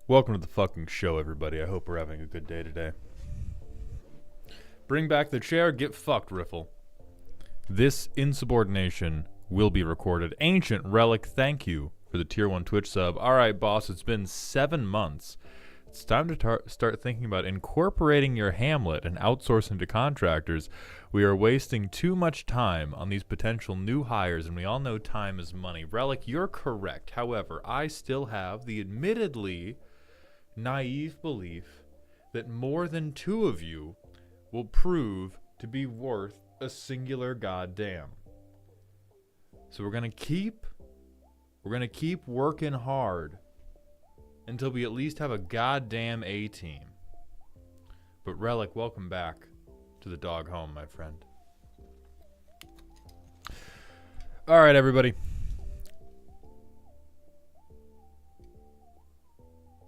Welcome to the fucking show, everybody. I hope we're having a good day today. Bring back the chair, get fucked, Riffle. This insubordination will be recorded. Ancient Relic, thank you for the tier 1 Twitch sub. Alright, boss, it's been 7 months. It's time to start thinking about incorporating your Hamlet and outsourcing to contractors. We are wasting too much time on these potential new hires, and we all know time is money. Relic, you're correct. However, I still have the admittedly naive belief that more than 2 of you will prove to be worth a singular goddamn. So we're gonna keep working hard until we at least have a goddamn A team. But Relic, welcome back to the dog home, my friend. All right, everybody.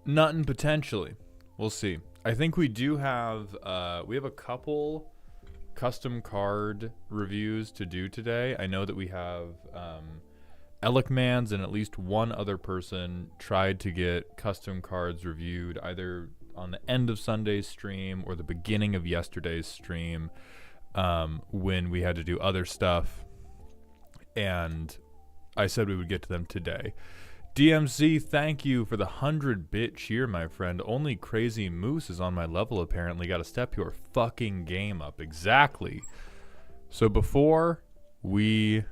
Nothing potentially. We'll see. I think we do have a couple custom card reviews to do today. I know that we have Elikmans and at least one other person tried to get custom cards reviewed either on the end of Sunday's stream or the beginning of yesterday's stream when we had to do other stuff. And I said we would get to them today. DMC, thank you for the 100-bit cheer, my friend. Only Crazy Moose is on my level, apparently. Gotta step your fucking game up. Exactly. So before we...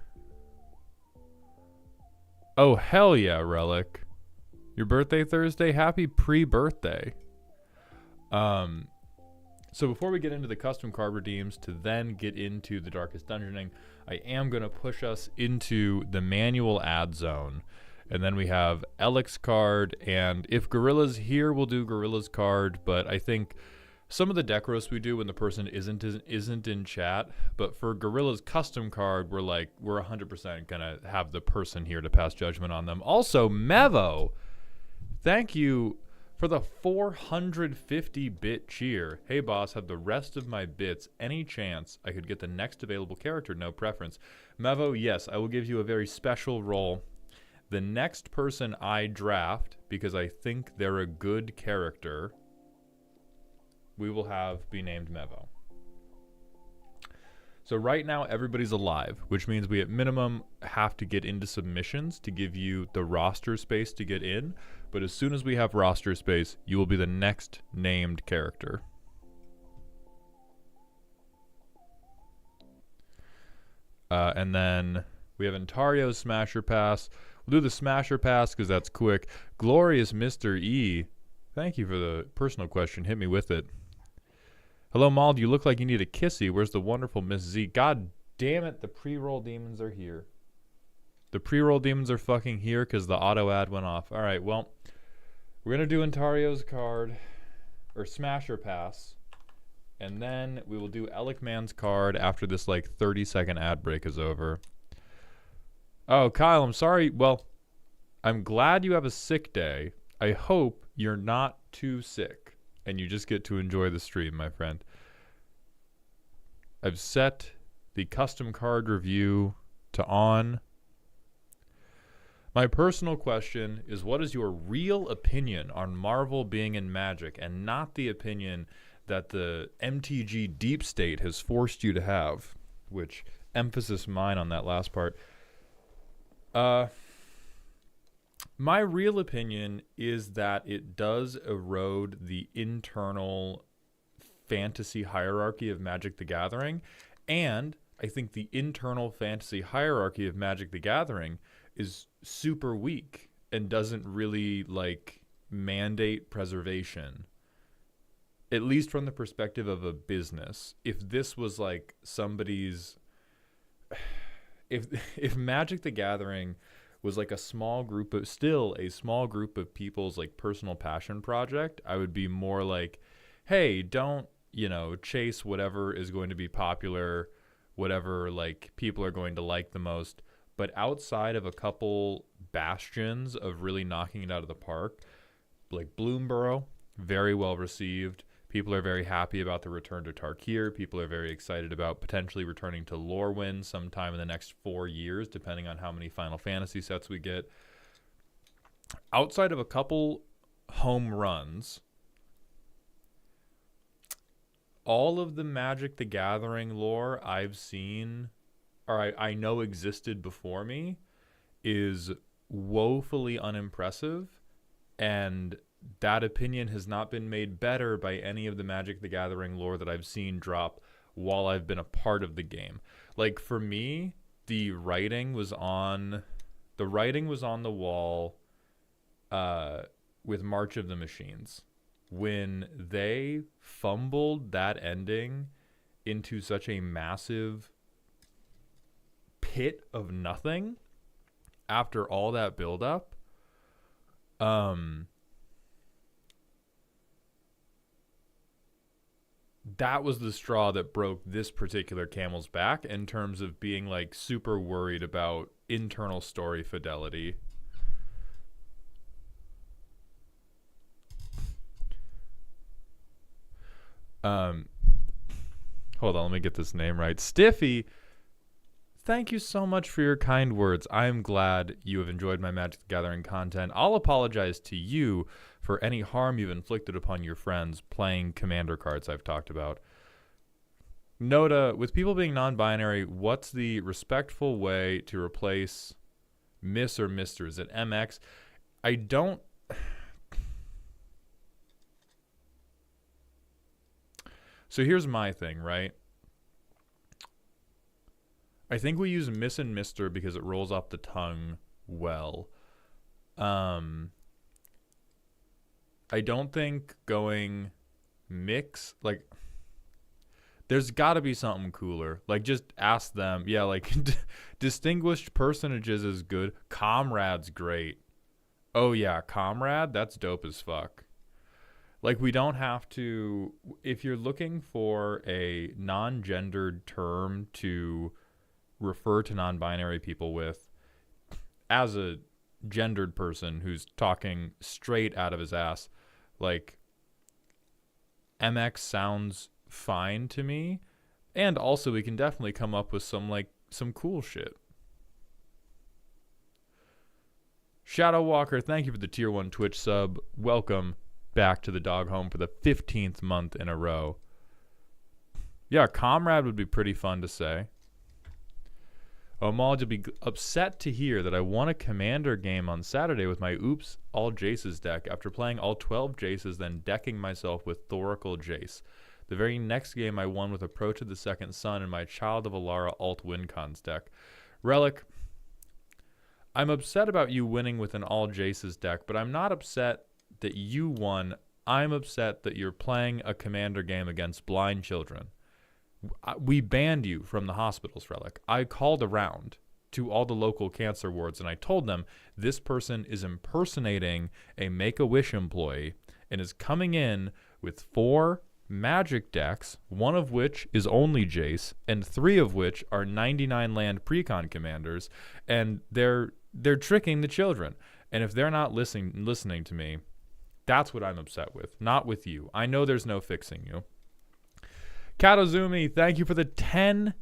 Oh, hell yeah, Relic. Your birthday Thursday? Happy pre-birthday. So before we get into the custom card redeems to then get into the Darkest Dungeoning, I am going to push us into the manual ad zone. And then we have Alex card, and if Gorilla's here, we'll do Gorilla's card. But I think some of the deck roasts we do when the person isn't in chat. But for Gorilla's custom card, we're 100% gonna have the person here to pass judgment on them. Also, Mevo, thank you for the 450-bit cheer. Hey boss, have the rest of my bits. Any chance I could get the next available character? No preference. Mevo, yes, I will give you a very special role. The next person I draft, because I think they're a good character, we will have be named Mevo. So right now everybody's alive, which means we at minimum have to get into submissions to give you the roster space to get in. But as soon as we have roster space, you will be the next named character. And then we have Ontario's Smasher Pass. We'll do the Smasher Pass because that's quick. Glorious Mr. E, thank you for the personal question. Hit me with it. Hello, Maul. You look like you need a kissy. Where's the wonderful Miss Z? God damn it, the pre-roll demons are here. The pre-roll demons are fucking here because the auto ad went off. All right, well, we're going to do Ontario's card, or Smasher Pass, and then we will do Elikman's card after this, 30-second ad break is over. Oh, Kyle, I'm sorry. Well, I'm glad you have a sick day. I hope you're not too sick and you just get to enjoy the stream, my friend. I've set the custom card review to on. My personal question is, what is your real opinion on Marvel being in Magic, and not the opinion that the MTG Deep State has forced you to have, which emphasis mine on that last part. My real opinion is that it does erode the internal fantasy hierarchy of Magic the Gathering, and I think the internal fantasy hierarchy of Magic the Gathering is super weak and doesn't really mandate preservation, at least from the perspective of a business. If this was somebody's... If Magic the Gathering was a small group of people's personal passion project, I would be more hey, don't, chase whatever is going to be popular, whatever people are going to like the most. But outside of a couple bastions of really knocking it out of the park, Bloomborough, very well received. People are very happy about the return to Tarkir. People are very excited about potentially returning to Lorwyn sometime in the next 4 years, depending on how many Final Fantasy sets we get. Outside of a couple home runs. All of the Magic the Gathering lore I've seen, or I know existed before me, is woefully unimpressive, and that opinion has not been made better by any of the Magic the Gathering lore that I've seen drop while I've been a part of the game. Like, for me, the writing was on the wall with March of the Machines. When they fumbled that ending into such a massive pit of nothing after all that buildup, that was the straw that broke this particular camel's back in terms of being like super worried about internal story fidelity. Hold on, let me get this name right. Stiffy, thank you so much for your kind words. I'm glad you have enjoyed my Magic the Gathering content. I'll apologize to you for any harm you've inflicted upon your friends playing commander cards I've talked about. Noda, with people being non-binary, what's the respectful way to replace Miss or Mr.? Is it MX? I don't... So here's my thing, right? I think we use Miss and Mr. because it rolls off the tongue well. I don't think going mix, like, there's got to be something cooler. Like, just ask them. Yeah, like, distinguished personages is good. Comrade's great. Oh, yeah, Comrade, that's dope as fuck. Like, we don't have to, if you're looking for a non-gendered term to refer to non-binary people with, as a gendered person who's talking straight out of his ass, like, MX sounds fine to me. And also we can definitely come up with some cool shit. Shadow Walker, thank you for the tier 1 Twitch sub. Welcome back to the dog home for the 15th month in a row. Yeah, Comrade would be pretty fun to say. Omal, you'll be upset to hear that I won a commander game on Saturday with my Oops All Jaces deck after playing all 12 Jaces, then decking myself with Thoracle Jace. The very next game I won with Approach of the Second Sun in my Child of Alara Alt Wincons deck. Relic, I'm upset about you winning with an All Jaces deck, but I'm not upset that you won. I'm upset that you're playing a commander game against blind children. We banned you from the hospitals, Relic. I called around to all the local cancer wards and I told them this person is impersonating a Make-A-Wish employee and is coming in with 4 Magic decks, 1 of which is only Jace, and 3 of which are 99 land precon commanders, and they're tricking the children. And if they're not listening to me, that's what I'm upset with, not with you. I know there's no fixing you. Katozumi, thank you for the 10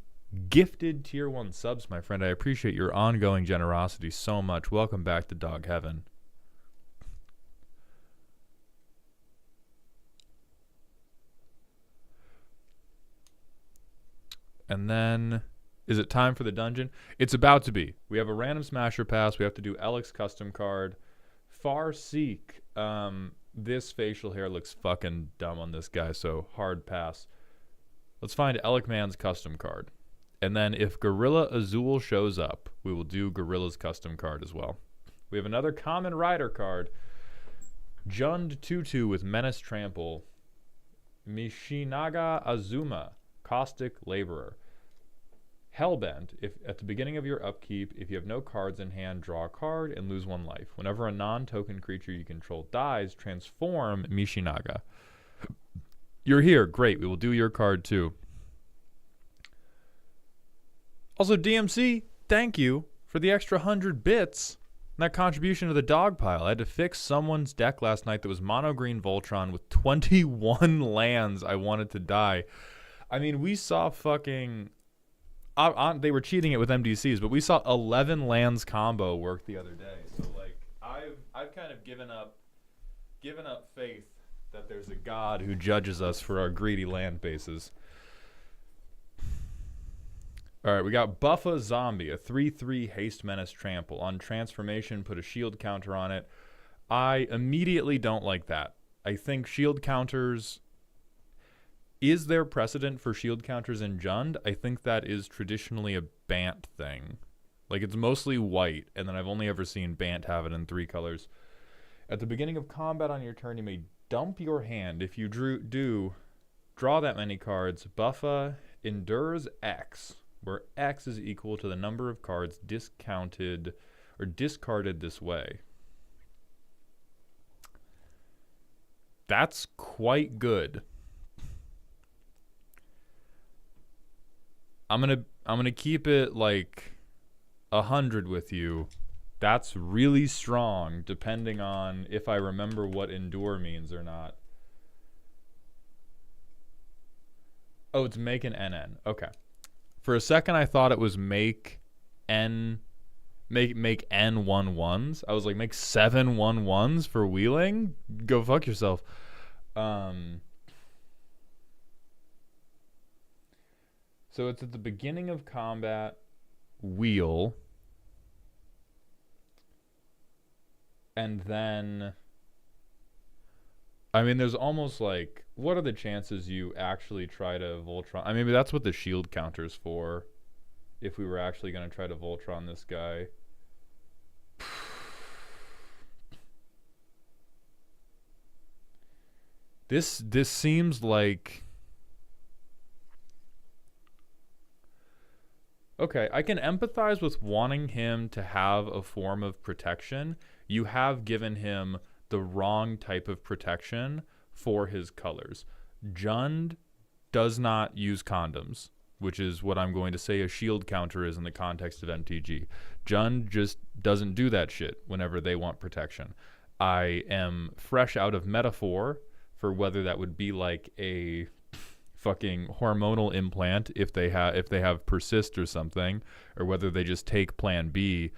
gifted tier 1 subs, my friend. I appreciate your ongoing generosity so much. Welcome back to Dog Heaven. And then, is it time for the dungeon? It's about to be. We have a random smasher pass. We have to do Alex custom card. Farseek. This facial hair looks fucking dumb on this guy, so hard pass. Let's find Alec Man's custom card. And then if Gorilla Azul shows up, we will do Gorilla's custom card as well. We have another Common Rider card. Jund Tutu with Menace Trample. Mishinaga Azuma, Caustic Laborer. Hellbent, if at the beginning of your upkeep, if you have no cards in hand, draw a card and lose 1 life. Whenever a non-token creature you control dies, transform Mishinaga. You're here. Great. We will do your card too. Also, DMC, thank you for the extra 100 bits and that contribution to the dog pile. I had to fix someone's deck last night that was mono green Voltron with 21 lands I wanted to die. I mean, we saw fucking... they were cheating it with MDCs, but we saw 11 lands combo work the other day. So, like, I've kind of given up given up faith that there's a God who judges us for our greedy land bases. All right, we got Buffa Zombie, a 3/3 haste menace trample. On transformation, put a shield counter on it. I immediately don't like that. I think shield counters... Is there precedent for shield counters in Jund? I think that is traditionally a Bant thing. Like, it's mostly white, and then I've only ever seen Bant have it in 3 colors. At the beginning of combat on your turn, you may dump your hand. If you draw that many cards, Buffa endures X, where X is equal to the number of cards discounted or discarded this way. That's quite good. I'm gonna keep it like 100 with you. That's really strong, depending on if I remember what endure means or not. Oh, it's make an NN. Okay. For a second, I thought it was make N 1/1s. I was like, make 7 1/1s for wheeling? Go fuck yourself. So it's at the beginning of combat, wheel, and then, I mean, there's almost like, what are the chances you actually try to Voltron? I mean, that's what the shield counter's for, if we were actually going to try to Voltron this guy. This seems like... Okay, I can empathize with wanting him to have a form of protection. You have given him the wrong type of protection for his colors. Jund does not use condoms, which is what I'm going to say a shield counter is in the context of MTG. Jund just doesn't do that shit whenever they want protection. I am fresh out of metaphor for whether that would be like a fucking hormonal implant if they have persist or something, or whether they just take plan B.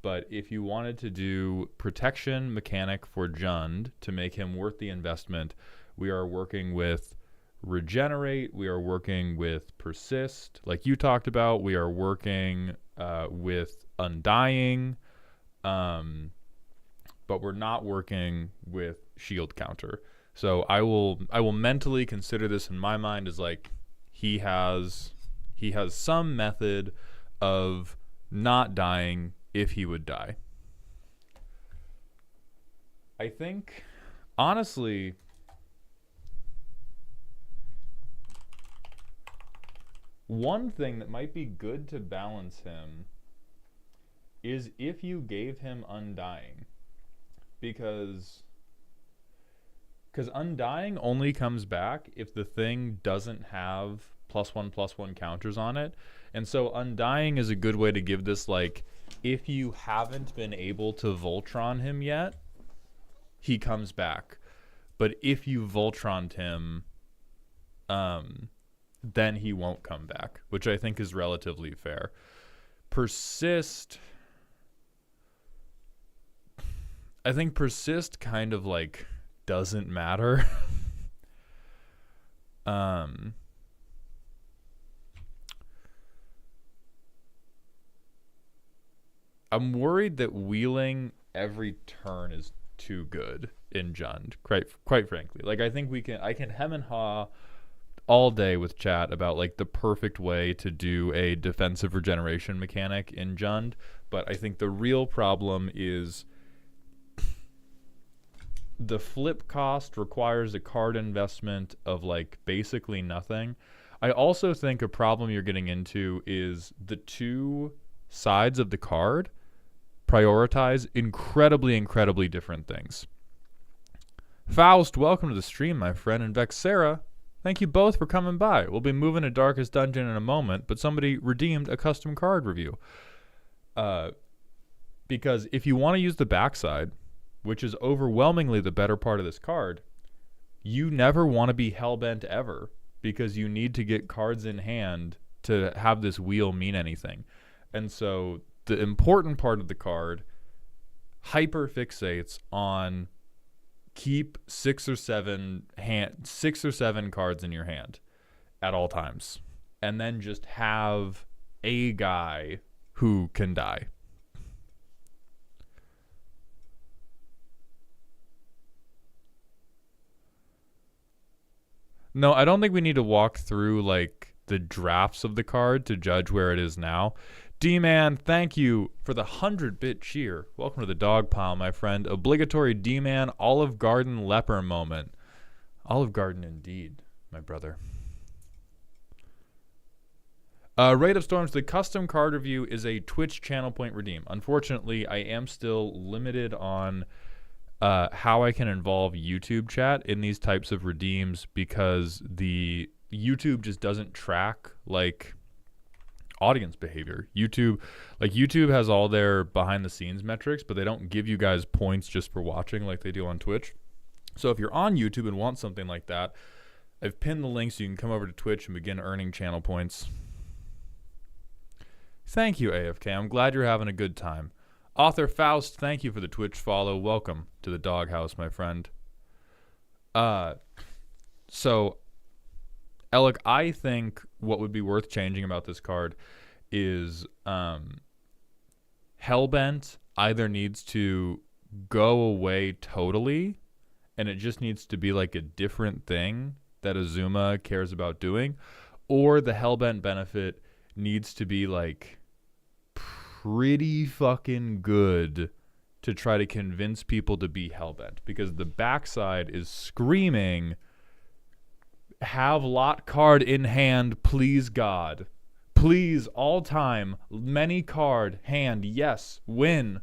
But if you wanted to do protection mechanic for Jund to make him worth the investment, we are working with regenerate, we are working with persist like you talked about, we are working with undying, but we're not working with shield counter. So I will mentally consider this in my mind as like he has some method of not dying if he would die. I think, honestly, one thing that might be good to balance him is if you gave him undying, because undying only comes back if the thing doesn't have +1/+1 counters on it. And so undying is a good way to give this, like, if you haven't been able to Voltron him yet, he comes back. But if you Voltroned him, then he won't come back, which I think is relatively fair. Persist, I think persist kind of like doesn't matter. I'm worried that wheeling every turn is too good in Jund, quite frankly. Like, I think I can hem and haw all day with chat about like the perfect way to do a defensive regeneration mechanic in Jund, but I think the real problem is the flip cost requires a card investment of like basically nothing. I also think a problem you're getting into is the two sides of the card prioritize incredibly different things. Faust, welcome to the stream, my friend, and Vexera, thank you both for coming by. We'll be moving to Darkest Dungeon in a moment, but somebody redeemed a custom card review. Because if you want to use the backside, which is overwhelmingly the better part of this card, you never want to be hellbent ever, because you need to get cards in hand to have this wheel mean anything. And so the important part of the card hyper fixates on keep 6 or 7 cards in your hand at all times, and then just have a guy who can die. No, I don't think we need to walk through like the drafts of the card to judge where it is now. D-Man, thank you for the 100-bit cheer. Welcome to the dog pile, my friend. Obligatory D-Man Olive Garden leper moment. Olive Garden indeed, my brother. Rate of Storms, the custom card review is a Twitch channel point redeem. Unfortunately, I am still limited on how I can involve YouTube chat in these types of redeems because the YouTube just doesn't track like audience behavior. YouTube has all their behind the scenes metrics, but they don't give you guys points just for watching like they do on Twitch. So if you're on YouTube and want something like that, I've pinned the link so you can come over to Twitch and begin earning channel points. Thank you, AFK. I'm glad you're having a good time. Author Faust, thank you for the Twitch follow. Welcome to the doghouse, my friend. So, Alec, I think what would be worth changing about this card is Hellbent either needs to go away totally, and it just needs to be like a different thing that Azuma cares about doing, or the Hellbent benefit needs to be like pretty fucking good to try to convince people to be Hellbent, because the backside is screaming, have lot card in hand, please God. Please, all time, many card, hand, yes, win.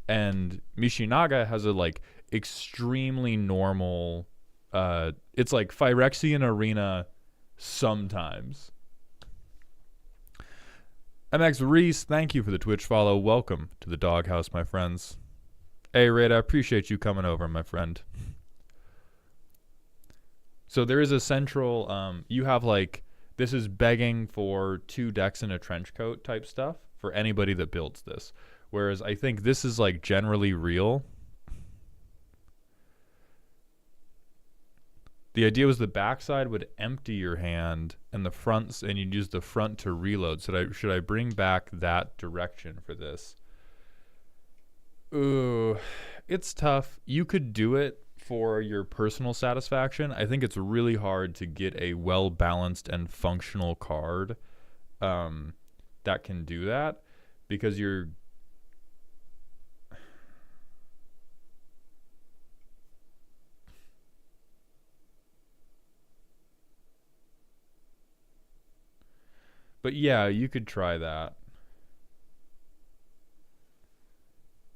And Mishinaga has a like extremely normal, it's like Phyrexian Arena sometimes. MX Reese, thank you for the Twitch follow. Welcome to the doghouse, my friends. Hey, Raid, I appreciate you coming over, my friend. So there is a central, you have like, this is begging for 2 decks and a trench coat type stuff for anybody that builds this. Whereas I think this is like generally real. The idea was the backside would empty your hand and the fronts, and you'd use the front to reload. So should I bring back that direction for this? Ooh, it's tough. You could do it for your personal satisfaction. I think it's really hard to get a well-balanced and functional card that can do that, because you're... But yeah, you could try that.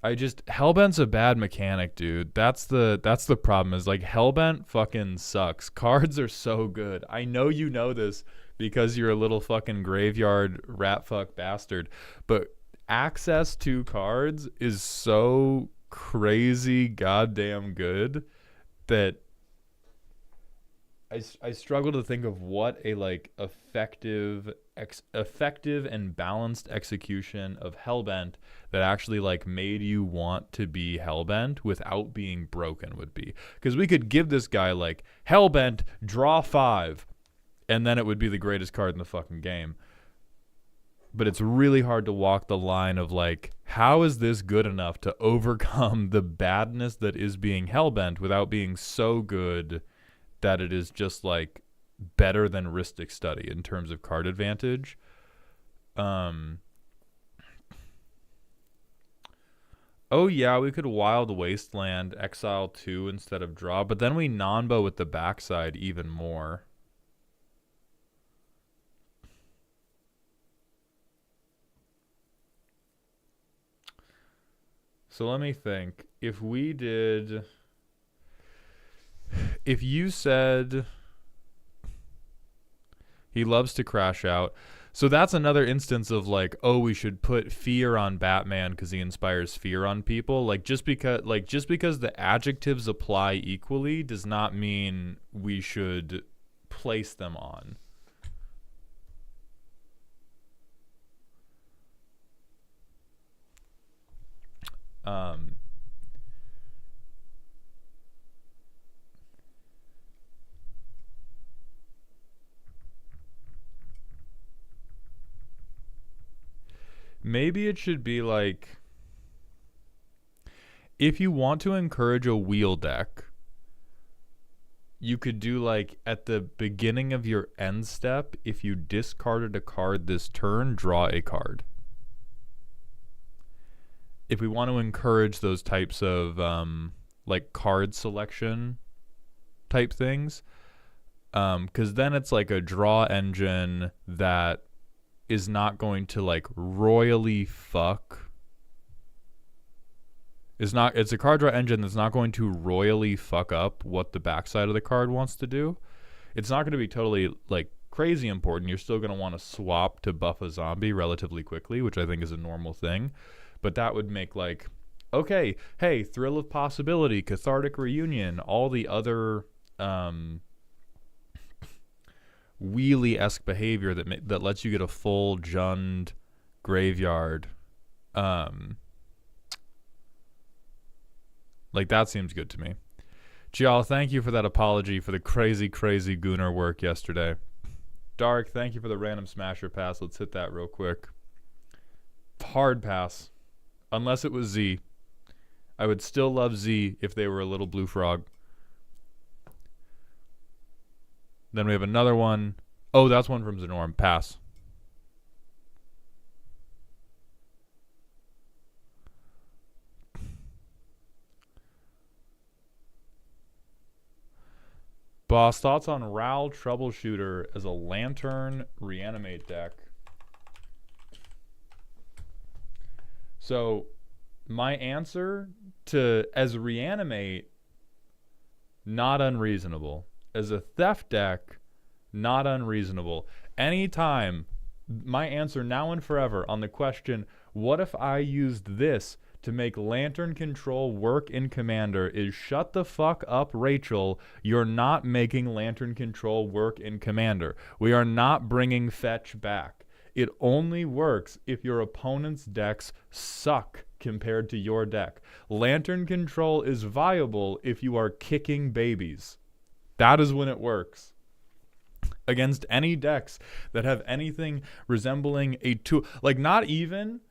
Hellbent's a bad mechanic, dude. That's the problem, is like Hellbent fucking sucks. Cards are so good. I know you know this because you're a little fucking graveyard rat fuck bastard, but access to cards is so crazy goddamn good that I struggle to think of what a like effective and balanced execution of Hellbent that actually like made you want to be Hellbent without being broken would be. Because we could give this guy like Hellbent, draw 5, and then it would be the greatest card in the fucking game. But it's really hard to walk the line of like, how is this good enough to overcome the badness that is being Hellbent without being so good that it is just like better than Rhystic Study in terms of card advantage. Oh yeah, we could Wild Wasteland, exile 2 instead of draw, but then we Nanbo with the backside even more. So let me think. If you said he loves to crash out, so that's another instance of like, oh, we should put fear on Batman because he inspires fear on people. Like just because the adjectives apply equally does not mean we should place them on. Maybe it should be like, if you want to encourage a wheel deck, you could do like at the beginning of your end step, if you discarded a card this turn, draw a card. If we want to encourage those types of like card selection type things, because then it's like a draw engine that is not going to like royally fuck. It's a card draw engine that's not going to royally fuck up what the backside of the card wants to do. It's not going to be totally like crazy important. You're still going to want to swap to buff a zombie relatively quickly, which I think is a normal thing. But that would make like, okay, hey, Thrill of Possibility, Cathartic Reunion, all the other wheelie-esque behavior that lets you get a full Jund graveyard. Like, that seems good to me. Gial, thank you for that apology for the crazy, crazy Gunnar work yesterday. Dark, thank you for the random smasher pass. Let's hit that real quick. Hard pass. Unless it was Z. I would still love Z if they were a little blue frog. Then we have another one. Oh, that's one from Zenorm. Pass. Boss, thoughts on Ral Troubleshooter as a Lantern Reanimate deck? So, my answer to as Reanimate, not unreasonable. As a Theft deck, not unreasonable. Anytime, my answer now and forever on the question, what if I used this to make Lantern Control work in Commander, is shut the fuck up, Rachel. You're not making Lantern Control work in Commander. We are not bringing Fetch back. It only works if your opponent's decks suck compared to your deck. Lantern Control is viable if you are kicking babies. That is when it works. Against any decks that have anything resembling a tool, like not even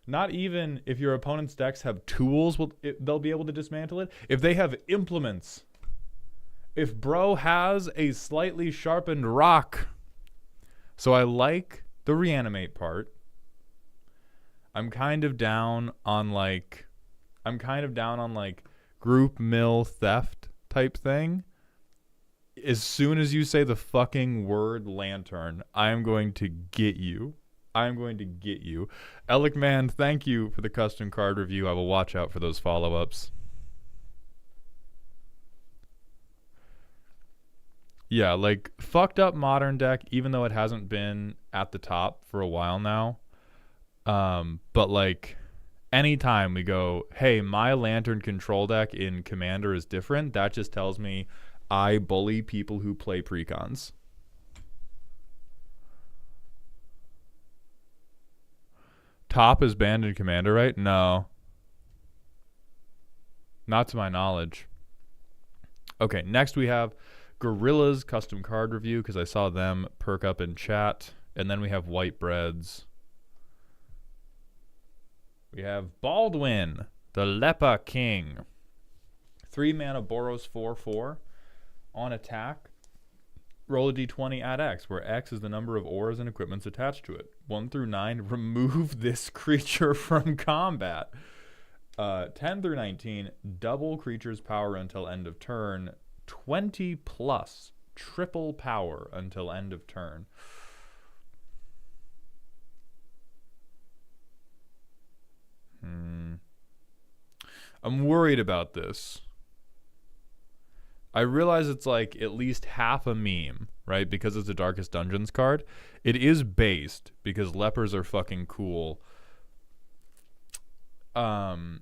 if your opponent's decks have tools, they'll be able to dismantle it. If they have implements, if bro has a slightly sharpened rock. So I like the Reanimate part. I'm kind of down on like group mill theft type thing. As soon as you say the fucking word Lantern, I am going to get you. Alec Man, thank you for the custom card review. I will watch out for those follow-ups. Yeah, like fucked up modern deck, even though it hasn't been at the top for a while now. But like anytime we go, hey, my Lantern Control deck in Commander is different, that just tells me I bully people who play precons. Top is banned in Commander, right? No. Not to my knowledge. Okay, next we have Gorilla's custom card review, because I saw them perk up in chat. And then we have White Breads. We have Baldwin, the Lepa King. 3 mana Boros 4/4. On attack, roll a d20, add X, where X is the number of ores and equipments attached to it. 1 through 9, remove this creature from combat. 10 through 19, double creature's power until end of turn. 20 plus, triple power until end of turn. I'm worried about this. I realize it's like at least half a meme, right? Because it's a Darkest Dungeons card. It is based because lepers are fucking cool. What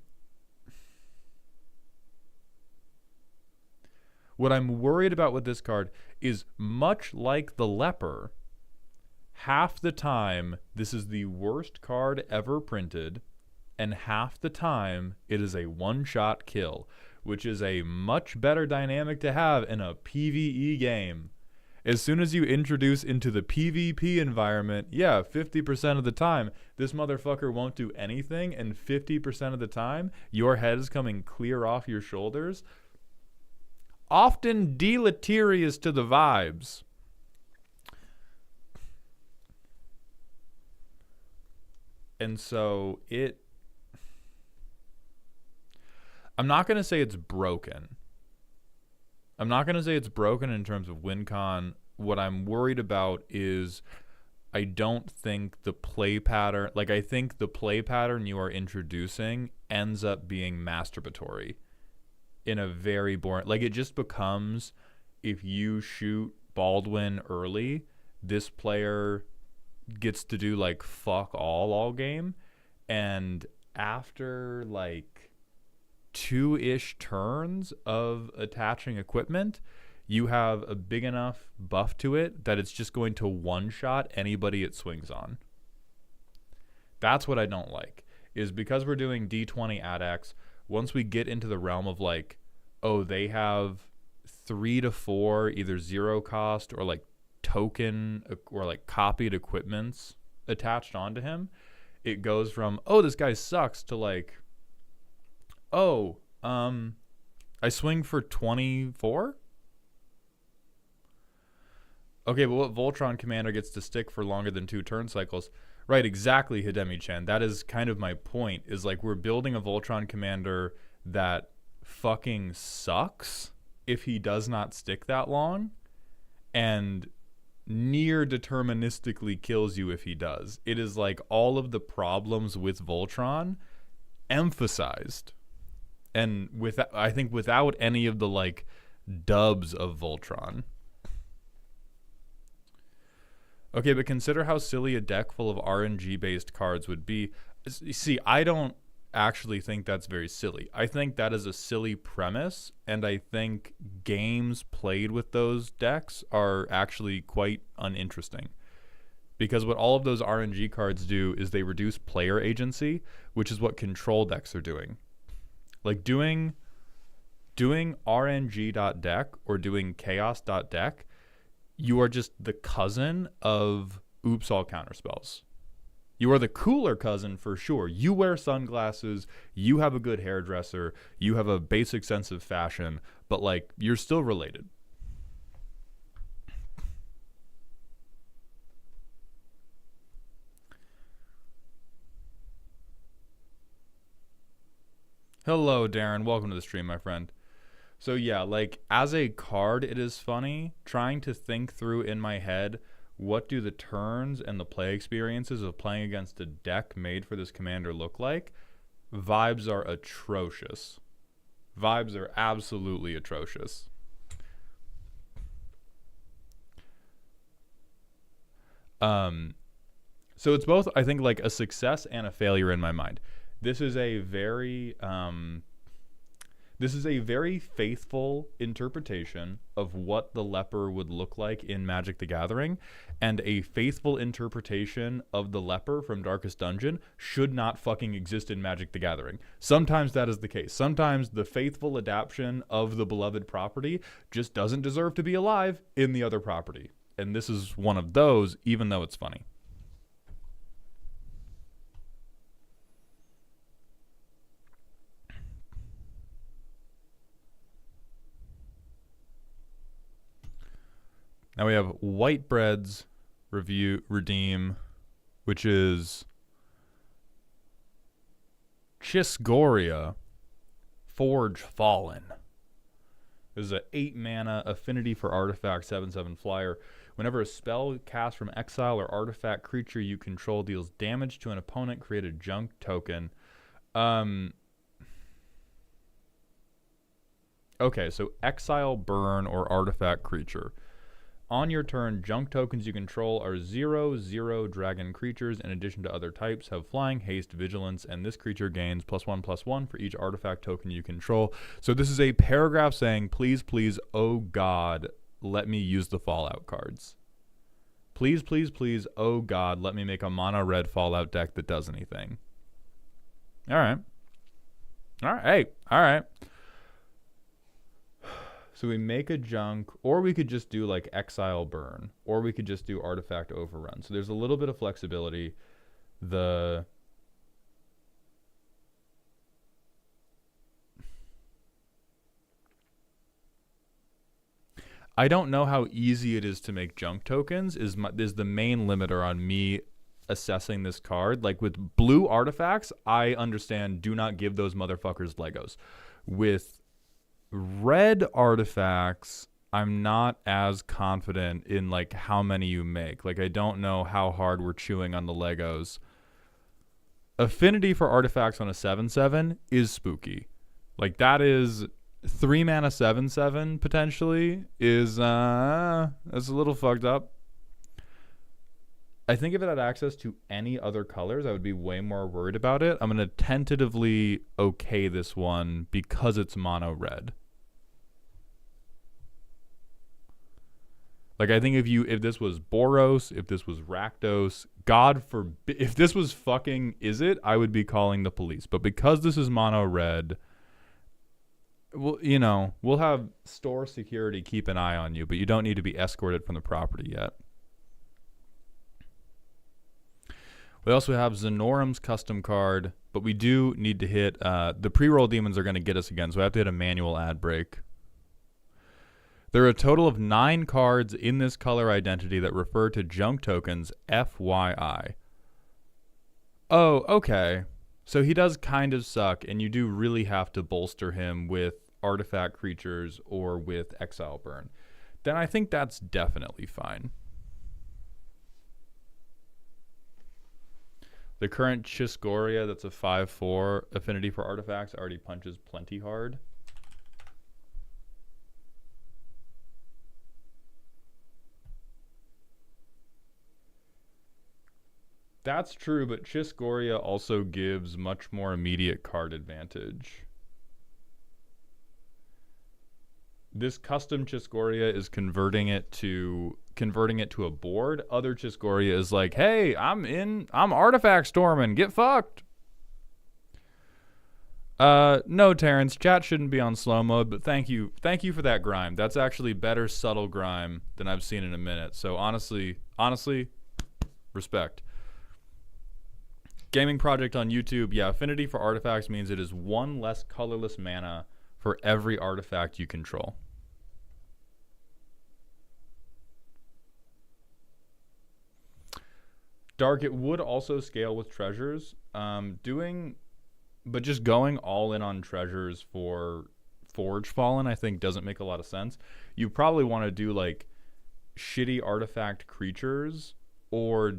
I'm worried about with this card is, much like the leper, half the time this is the worst card ever printed, and half the time it is a one-shot kill, which is a much better dynamic to have in a PvE game. As soon as you introduce into the PvP environment, yeah, 50% of the time, this motherfucker won't do anything, and 50% of the time, your head is coming clear off your shoulders. Often deleterious to the vibes. And so I'm not going to say it's broken. I'm not going to say it's broken in terms of win con. What I'm worried about is I don't think the play pattern, like I think the play pattern you are introducing ends up being masturbatory in a very boring, like it just becomes, if you shoot Baldwin early, this player gets to do like fuck all game, and after like 2-ish turns of attaching equipment, you have a big enough buff to it that it's just going to one-shot anybody it swings on. That's what I don't like, is because we're doing D20 ADX, once we get into the realm of like, oh, they have 3 to 4 either zero cost or like token or like copied equipments attached onto him, it goes from, oh, this guy sucks, to like, oh, I swing for 24? Okay, but what Voltron commander gets to stick for longer than 2 turn cycles? Right, exactly, Hidemi-chan. That is kind of my point, is like we're building a Voltron commander that fucking sucks if he does not stick that long, and near deterministically kills you if he does. It is like all of the problems with Voltron emphasized. And I think without any of the like dubs of Voltron. Okay, but consider how silly a deck full of RNG-based cards would be. See, I don't actually think that's very silly. I think that is a silly premise, and I think games played with those decks are actually quite uninteresting. Because what all of those RNG cards do is they reduce player agency, which is what control decks are doing. Like doing RNG.deck or doing chaos.deck, you are just the cousin of oops all counterspells. You are the cooler cousin for sure. You wear sunglasses, you have a good hairdresser, you have a basic sense of fashion, but like you're still related. Hello, Darren. Welcome to the stream, my friend. So yeah, like as a card, it is funny trying to think through in my head, what do the turns and the play experiences of playing against a deck made for this commander look like? Vibes are atrocious. Vibes are absolutely atrocious. So it's both, I think, like a success and a failure in my mind. This is a very faithful interpretation of what the leper would look like in Magic the Gathering, and a faithful interpretation of the leper from Darkest Dungeon should not fucking exist in Magic the Gathering. Sometimes that is the case. Sometimes the faithful adaptation of the beloved property just doesn't deserve to be alive in the other property. And this is one of those, even though it's funny. Now we have Whitebread's redeem, which is Chisgoria, Forge Fallen. This is an 8 mana affinity for artifact 7/7 flyer. Whenever a spell cast from exile or artifact creature you control deals damage to an opponent, create a junk token. Okay, so exile, burn, or artifact creature. On your turn, junk tokens you control are 0/0 dragon creatures. In addition to other types, have flying, haste, vigilance, and this creature gains +1/+1 for each artifact token you control. So this is a paragraph saying, please, please, oh God, let me use the Fallout cards. Please, please, please, oh God, let me make a mono red Fallout deck that does anything. All right. All right. Hey, all right. So we make a junk, or we could just do like exile burn, or we could just do artifact overrun. So there's a little bit of flexibility. I don't know how easy it is to make junk tokens is the main limiter on me assessing this card. Like with blue artifacts, I understand, do not give those motherfuckers Legos. With red artifacts, I'm not as confident in like how many you make. Like I don't know how hard we're chewing on the Legos. Affinity for artifacts on a 7/7 is spooky. Like that is 3 mana 7/7 potentially is that's a little fucked up. I think if it had access to any other colors, I would be way more worried about it. I'm going to tentatively okay this one because it's mono red. Like I think if this was Boros, if this was Rakdos, God forbid, if this was fucking Izzet, I would be calling the police. But because this is mono red, well, you know, we'll have store security keep an eye on you, but you don't need to be escorted from the property yet. We also have Zenoram's custom card, but we do need to hit, the pre-roll demons are going to get us again, so we have to hit a manual ad break. There are a total of 9 cards in this color identity that refer to junk tokens, FYI. Oh, okay. So he does kind of suck, and you do really have to bolster him with artifact creatures or with exile burn. Then I think that's definitely fine. The current Chiscoria, that's a 5/4 affinity for artifacts, already punches plenty hard. That's true, but Chiscoria also gives much more immediate card advantage. This custom Chiscoria is converting it to a board. Other Chiscoria is like, hey, I'm artifact storming, get fucked. No, Terrence, chat shouldn't be on slow mode, but thank you for that grime. That's actually better subtle grime than I've seen in a minute. So honestly, respect. Gaming Project on YouTube, yeah, affinity for artifacts means it is 1 less colorless mana for every artifact you control. Dark, it would also scale with treasures. But just going all in on treasures for Forge Fallen, I think doesn't make a lot of sense. You probably want to do like shitty artifact creatures or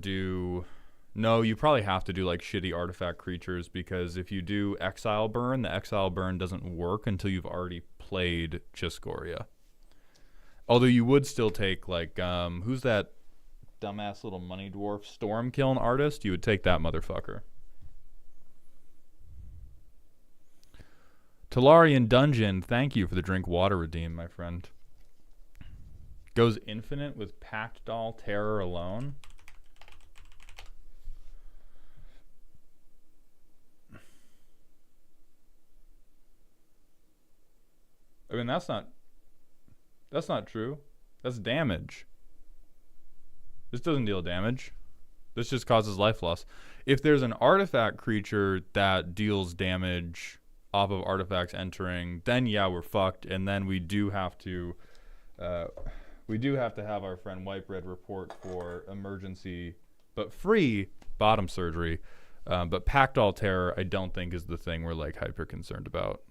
no, you probably have to do like shitty artifact creatures because if you do exile burn, the exile burn doesn't work until you've already played Chiscoria. Although you would still take like, who's that dumbass little money dwarf Stormkiln artist? You would take that motherfucker. Talarian Dungeon, thank you for the drink water redeem, my friend. Goes infinite with Pact Doll Terror alone. I mean, that's not true. That's damage. This doesn't deal damage. This just causes life loss. If there's an artifact creature that deals damage off of artifacts entering, then yeah, we're fucked. And then we do have to have our friend White Bread report for emergency but free bottom surgery. But Pact All Terror, I don't think is the thing we're like hyper concerned about.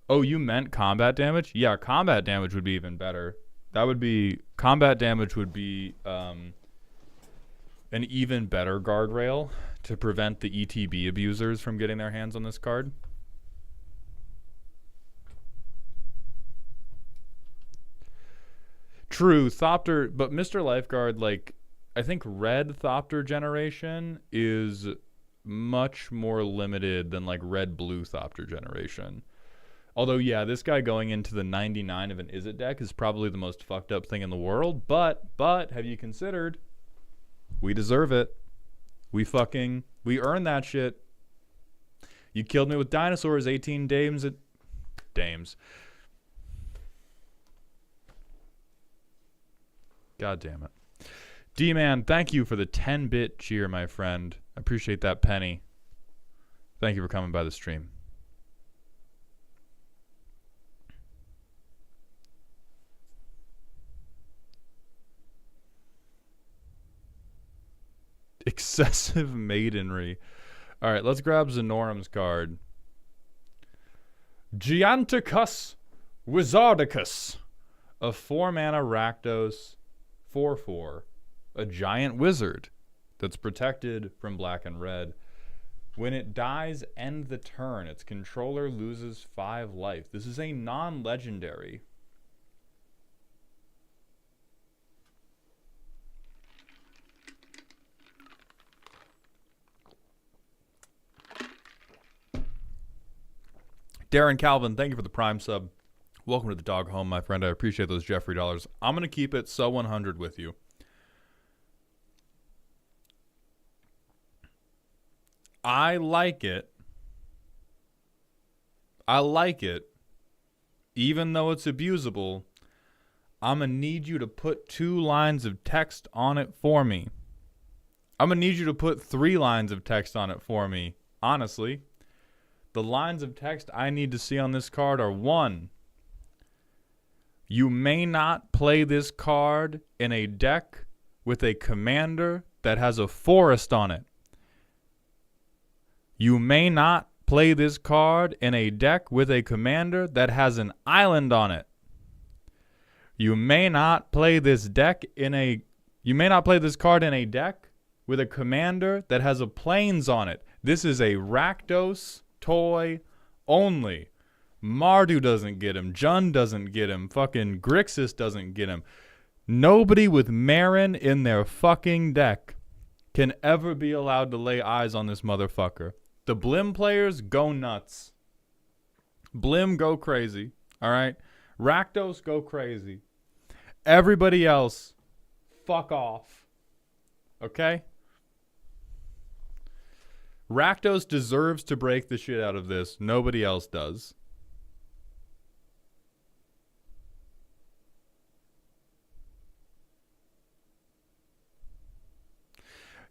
Oh, you meant combat damage? Yeah, combat damage would be even better. Combat damage would be an even better guardrail to prevent the ETB abusers from getting their hands on this card. True, Thopter, but Mr. Lifeguard, like, I think red Thopter generation is much more limited than like red-blue Thopter generation. Although, yeah, this guy going into the 99 of an Izzet deck is probably the most fucked up thing in the world. But have you considered we deserve it? We earned that shit. You killed me with dinosaurs, 18 dames. God damn it. D-Man, thank you for the 10-bit cheer, my friend. I appreciate that penny. Thank you for coming by the stream. Excessive maidenry. All right, let's grab Zenorim's card. Gianticus Wizardicus. A 4-mana Rakdos 4/4. A giant wizard that's protected from black and red. When it dies, end the turn. Its controller loses 5 life. This is a non-legendary. Darren Calvin, thank you for the Prime sub. Welcome to the dog home, my friend. I appreciate those Jeffrey dollars. I'm going to keep it so 100 with you. I like it. Even though it's abusable, I'm going to need you to put 2 lines of text on it for me. I'm going to need you to put 3 lines of text on it for me. Honestly, the lines of text I need to see on this card are 1. You may not play this card in a deck with a commander that has a forest on it. You may not play this card in a deck with a commander that has an island on it. You may not play this card in a deck with a commander that has a plains on it. This is a Rakdos toy only. Mardu doesn't get him. Jund doesn't get him. Fucking Grixis doesn't get him. Nobody with Marin in their fucking deck can ever be allowed to lay eyes on this motherfucker. The Blim players go nuts. Blim go crazy. All right? Rakdos go crazy. Everybody else, fuck off. Okay? Rakdos deserves to break the shit out of this. Nobody else does.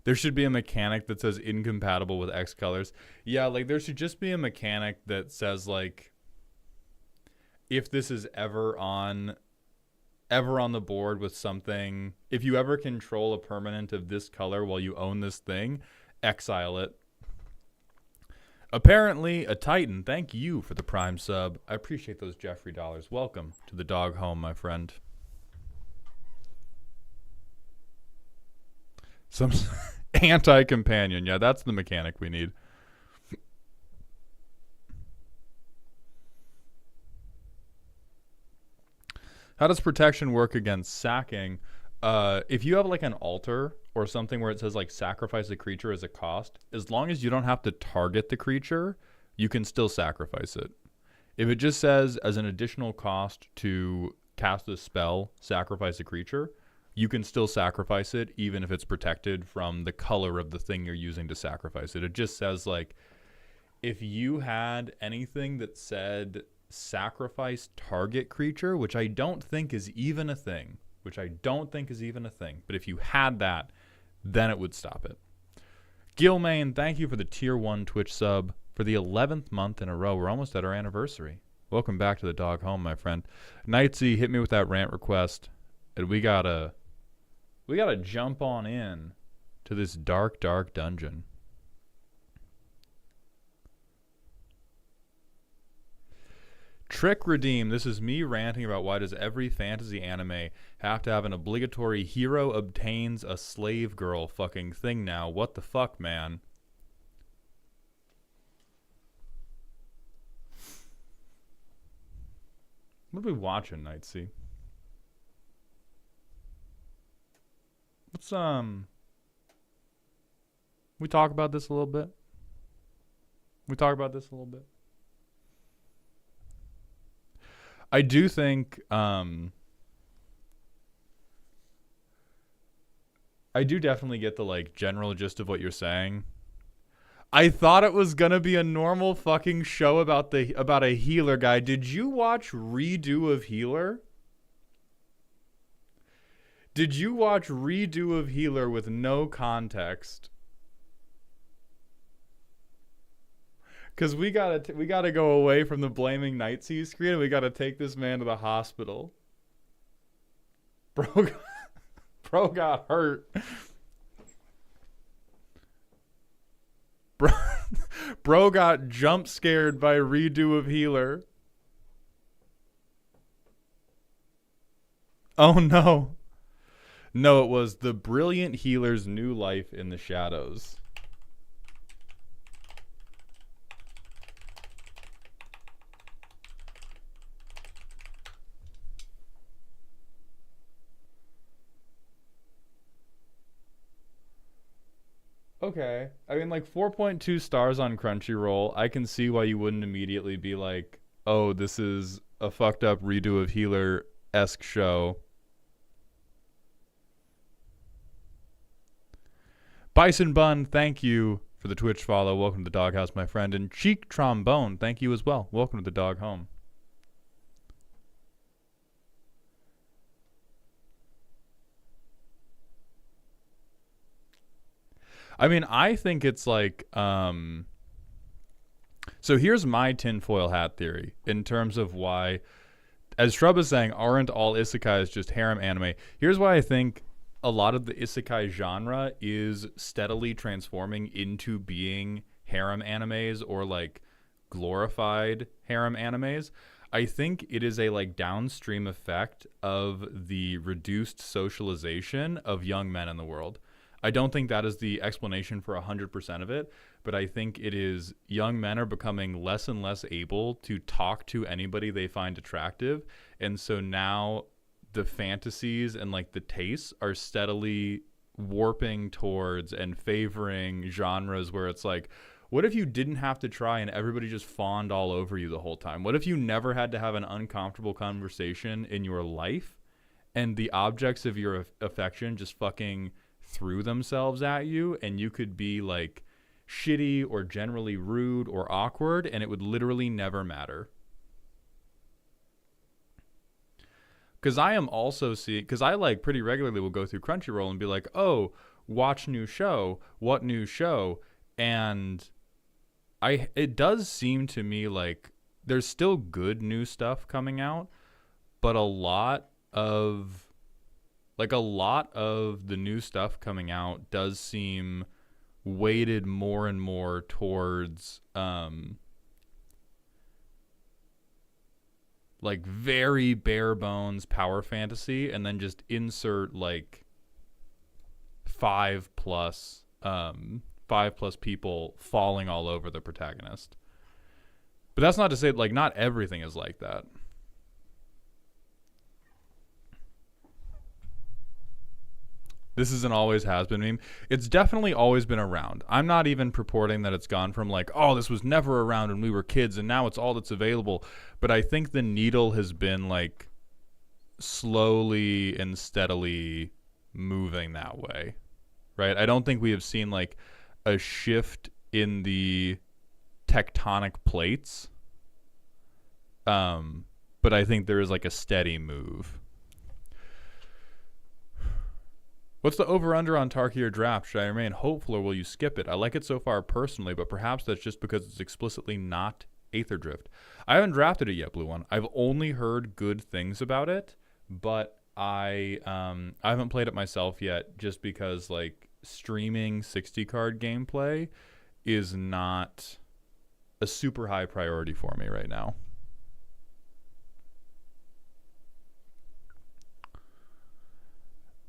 There should be a mechanic that says incompatible with X colors. Yeah, like there should just be a mechanic that says like if this is ever on the board with something, if you ever control a permanent of this color while you own this thing, exile it. Apparently a Titan, thank you for the Prime sub. I appreciate those Jeffrey dollars. Welcome to the dog home, my friend. Some anti-companion. Yeah, that's the mechanic we need. How does protection work against sacking? If you have like an altar or something where it says like sacrifice a creature as a cost, as long as you don't have to target the creature, you can still sacrifice it. If it just says as an additional cost to cast a spell, sacrifice a creature, you can still sacrifice it even if it's protected from the color of the thing you're using to sacrifice it. It just says like if you had anything that said sacrifice target creature, which I don't think is even a thing, but if you had that, then it would stop it. Gilmain, thank you for the tier 1 Twitch sub for the 11th month in a row. We're almost at our anniversary. Welcome back to the dog home, my friend. Knightsy, hit me with that rant request, and we gotta jump on in to this dark dungeon. Trick Redeem, this is me ranting about why does every fantasy anime have to have an obligatory hero obtains a slave girl fucking thing now. What the fuck, man? What are we watching, Knightsy? Let's we talk about this a little bit. I do think I do definitely get the like general gist of what you're saying. I thought it was gonna be a normal fucking show about a healer guy. Did you watch Redo of Healer? Did you watch Redo of Healer with no context? Cause we gotta go away from the blaming Nightsea screen and we gotta take this man to the hospital. Bro, bro got hurt. Bro, bro got jump scared by Redo of Healer. Oh no. No, it was the brilliant healer's new life in the shadows. Okay. I mean, like 4.2 stars on Crunchyroll. I can see why you wouldn't immediately be like, oh, this is a fucked up Redo of Healer-esque show. Bison Bun, thank you for the Twitch follow. Welcome to the Doghouse, my friend. And Cheek Trombone, thank you as well. Welcome to the Dog Home. I mean, I think it's like, so here's my tinfoil hat theory in terms of why, as Shrub is saying, aren't all isekais just harem anime? Here's why I think a lot of the isekai genre is steadily transforming into being harem animes or like glorified harem animes. I think it is a like downstream effect of the reduced socialization of young men in the world. I don't think that is the explanation for 100% of it, but I think it is young men are becoming less and less able to talk to anybody they find attractive. And so now the fantasies and like the tastes are steadily warping towards and favoring genres where it's like, what if you didn't have to try and everybody just fawned all over you the whole time? What if you never had to have an uncomfortable conversation in your life and the objects of your affection just fucking threw themselves at you and you could be like shitty or generally rude or awkward and it would literally never matter? Because I am also seeing, because I like pretty regularly will go through Crunchyroll and be like, oh, watch new show, what new show? And it does seem to me like there's still good new stuff coming out, but a lot of the new stuff coming out does seem weighted more and more towards like very bare bones power fantasy, and then just insert like 5+ people falling all over the protagonist. But that's not to say like not everything is like that. This is an always has been meme. It's definitely always been around. I'm not even purporting that it's gone from like, oh, this was never around when we were kids and now it's all that's available. But I think the needle has been like slowly and steadily moving that way, right? I don't think we have seen like a shift in the tectonic plates. But I think there is like a steady move. What's the over-under on Tarkier draft? Should I remain hopeful or will you skip it? I like it so far personally, but perhaps that's just because it's explicitly not Aether Drift. I haven't drafted it yet, Blue One. I've only heard good things about it, but I haven't played it myself yet just because like streaming 60-card gameplay is not a super high priority for me right now.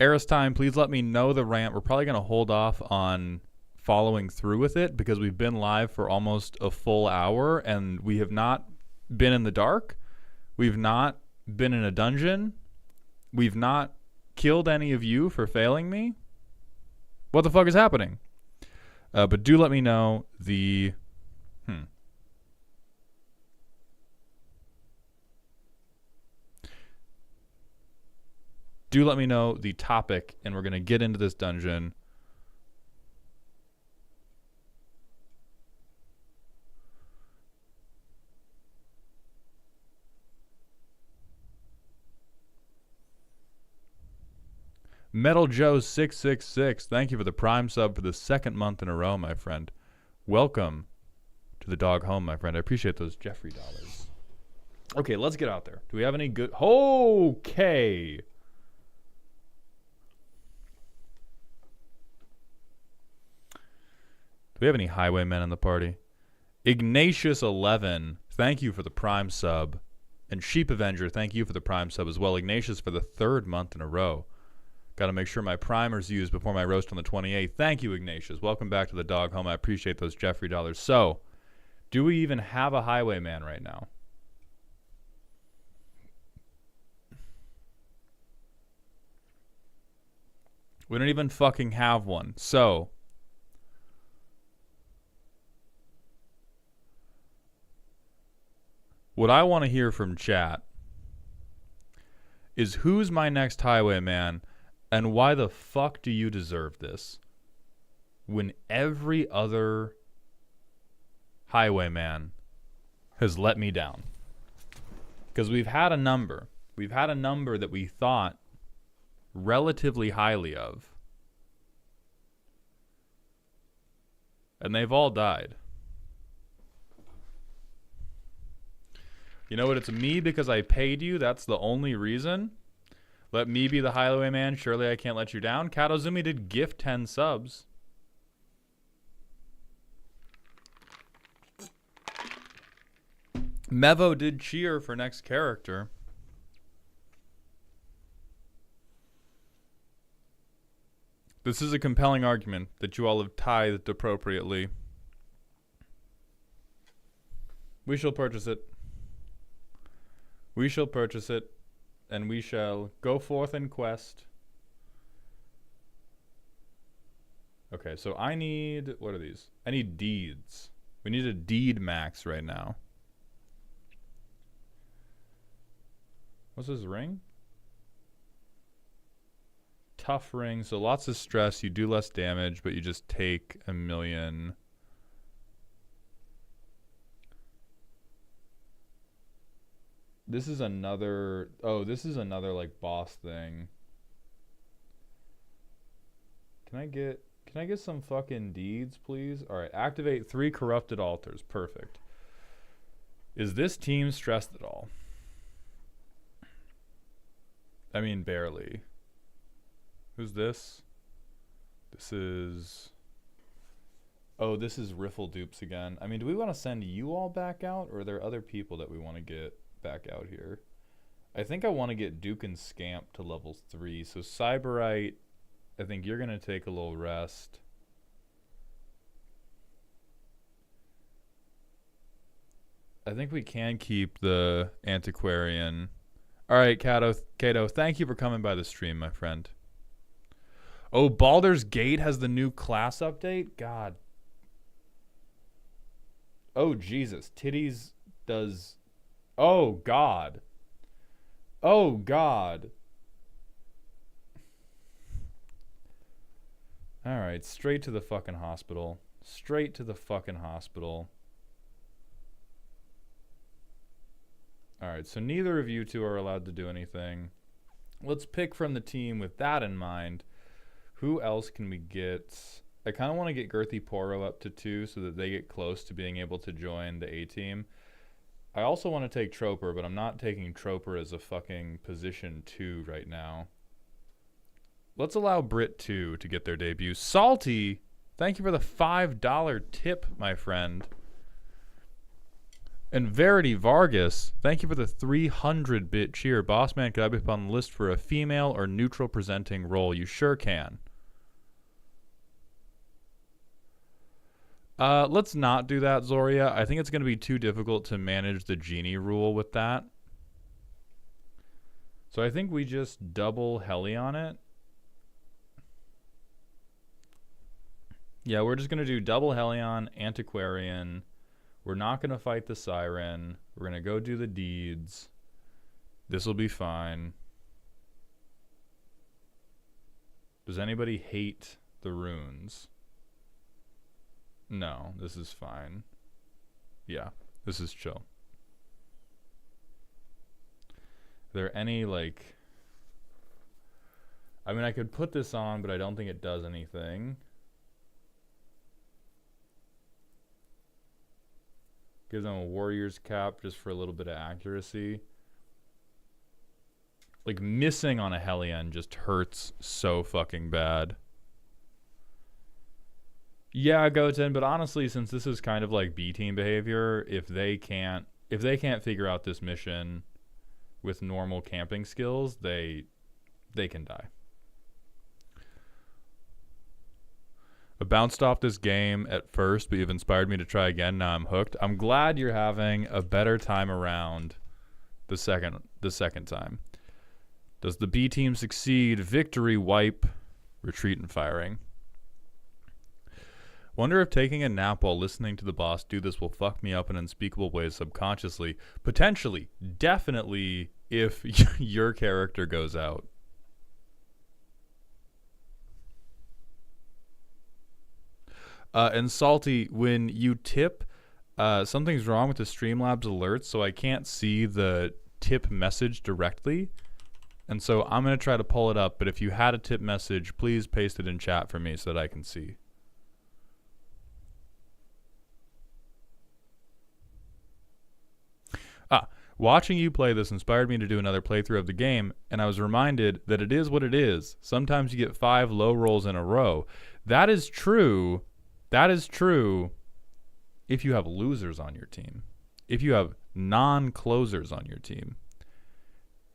Eris Time, please let me know the rant. We're probably going to hold off on following through with it because we've been live for almost a full hour and we have not been in the dark. We've not been in a dungeon. We've not killed any of you for failing me. What the fuck is happening? But do let me know the... do let me know the topic, and we're going to get into this dungeon. Metal Joe 666, thank you for the Prime sub for the second month in a row, my friend. Welcome to the dog home, my friend. I appreciate those Jeffrey dollars. Okay, let's get out there. Do we have any good... Okay. Do we have any highwaymen in the party? Ignatius11, thank you for the Prime sub. And Sheep Avenger, thank you for the Prime sub as well. Ignatius for the third month in a row. Got to make sure my primer's used before my roast on the 28th. Thank you, Ignatius. Welcome back to the dog home. I appreciate those Jeffrey dollars. So, do we even have a highwayman right now? We don't even fucking have one. So, what I want to hear from chat is who's my next highwayman? And why the fuck do you deserve this when every other highwayman has let me down? Because we've had a number. We've had a number that we thought relatively highly of. And they've all died. You know what? It's me because I paid you. That's the only reason. Let me be the highwayman. Surely I can't let you down. Katozumi did gift 10 subs. Mevo did cheer for next character. This is a compelling argument that you all have tithed appropriately. We shall purchase it. We shall purchase it. And we shall go forth in quest. Okay, so I need... What are these? I need deeds. We need a deed max right now. What's this ring? Tough ring. So lots of stress. You do less damage, but you just take 1,000,000... This is another... Oh, this is another, like, boss thing. Can I get some fucking deeds, please? Alright, activate 3 corrupted altars. Perfect. Is this team stressed at all? I mean, barely. Who's this? This is... Oh, this is Riffle Dupes again. I mean, do we want to send you all back out? Or are there other people that we want to get back out here? I think I want to get Duke and Scamp to level 3. So Cyberite, I think you're going to take a little rest. I think we can keep the Antiquarian. Alright, Kato, thank you for coming by the stream, my friend. Oh, Baldur's Gate has the new class update? God. Oh, Jesus. Titties does... Oh, God. Oh, God. Alright, straight to the fucking hospital. Straight to the fucking hospital. Alright, so neither of you two are allowed to do anything. Let's pick from the team with that in mind. Who else can we get? I kind of want to get Girthy Poro up to 2 so that they get close to being able to join the A-team. I also want to take Troper, but I'm not taking Troper as a fucking position 2 right now. Let's allow Brit 2 to get their debut. Salty, thank you for the $5 tip, my friend. And Verity Vargas, thank you for the 300-bit cheer. Bossman, could I be put on the list for a female or neutral presenting role? You sure can. Let's not do that, Zoria. I think it's going to be too difficult to manage the genie rule with that. So I think we just double heli on it. Yeah, we're just going to do double Helion, Antiquarian. We're not going to fight the Siren. We're going to go do the deeds. This will be fine. Does anybody hate the runes? No, this is fine. Yeah, this is chill. Are there any, like... I mean, I could put this on, but I don't think it does anything. Gives them a warrior's cap just for a little bit of accuracy. Like, missing on a Hellion just hurts so fucking bad. Yeah, Goten, but honestly, since this is kind of like B-team behavior, if they can't figure out this mission with normal camping skills, they can die. I bounced off this game at first, but you've inspired me to try again. Now I'm hooked. I'm glad you're having a better time around the second time. Does the B team succeed? Victory, wipe, retreat, and firing. Wonder if taking a nap while listening to the boss do this will fuck me up in unspeakable ways subconsciously. Potentially. Definitely if your character goes out. And Salty, when you tip, something's wrong with the Streamlabs alerts, so I can't see the tip message directly. And so I'm going to try to pull it up, but if you had a tip message, please paste it in chat for me so that I can see. Watching you play this inspired me to do another playthrough of the game, and I was reminded that it is what it is. Sometimes you get 5 low rolls in a row. That is true. That is true if you have losers on your team. If you have non-closers on your team.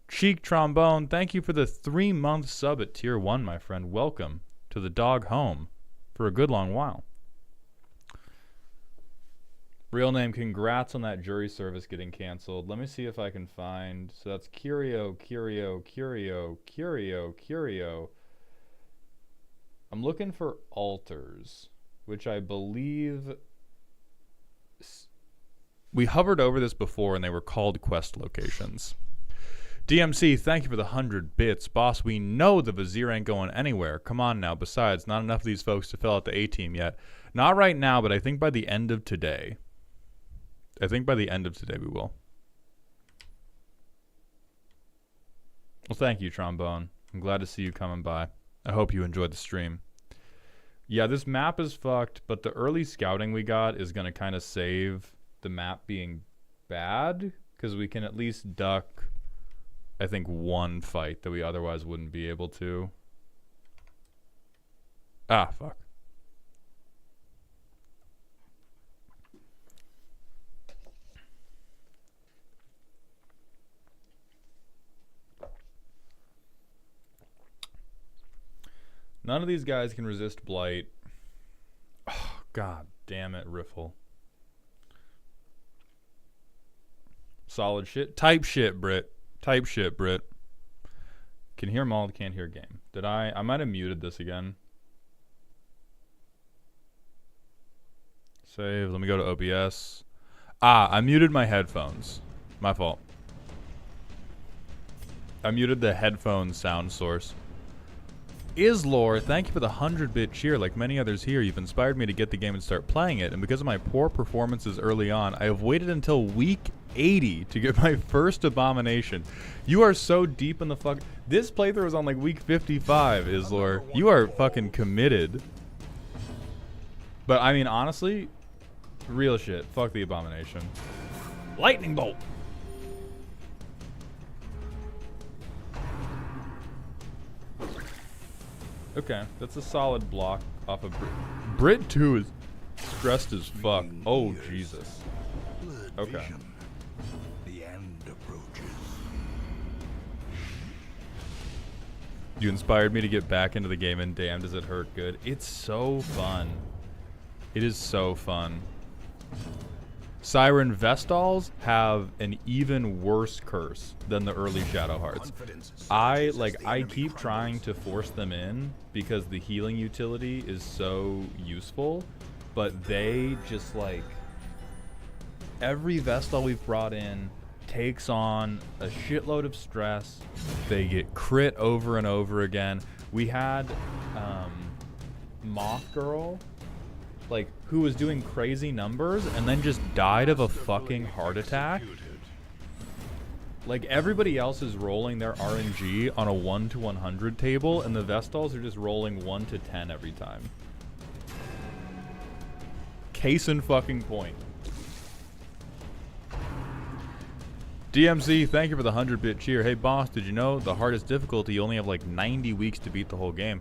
Cheek Trombone, thank you for the 3-month sub at tier 1, my friend. Welcome to the dog home for a good long while. Real name, congrats on that jury service getting canceled. Let me see if I can find... So that's Curio. I'm looking for altars, which I believe... We hovered over this before and they were called quest locations. DMC, thank you for the 100 bits. Boss, we know the Vizier ain't going anywhere. Come on now. Besides, not enough of these folks to fill out the A-team yet. Not right now, but I think by the end of today. We will. Well, thank you, Trombone. I'm glad to see you coming by. I hope you enjoyed the stream. Yeah, this map is fucked, but the early scouting we got is going to kind of save the map being bad, because we can at least duck, I think, one fight that we otherwise wouldn't be able to. Ah, fuck. None of these guys can resist Blight. Oh, God damn it, Riffle. Solid shit. Type shit, Brit. Type shit, Brit. Can hear Mauled, can't hear game. Did I might have muted this again. Save. Let me go to OBS. I muted my headphones. My fault. I muted the headphone sound source. Islore, thank you for the 100-bit cheer. Like many others here, you've inspired me to get the game and start playing it, and because of my poor performances early on, I have waited until week 80 to get my first abomination. You are so deep in the fuck... This playthrough was on like week 55, Islore. You are fucking committed. But I mean, honestly, real shit. Fuck the abomination. Lightning bolt! Okay, that's a solid block off of Brit. Brit 2 is stressed as fuck. Oh, Jesus. Okay. The end approaches. You inspired me to get back into the game, and damn, does it hurt good. It's so fun. It is so fun. Siren Vestals have an even worse curse than the early Shadow Hearts. I keep trying to force them in because the healing utility is so useful, but they just like every Vestal we've brought in takes on a shitload of stress. They get crit over and over again. We had Moth Girl, like, who was doing crazy numbers and then just died of a fucking heart attack. Like, everybody else is rolling their RNG on a 1 to 100 table, and the Vestals are just rolling 1 to 10 every time. Case in fucking point. DMC, thank you for the 100-bit cheer. Hey, boss, did you know the hardest difficulty, you only have like 90 weeks to beat the whole game?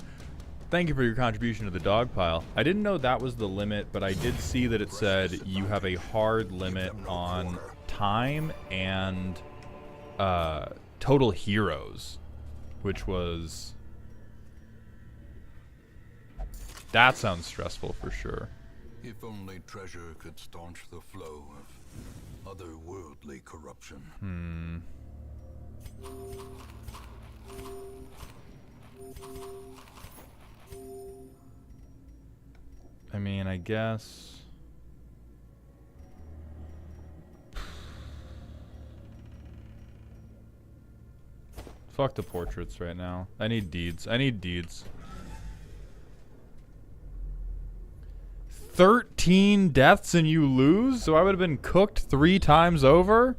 Thank you for your contribution to the dog pile. I didn't know that was the limit, but I did see that it said you have a hard limit on time and total heroes, which was... That sounds stressful for sure. If only treasure could staunch the flow of otherworldly corruption. I mean, I guess... Fuck the portraits right now. I need deeds. I need deeds. 13 deaths and you lose? So I would have been cooked 3 times over?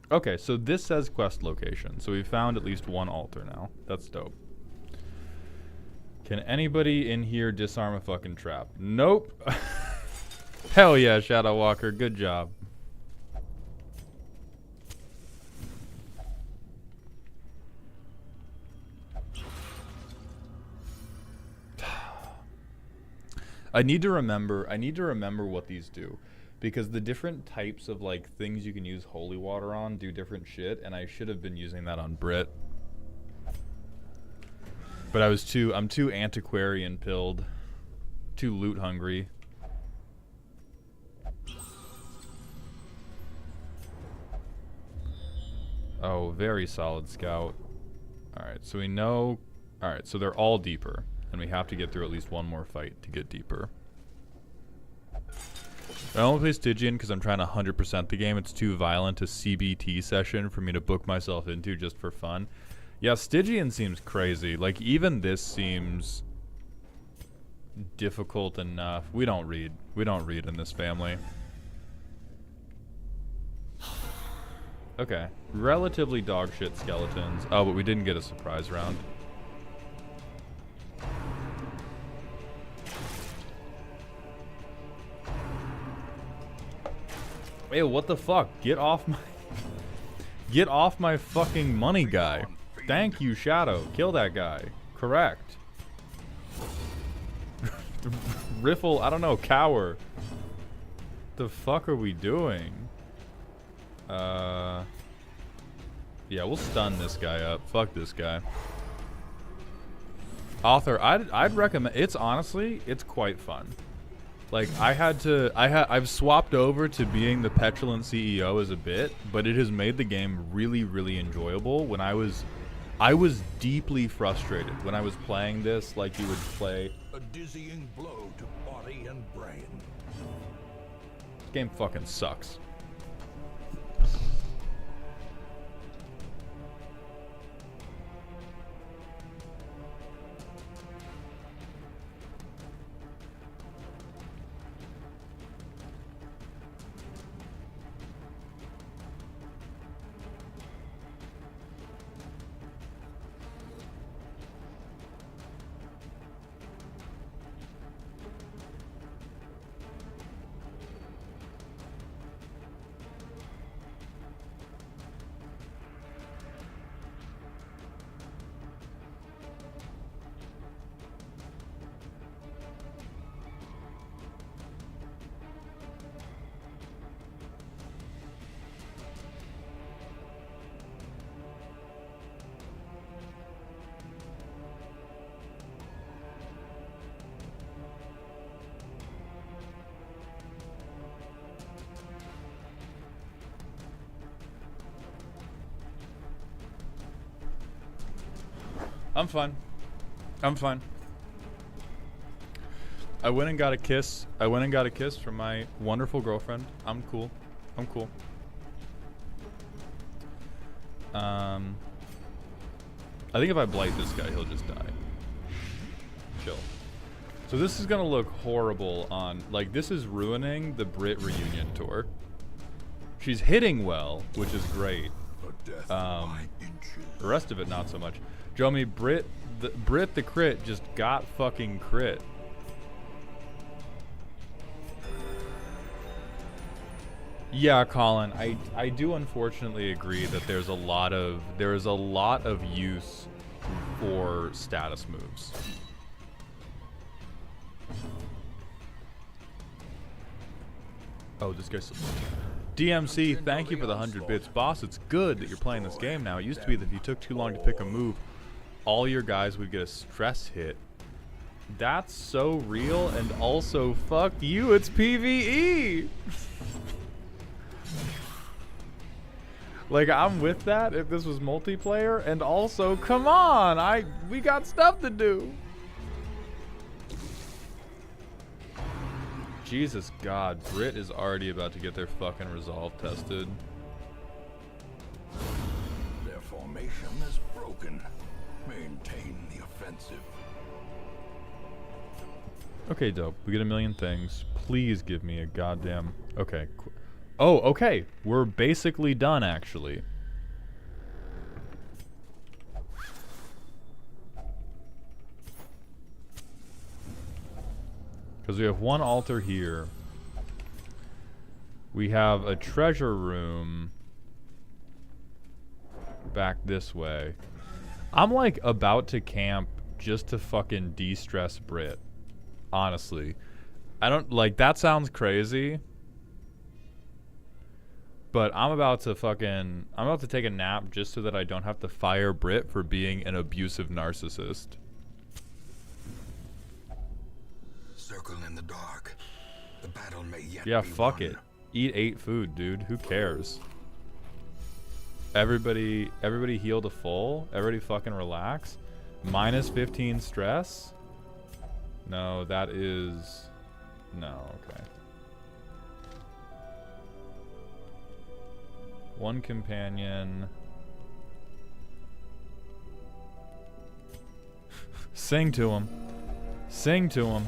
Okay, so this says quest location. So we found at least one altar now. That's dope. Can anybody in here disarm a fucking trap? Nope. Hell yeah, Shadow Walker. Good job. I need to remember what these do, because the different types of like things you can use holy water on do different shit, and I should have been using that on Brit. But I'm too antiquarian pilled, too loot hungry. Oh, very solid scout. Alright, so we know... Alright, so they're all deeper. And we have to get through at least one more fight to get deeper. I only play Stygian because I'm trying to 100% the game. It's too violent a CBT session for me to book myself into just for fun. Yeah, Stygian seems crazy. Like, even this seems difficult enough. We don't read. We don't read in this family. Okay. Relatively dog shit skeletons. Oh, but we didn't get a surprise round. Hey, what the fuck? Get off my fucking money, guy. Thank you, Shadow. Kill that guy. Correct. Riffle, I don't know, cower. The fuck are we doing? Yeah, we'll stun this guy up. Fuck this guy. Author, I'd recommend, it's honestly, it's quite fun. Like, I've swapped over to being the petulant CEO as a bit, but it has made the game really, really enjoyable. When I was deeply frustrated when I was playing this like you would play. A dizzying blow to body and brain. This game fucking sucks. I'm fine. I'm fine. I went and got a kiss. I went and got a kiss from my wonderful girlfriend. I'm cool. I'm cool. I think if I blight this guy, he'll just die. Chill. So this is gonna look horrible on, like, this is ruining the Brit reunion tour. She's hitting well, which is great. The rest of it, not so much. Jomi, Brit the crit just got fucking crit. Yeah, Colin, I do unfortunately agree that there is a lot of use for status moves. Oh, this guy's DMC, thank you for the 100 bits. Boss, it's good that you're playing this game now. It used to be that if you took too long to pick a move, all your guys would get a stress hit. That's so real, and also, fuck you, it's PvE! Like, I'm with that if this was multiplayer, and also, come on, we got stuff to do. Jesus God, Brit is already about to get their fucking resolve tested. Their formation is broken. Maintain the offensive. Okay, dope. We get a million things. Please give me a goddamn... Okay. Oh, okay. We're basically done, actually. Because we have one altar here. We have a treasure room back this way. I'm like about to camp just to fucking de-stress Brit. Honestly. I don't, like, that sounds crazy. But I'm about to take a nap just so that I don't have to fire Brit for being an abusive narcissist. Circle in the dark. The battle may yet Yeah, be fuck won. it. Eat 8 food, dude. Who cares? Everybody heal to full. Everybody fucking relax. Minus 15 stress. No, that is... No, okay. One companion. Sing to him. Sing to him.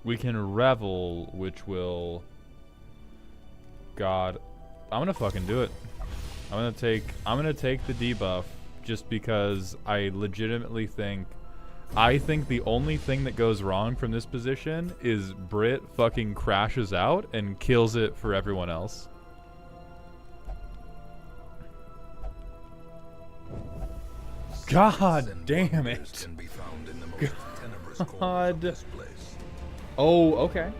We can revel, which will... God. I'm gonna fucking do it. I'm gonna take the debuff just because I legitimately think... I think the only thing that goes wrong from this position is Brit fucking crashes out and kills it for everyone else. God damn it. God. Oh, okay.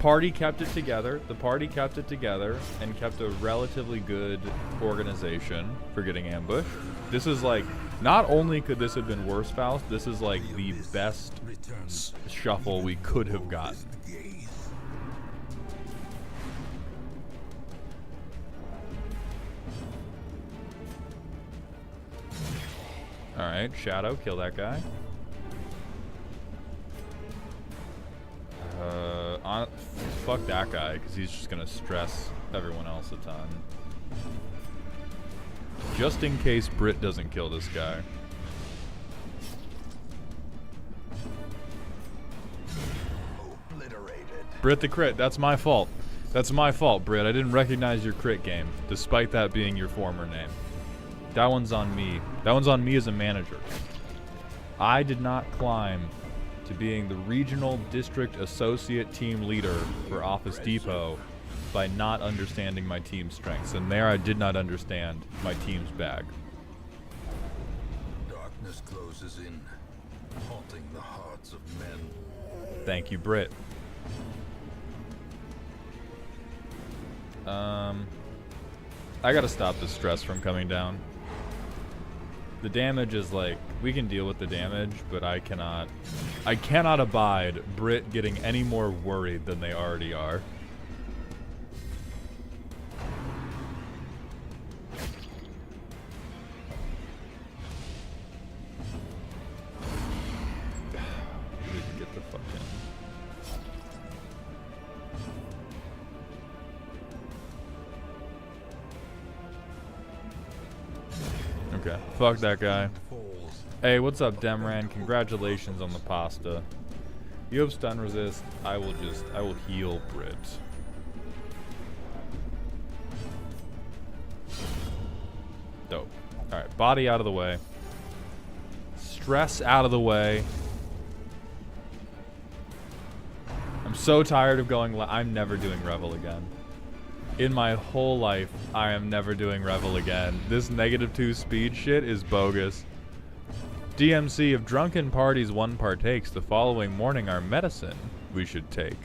Party kept it together. The party kept it together and kept a relatively good organization for getting ambushed. This is like, not only could this have been worse, Faust, this is like the best shuffle we could have gotten. Alright, Shadow, kill that guy. Fuck that guy, because he's just gonna stress everyone else a ton. Just in case Brit doesn't kill this guy. Brit the crit, that's my fault. That's my fault, Brit. I didn't recognize your crit game, despite that being your former name. That one's on me. That one's on me as a manager. I did not climb to being the regional district associate team leader for Office Depot by not understanding my team's strengths. And there I did not understand my team's bag. Darkness closes in, haunting the hearts of men. Thank you, Brit. I gotta stop the stress from coming down. The damage is like, we can deal with the damage, but I cannot abide Brit getting any more worried than they already are. Get the fucking... Okay. Fuck that guy. Hey, what's up, Demran? Congratulations on the pasta. You have stun resist. I will heal Brit. Dope. Alright, body out of the way. Stress out of the way. I'm so tired of going. I'm never doing Revel again. In my whole life, I am never doing Revel again. This -2 speed shit is bogus. DMC, if drunken parties one partakes, the following morning our medicine we should take.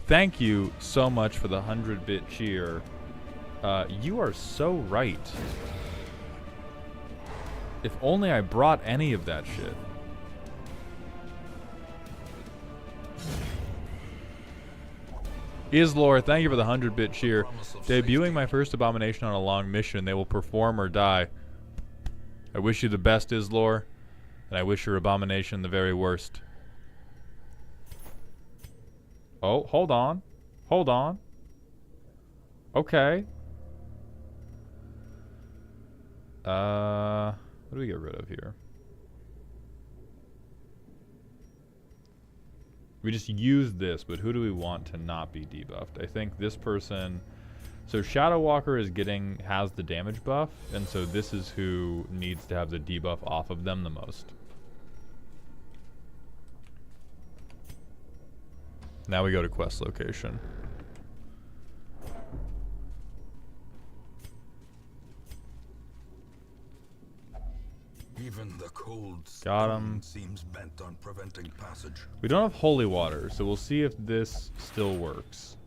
Thank you so much for the 100-bit cheer. You are so right. If only I brought any of that shit. Islor, thank you for the 100-bit cheer. Debuting my first abomination on a long mission. They will perform or die. I wish you the best, Islor. And I wish your abomination the very worst. Oh, hold on. Hold on. Okay. What do we get rid of here? We just use this, but who do we want to not be debuffed? I think this person... So Shadow Walker has the damage buff, and so this is who needs to have the debuff off of them the most. Now we go to quest location. Even the cold Got him. Seems bent on preventing passage. We don't have holy water, so we'll see if this still works.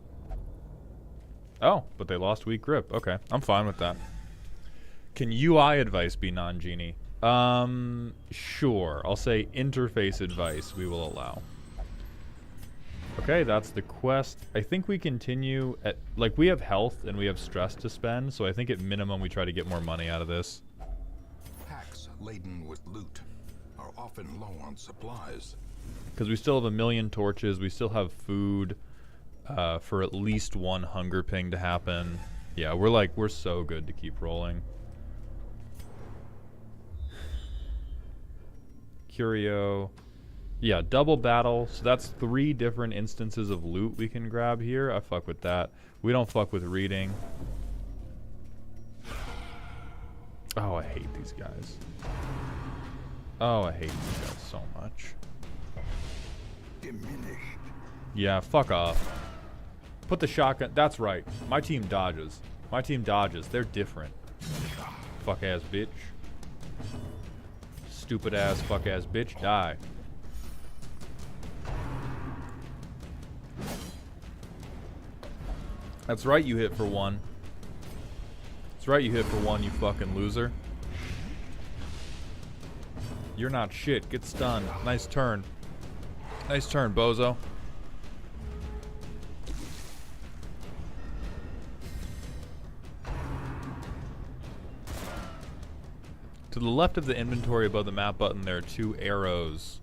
Oh, but they lost weak grip. Okay, I'm fine with that. Can UI advice be non-genie? Sure. I'll say interface advice we will allow. Okay, that's the quest. I think we continue at... Like, we have health and we have stress to spend, so I think at minimum we try to get more money out of this. Packs laden with loot are often low on supplies. Because we still have 1,000,000 torches. We still have food for at least one hunger ping to happen. Yeah, we're so good to keep rolling. Curio. Yeah, double battle. So that's 3 different instances of loot we can grab here. I fuck with that. We don't fuck with reading. Oh, I hate these guys. Oh, I hate these guys so much. Diminished. Yeah, fuck off. Put the shotgun. That's right. My team dodges. My team dodges. They're different. Fuck ass bitch. Stupid ass fuck ass bitch. Die. That's right, you hit for 1. That's right, you hit for 1, you fucking loser. You're not shit. Get stunned. Nice turn. Nice turn, bozo. To the left of the inventory above the map button, there are 2 arrows.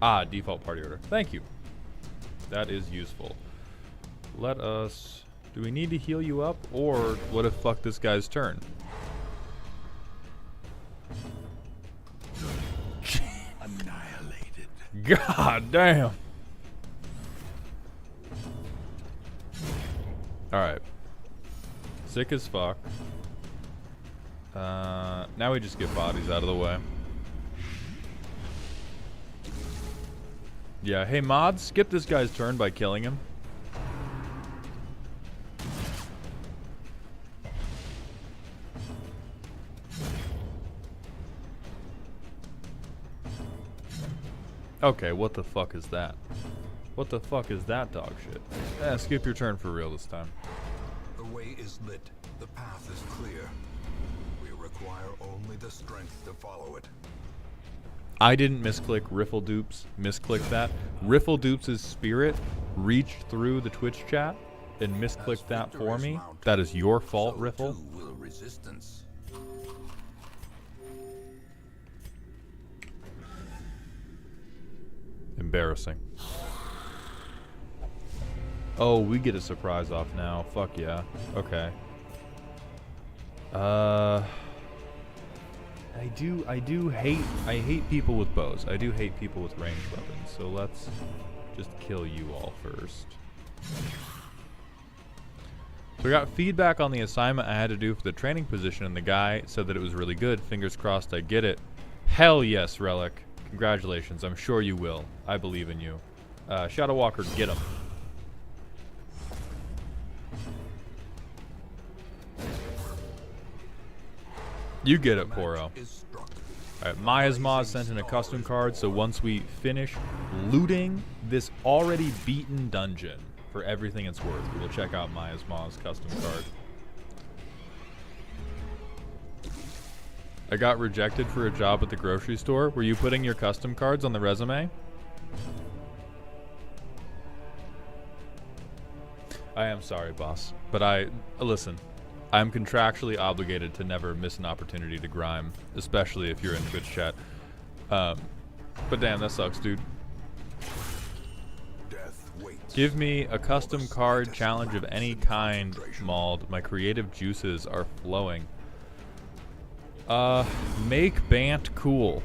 Ah, default party order. Thank you. That is useful. Let us... Do we need to heal you up? Or what if fuck this guy's turn? Annihilated. God damn. Alright. Sick as fuck. Now we just get bodies out of the way. Yeah, hey mods, skip this guy's turn by killing him. Okay, what the fuck is that? What the fuck is that dog shit? Skip your turn for real this time. The way is lit. The path is clear. We require only the strength to follow it. I didn't misclick Riffle Dupes. Misclick that. Riffle Dupes' spirit reached through the Twitch chat and misclicked that for me. That is your fault, So Riffle. too will resistance. Embarrassing. Oh, we get a surprise off now. Fuck yeah. Okay. I hate people with bows. I do hate people with ranged weapons. So let's just kill you all first. So we got feedback on the assignment I had to do for the training position, and the guy said that it was really good. Fingers crossed I get it. Hell yes, Relic. Congratulations. I'm sure you will. I believe in you. Shadow Walker, get him. You get it, Poro. Alright, Miasma sent in a custom card, so once we finish looting this already beaten dungeon for everything it's worth, we will check out Miasma's custom card. I got rejected for a job at the grocery store. Were you putting your custom cards on the resume? I am sorry, boss. But listen, I'm contractually obligated to never miss an opportunity to grime, especially if you're in Twitch chat. But damn, that sucks, dude. Give me a custom card challenge of any kind, Mauled. My creative juices are flowing. Make Bant cool.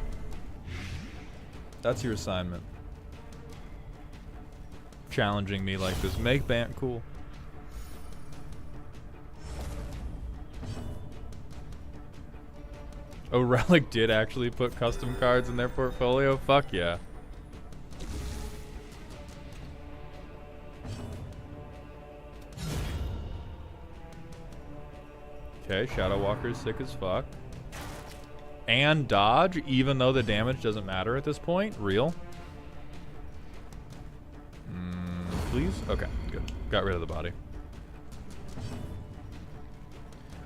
That's your assignment. Challenging me like this. Make Bant cool. Oh, Relic did actually put custom cards in their portfolio? Fuck yeah. Okay, Shadow Walker's sick as fuck. And dodge, even though the damage doesn't matter at this point? Real? Please? Okay, good. Got rid of the body.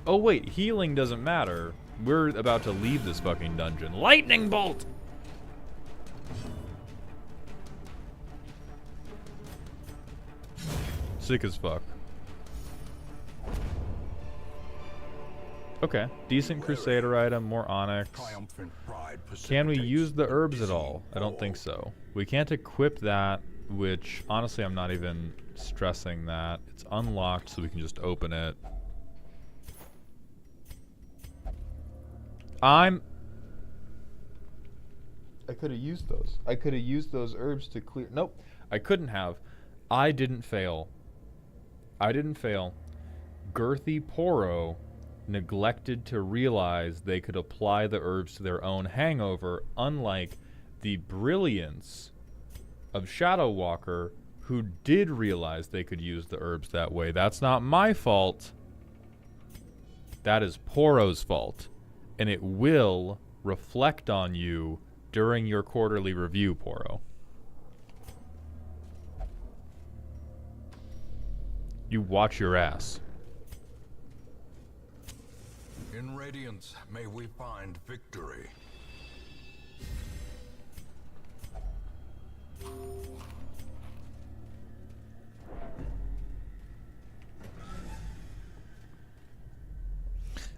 Oh wait, healing doesn't matter. We're about to leave this fucking dungeon. Lightning bolt! Sick as fuck. Okay, decent Crusader item, more Onyx. Can we use the herbs at all? I don't think so. We can't equip that, which honestly I'm not even stressing that. It's unlocked, so we can just open it. I could have used those. I could have used those herbs to clear. Nope, I couldn't have. I didn't fail. I didn't fail. Girthy Poro neglected to realize they could apply the herbs to their own hangover, unlike the brilliance of Shadow Walker, who did realize they could use the herbs that way. That's not my fault. That is Poro's fault. And it will reflect on you during your quarterly review, Poro. You watch your ass. In Radiance, may we find victory.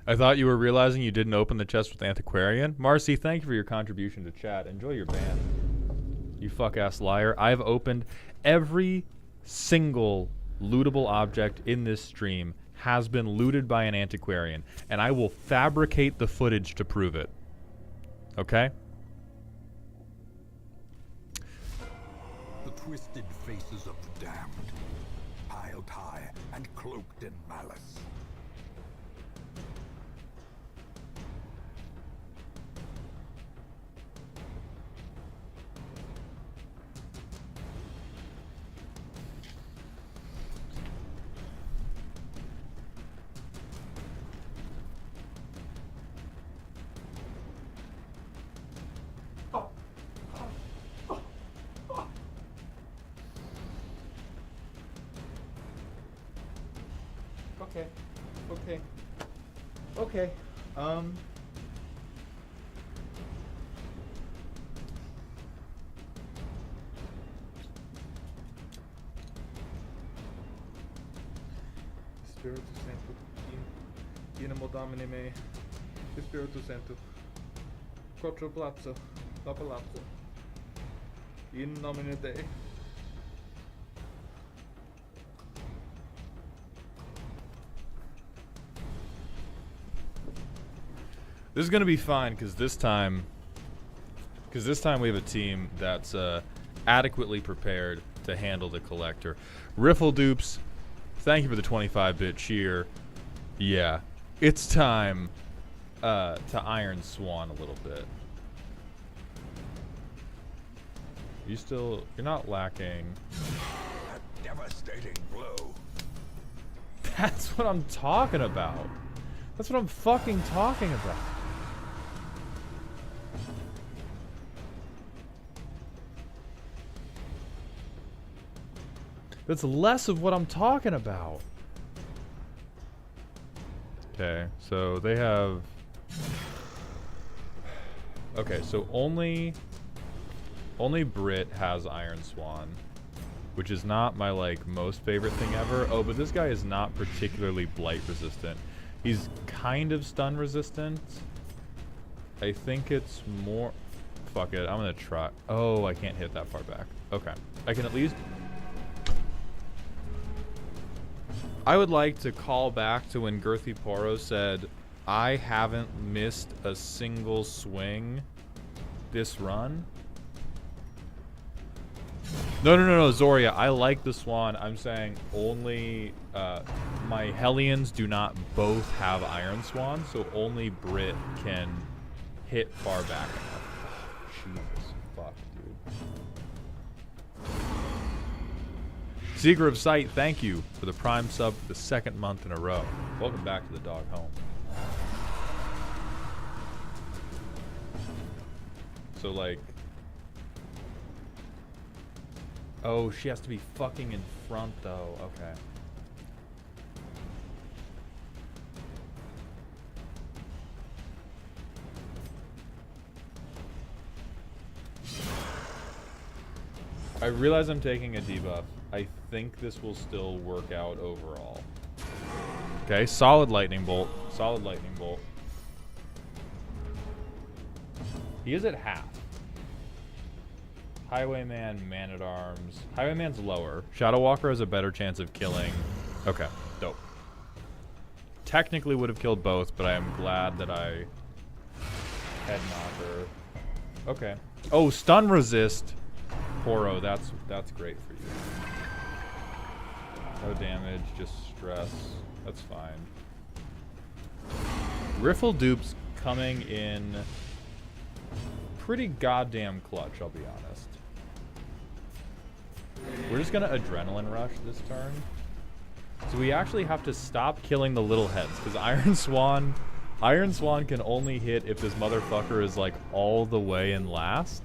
I thought you were realizing you didn't open the chest with Antiquarian. Marcy, thank you for your contribution to chat. Enjoy your ban. You fuck-ass liar. I've opened every single lootable object in this stream has been looted by an Antiquarian, and I will fabricate the footage to prove it. Okay? The twisted faces of the damned, piled high and cloaked in malice. Okay. Spiritus Sanctus, Dinamo Domini me, Spiritus Sanctus, Quattro Palazzo, La Palazzo, in nomine Dei. This is gonna be fine because this time we have a team that's adequately prepared to handle the collector. Riffle dupes, thank you for the 25-bit cheer. Yeah, it's time to Iron Swan a little bit. You're not lacking. A devastating blow. That's what I'm talking about. That's what I'm fucking talking about. That's less of what I'm talking about. Okay, so they have... Okay, so only Brit has Iron Swan, which is not my, like, most favorite thing ever. Oh, but this guy is not particularly blight resistant. He's kind of stun resistant. I think it's more... Fuck it, I'm gonna try... Oh, I can't hit that far back. Okay. I can at least... I would like to call back to when Girthy Poro said, I haven't missed a single swing this run. No, Zoria, I like the Swan. I'm saying only my Hellions do not both have Iron Swan, so only Brit can hit far back enough. Jesus, fuck, dude. Seeker of Sight, thank you for the Prime sub for the second month in a row. Welcome back to the dog home. So, like... Oh, she has to be fucking in front, though. Okay. I realize I'm taking a debuff. I think this will still work out overall. Okay, solid lightning bolt. Solid lightning bolt. He is at half. Highwayman, Man-at-Arms. Highwayman's lower. Shadow Walker has a better chance of killing. Okay, dope. Technically would have killed both, but I am glad that I head knocker. Okay. Oh, stun resist. Poro, that's great for you. No damage, just stress. That's fine. Riffle dupes coming in pretty goddamn clutch, I'll be honest. We're just gonna adrenaline rush this turn. So we actually have to stop killing the little heads, because Iron Swan can only hit if this motherfucker is like all the way in last.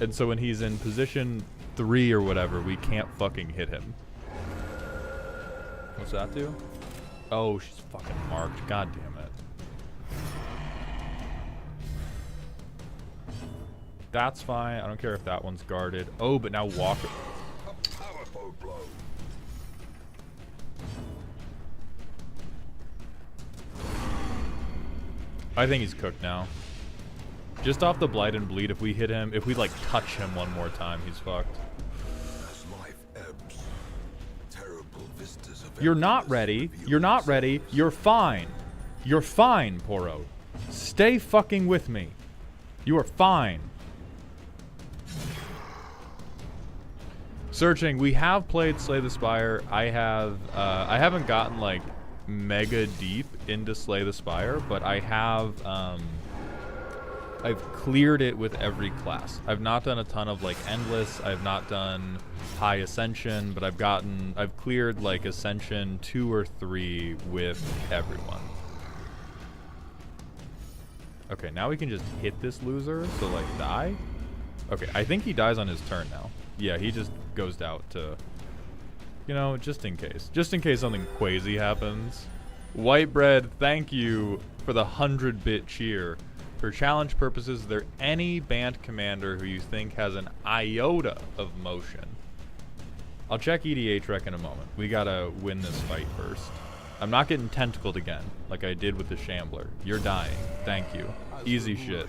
And so when he's in position 3 or whatever, we can't fucking hit him. What's that do? Oh, she's fucking marked. God damn it. That's fine. I don't care if that one's guarded. Oh, but now Walker. A powerful blow. I think he's cooked now. Just off the Blight and Bleed, if we hit him, if we like touch him one more time, he's fucked. As life ebbs, terrible vistas of You're not ready. You're not ready. You're fine. You're fine, Poro. Stay fucking with me. You are fine. Searching. We have played Slay the Spire. I haven't gotten like mega deep into Slay the Spire, but I have I've cleared it with every class. I've not done a ton of like Endless. I've not done High Ascension, but I've cleared like Ascension 2 or 3 with everyone. Okay, now we can just hit this loser, so like die. Okay, I think he dies on his turn now. Yeah, he just goes out to, you know, just in case. Just in case something crazy happens. Whitebread, thank you for the 100-bit cheer. For challenge purposes, is there any Bant commander who you think has an iota of motion? I'll check EDH rec in a moment. We gotta win this fight first. I'm not getting tentacled again, like I did with the Shambler. You're dying. Thank you. Easy shit.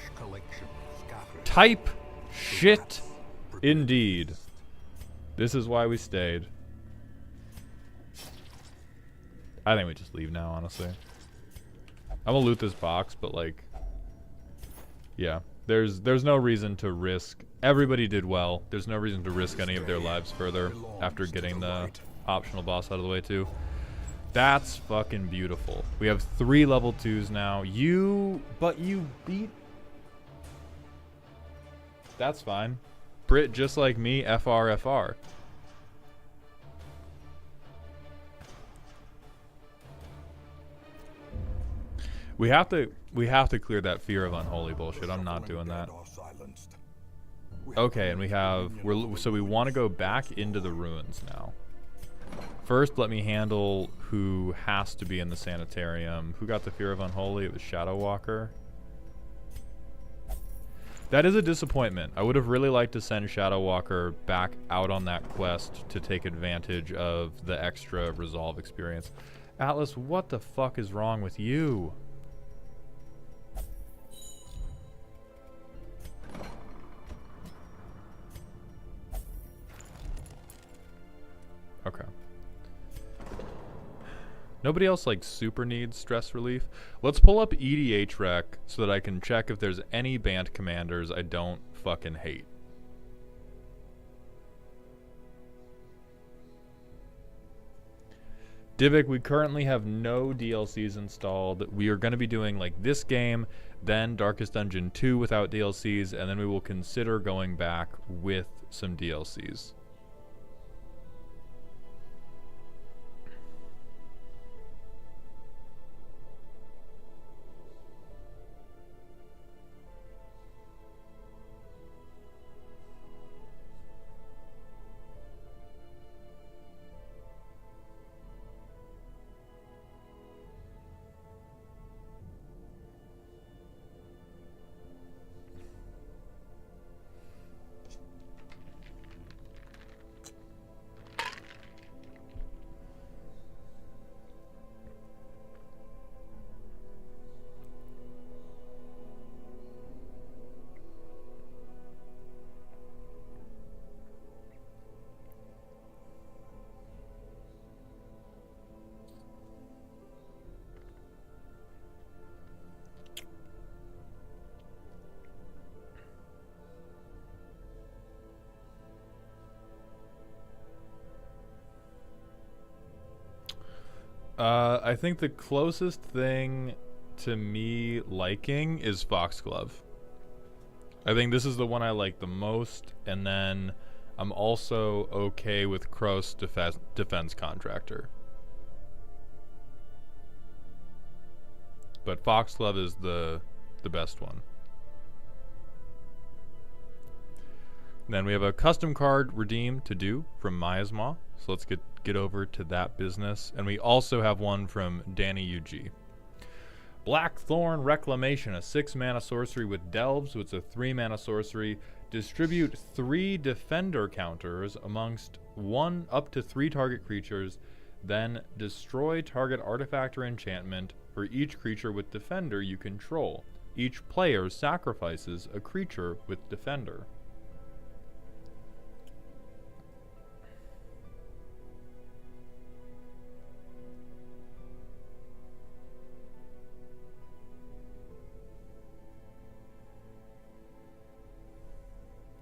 Type shit indeed. This is why we stayed. I think we just leave now, honestly. I'm gonna loot this box, but like, yeah, there's no reason to risk. Everybody did well. There's no reason to risk any of their lives further after getting the optional boss out of the way too. That's fucking beautiful. We have 3 level 2s now. But you beat. That's fine. Brit, just like me, FR. We have to clear that fear of unholy bullshit. I'm not doing that. Okay, and we want to go back into the ruins now. First, let me handle who has to be in the sanitarium. Who got the fear of unholy? It was Shadow Walker. That is a disappointment. I would have really liked to send Shadow Walker back out on that quest to take advantage of the extra resolve experience. Atlas, what the fuck is wrong with you? Okay. Nobody else like super needs stress relief. Let's pull up EDH rec so that I can check if there's any band commanders I don't fucking hate. Divik, we currently have no DLCs installed. We are going to be doing like this game, then Darkest Dungeon 2 without DLCs, and then we will consider going back with some DLCs. I think the closest thing to me liking is Foxglove. I think this is the one I like the most, and then I'm also okay with Kroos Defense Contractor. But Foxglove is the best one. Then we have a custom card redeem to do from Miasma. So let's get over to that business. And we also have one from Danny UG. Blackthorn Reclamation, a 6-mana sorcery with Delve, so it's a 3-mana sorcery. Distribute 3 defender counters amongst 1 up to 3 target creatures, then destroy target artifact or enchantment for each creature with defender you control. Each player sacrifices a creature with defender.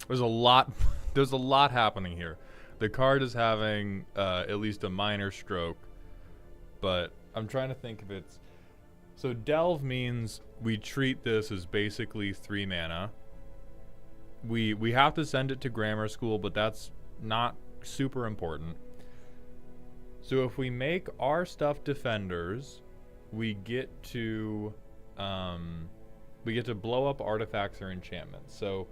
There's a lot happening here. The card is having at least a minor stroke, but I'm trying to think if it's... So Delve means we treat this as basically 3 mana. We have to send it to grammar school, but that's not super important. So if we make our stuff defenders, we get to blow up artifacts or enchantments. So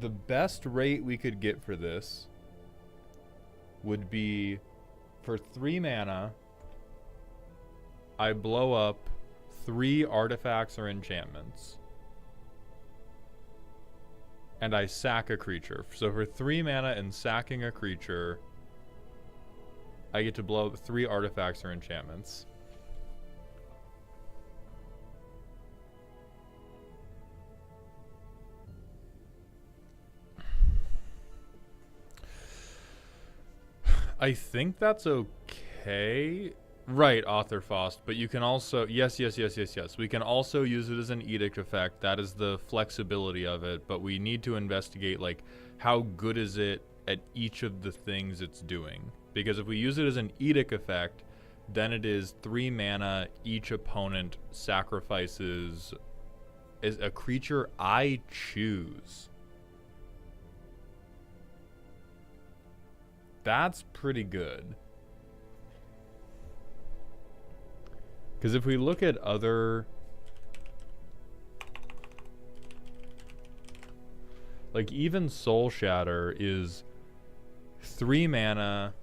the best rate we could get for this would be for 3 mana, I blow up 3 artifacts or enchantments. And I sack a creature. So for 3 mana and sacking a creature, I get to blow up 3 artifacts or enchantments. I think that's okay. Right, Author Faust, but you can also yes. We can also use it as an edict effect. That is the flexibility of it, but we need to investigate like how good is it at each of the things it's doing. Because if we use it as an edict effect, then it is 3 mana, each opponent sacrifices is a creature I choose. That's pretty good. Because if we look at other, like even Soul Shatter is 3 mana,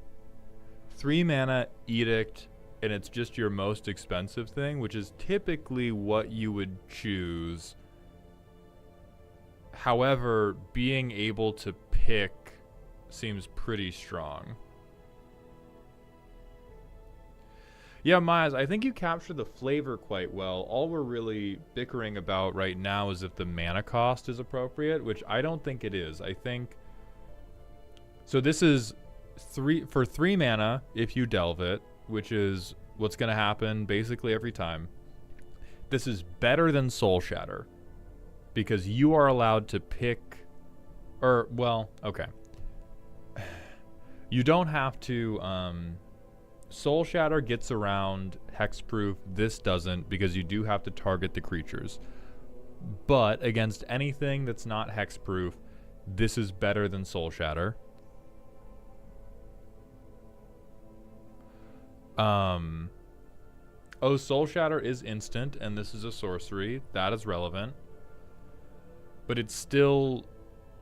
Edict, and it's just your most expensive thing, which is typically what you would choose. However, being able to pick seems pretty strong. Yeah, Miles, I think you captured the flavor quite well. All we're really bickering about right now is if the mana cost is appropriate, which I don't think it is. I think... So this is 3 mana if you delve it, which is what's going to happen basically every time. This is better than Soul Shatter, because you are allowed to pick... Or, well, okay. You don't have to... Soul Shatter gets around hexproof. This doesn't, because you do have to target the creatures. But against anything that's not hexproof, this is better than Soul Shatter. Oh, Soul Shatter is instant, and this is a sorcery. That is relevant. But it's still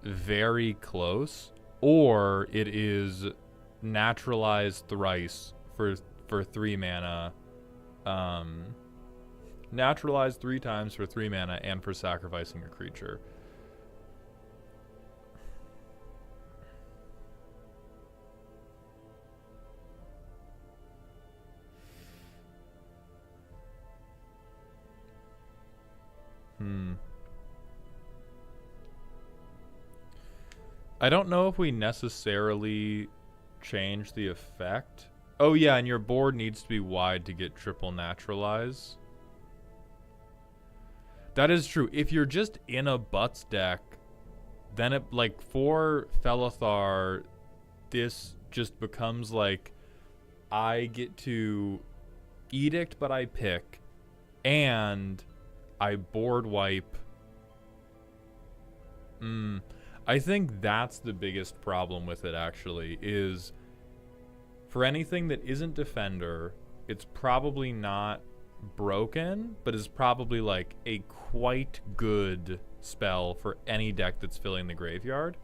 very close. Or it is naturalized thrice for 3 mana, naturalized 3 times for 3 mana and for sacrificing a creature. I don't know if we necessarily change the effect. Oh yeah, and your board needs to be wide to get triple naturalize. That is true. If you're just in a Butts deck, then it, like, for Felithar, this just becomes like, I get to edict, but I pick, and I board wipe. I think that's the biggest problem with it, actually, is for anything that isn't Defender, it's probably not broken, but is probably like a quite good spell for any deck that's filling the graveyard.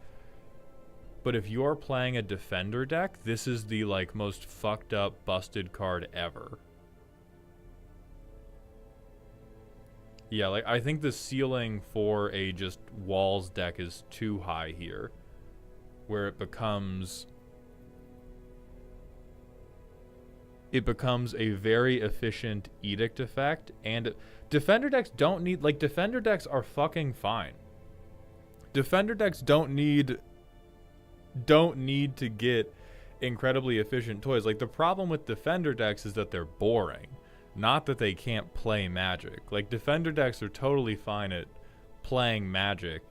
But if you're playing a Defender deck, this is the like most fucked up, busted card ever. Yeah, like I think the ceiling for a just walls deck is too high here, where it becomes a very efficient edict effect, and Defender decks don't need, like, Defender decks are fucking fine. Defender decks don't need to get incredibly efficient toys. Like, the problem with Defender decks is that they're boring, not that they can't play Magic. Like, Defender decks are totally fine at playing Magic.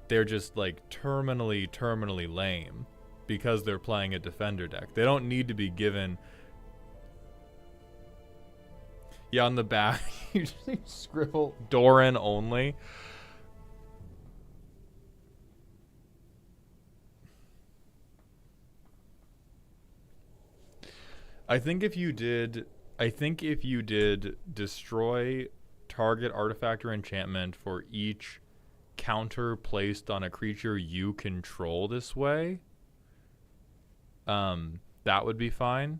They're just, like, terminally lame because they're playing a Defender deck. They don't need to be given... Yeah, on the back, you just scribble Doran only. I think if you did destroy target artifact or enchantment for each counter placed on a creature you control this way, that would be fine.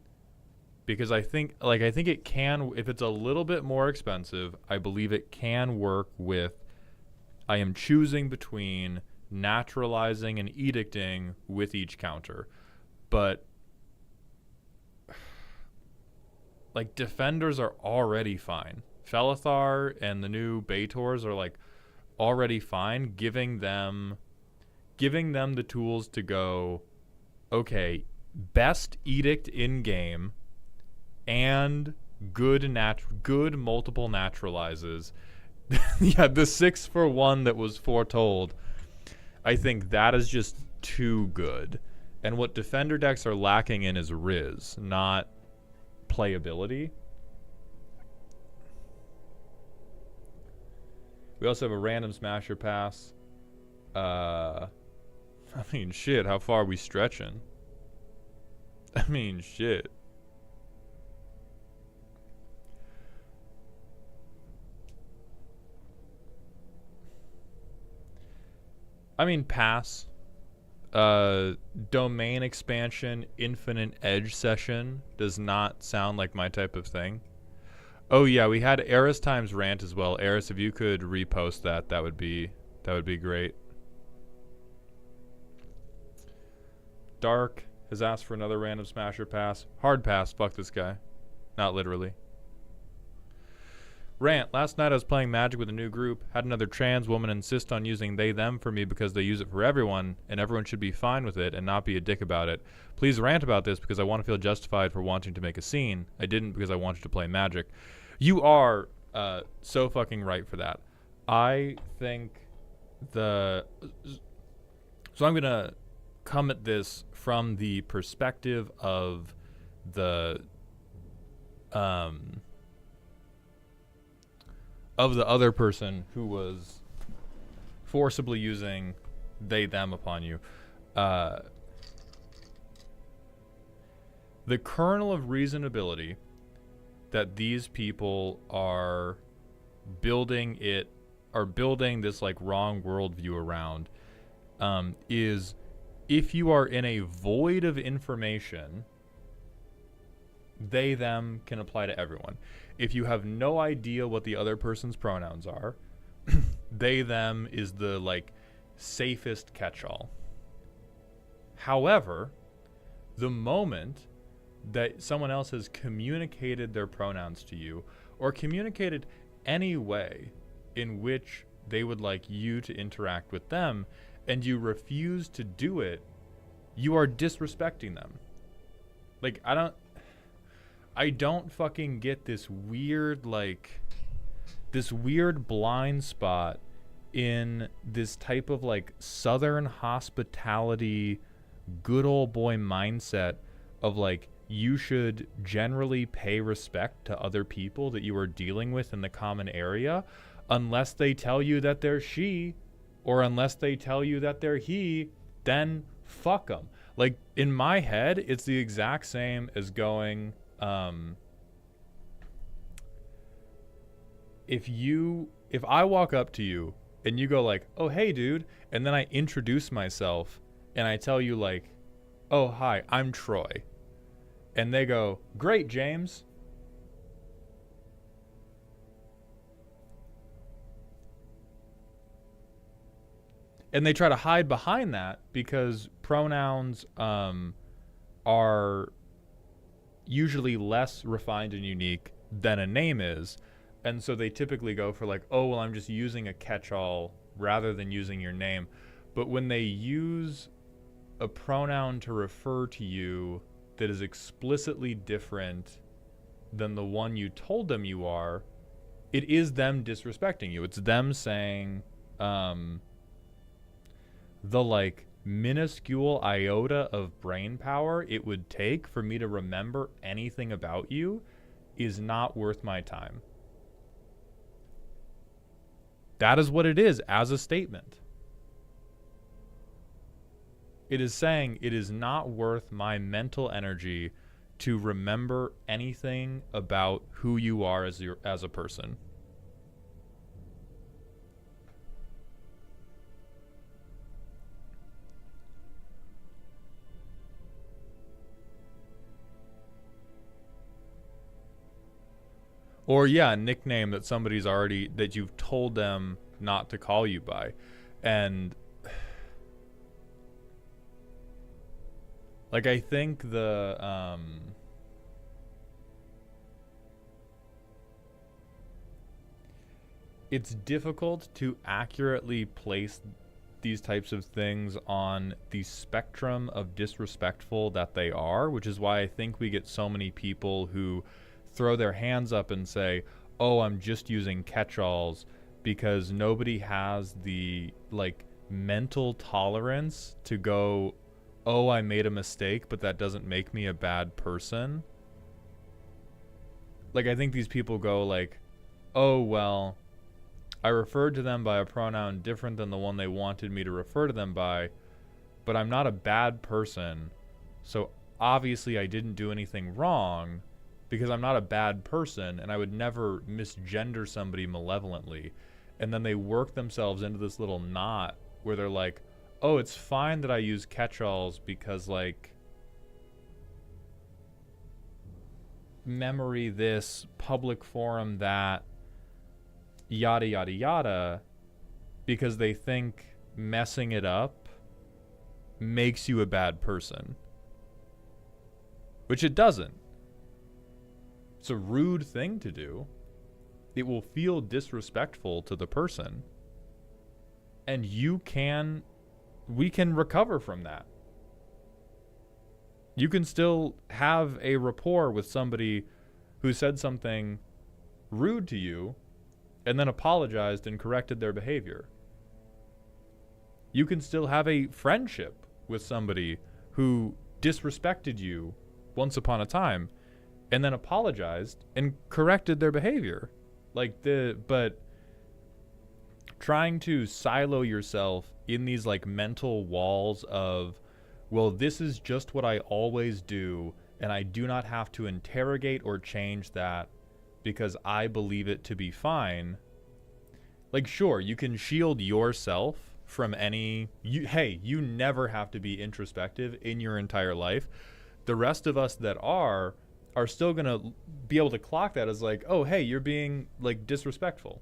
Because I think it can, if it's a little bit more expensive, I believe it can work with, I am choosing between naturalizing and edicting with each counter. But, like, Defenders are already fine. Felithar and the new Baitors are, like, already fine, giving them the tools to go, okay, best edict in game, and good multiple naturalizes. Yeah, the 6-for-1 that was foretold. I think that is just too good. And what defender decks are lacking in is Riz, not playability. We also have a random smasher pass. I mean, shit, how far are we stretching? I mean, shit. I mean, pass. Domain expansion, infinite edge session does not sound like my type of thing. Oh yeah, we had Eris times rant as well. Eris, if you could repost that, that would be great. Dark has asked for another random smasher pass. Hard pass, fuck this guy. Not literally. Rant, last night I was playing Magic with a new group, had another trans woman insist on using they them for me because they use it for everyone, and everyone should be fine with it and not be a dick about it. Please rant about this because I want to feel justified for wanting to make a scene. I didn't because I wanted to play Magic. You are so fucking right for that. I think so I'm going to come at this from the perspective of the other person who was forcibly using they them upon you. The kernel of reasonability that these people are building this like wrong worldview around is if you are in a void of information, they them can apply to everyone. If you have no idea what the other person's pronouns are, they them is the like safest catch-all. However, the moment that someone else has communicated their pronouns to you or communicated any way in which they would like you to interact with them and you refuse to do it, you are disrespecting them. Like, I don't fucking get this weird blind spot in this type of like Southern hospitality, good old boy mindset of like, you should generally pay respect to other people that you are dealing with in the common area unless they tell you that they're she or unless they tell you that they're he, then fuck them. Like, in my head, it's the exact same as going, if I walk up to you and you go like, oh, hey, dude, and then I introduce myself and I tell you like, oh, hi, I'm Troy. And they go, great, James. And they try to hide behind that because pronouns are usually less refined and unique than a name is. And so they typically go for like, oh, well, I'm just using a catch-all rather than using your name. But when they use a pronoun to refer to you that is explicitly different than the one you told them you are, it is them disrespecting you. It's them saying the like minuscule iota of brain power it would take for me to remember anything about you is not worth my time. That is what it is as a statement. It is saying it is not worth my mental energy to remember anything about who you are as a person. Or yeah, a nickname that somebody's already, that you've told them not to call you by. And like, I think it's difficult to accurately place these types of things on the spectrum of disrespectful that they are, which is why I think we get so many people who throw their hands up and say, oh, I'm just using catch-alls, because nobody has the like mental tolerance to go, oh, I made a mistake, but that doesn't make me a bad person. Like, I think these people go like, oh, well, I referred to them by a pronoun different than the one they wanted me to refer to them by, but I'm not a bad person, so obviously I didn't do anything wrong because I'm not a bad person, and I would never misgender somebody malevolently. And then they work themselves into this little knot where they're like, oh, it's fine that I use catch-alls because, like, memory this, public forum that, yada, yada, yada, because they think messing it up makes you a bad person. Which it doesn't. It's a rude thing to do. It will feel disrespectful to the person. And we can recover from that. You can still have a rapport with somebody who said something rude to you and then apologized and corrected their behavior. You can still have a friendship with somebody who disrespected you once upon a time and then apologized and corrected their behavior. But trying to silo yourself in these like mental walls of, well, this is just what I always do, and I do not have to interrogate or change that because I believe it to be fine. Like, sure, you can shield yourself from any... you never have to be introspective in your entire life. The rest of us that are still going to be able to clock that as like, oh, hey, you're being, like, disrespectful.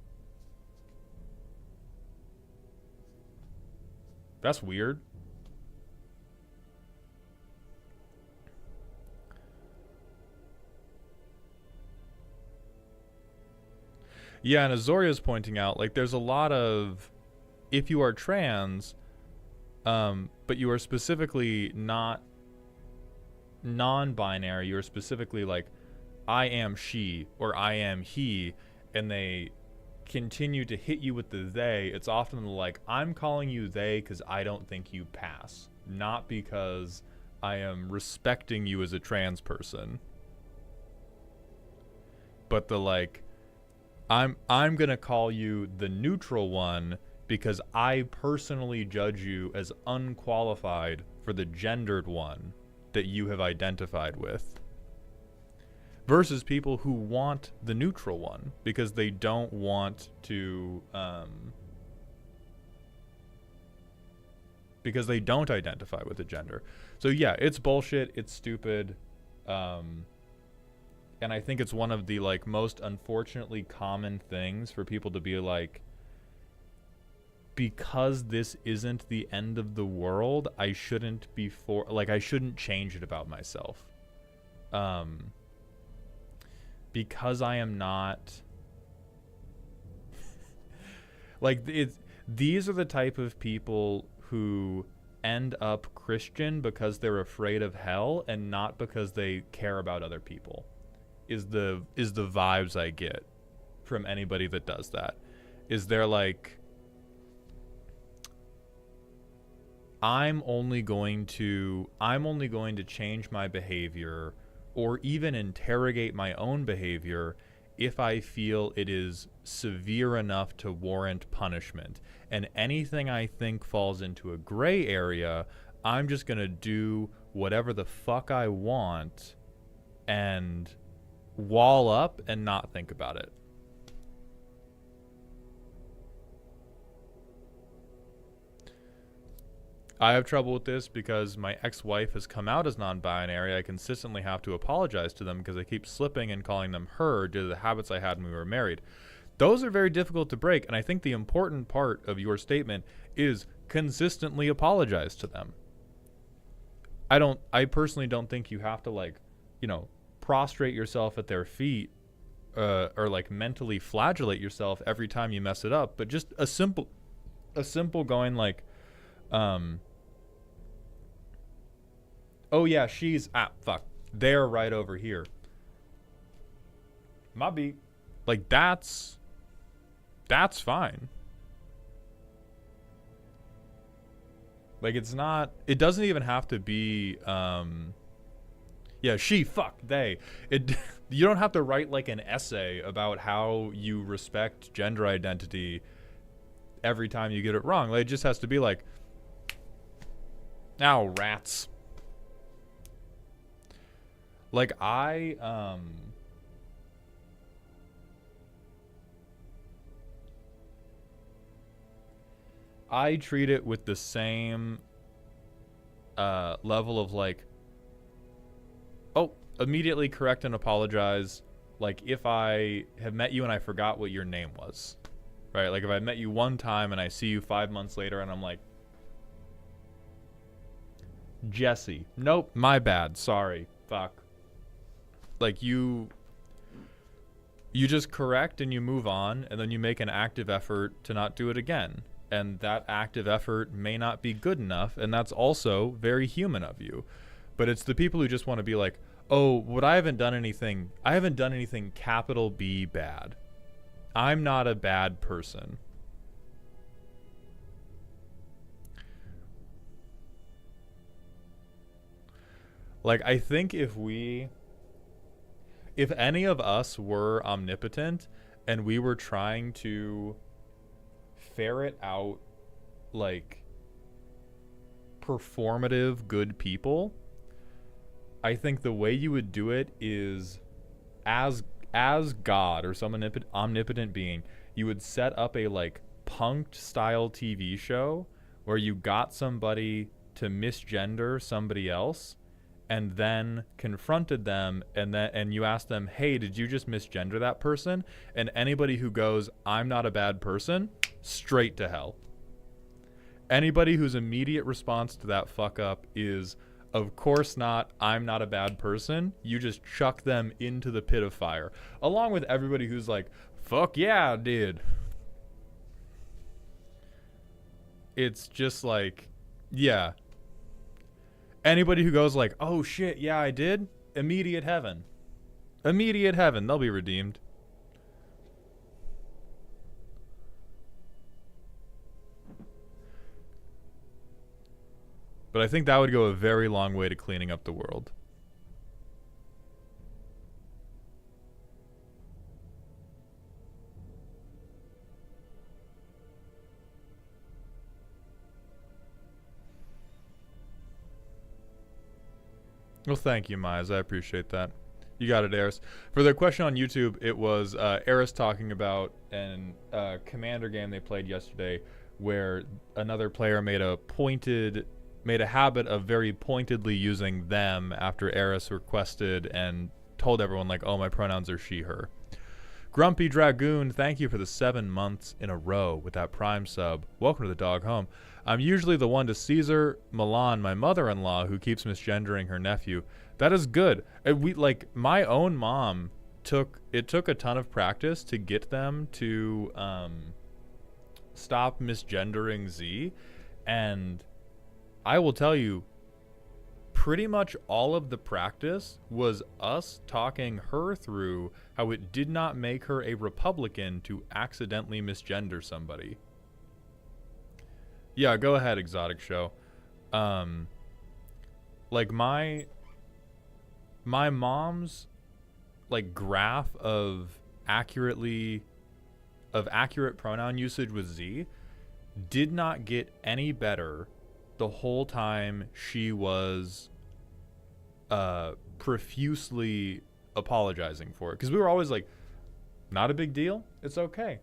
That's weird. Yeah, and Azoria's pointing out, like, there's a lot of, if you are trans, but you are specifically not non-binary, you're specifically like, I am she, or I am he, and they continue to hit you with the they, it's often like, I'm calling you they because I don't think you pass, not because I am respecting you as a trans person. But the like, I'm gonna call you the neutral one because I personally judge you as unqualified for the gendered one that you have identified with. Versus people who want the neutral one because they don't want to, because they don't identify with the gender. So yeah, it's bullshit, it's stupid, and I think it's one of the like most unfortunately common things for people to be like, because this isn't the end of the world, I shouldn't I shouldn't change it about myself. Because I am not like these are the type of people who end up Christian because they're afraid of hell and not because they care about other people. Is the vibes I get from anybody that does that. Is they're like, I'm only going to change my behavior or even interrogate my own behavior if I feel it is severe enough to warrant punishment. And anything I think falls into a gray area, I'm just going to do whatever the fuck I want and wall up and not think about it. I have trouble with this because my ex-wife has come out as non-binary. I consistently have to apologize to them because I keep slipping and calling them her due to the habits I had when we were married. Those are very difficult to break, and I think the important part of your statement is consistently apologize to them. I personally don't think you have to, like, you know, prostrate yourself at their feet or like mentally flagellate yourself every time you mess it up, but just a simple going like, Um. Oh yeah, she's fuck. They're right over here. My beat. Like that's fine. Like it's not. It doesn't even have to be. Yeah, she, fuck, they. It. You don't have to write like an essay about how you respect gender identity every time you get it wrong. Like, it just has to be like, "Ow, rats." Like I treat it with the same level of like, oh, immediately correct and apologize. Like if I have met you and I forgot what your name was, right? Like if I met you one time and I see you 5 months later and I'm like, Jesse, nope, my bad, sorry, fuck. Like you just correct and you move on, and then you make an active effort to not do it again. And that active effort may not be good enough, and that's also very human of you. But it's the people who just want to be like, oh, I haven't done anything capital B bad. I'm not a bad person. Like, I think if any of us were omnipotent and we were trying to ferret out like performative good people, I think the way you would do it is as God or some omnipotent being, you would set up a like punked style TV show where you got somebody to misgender somebody else and then confronted them, and you asked them, hey, did you just misgender that person? And anybody who goes, I'm not a bad person, straight to hell. Anybody whose immediate response to that fuck up is, of course not, I'm not a bad person, you just chuck them into the pit of fire. Along with everybody who's like, fuck yeah, I did. It's just like, yeah. Anybody who goes like, oh shit, yeah, I did, immediate heaven. Immediate heaven, they'll be redeemed. But I think that would go a very long way to cleaning up the world. Well, thank you, Mize. I appreciate that. You got it, Eris. For the question on YouTube, it was Eris talking about an Commander game they played yesterday where another player made a habit of very pointedly using them after Eris requested and told everyone like, oh, my pronouns are she, her. Grumpy Dragoon, thank you for the 7 months in a row with that Prime sub. Welcome to the dog home. I'm usually the one to Caesar Milan, my mother-in-law, who keeps misgendering her nephew. That is good. My own mom took a ton of practice to get them to stop misgendering Z, and I will tell you, pretty much all of the practice was us talking her through how it did not make her a Republican to accidentally misgender somebody. Yeah, go ahead, Exotic Show. Like my mom's like graph of accurate pronoun usage with Z did not get any better the whole time she was profusely apologizing for it. Because we were always like, not a big deal. It's okay.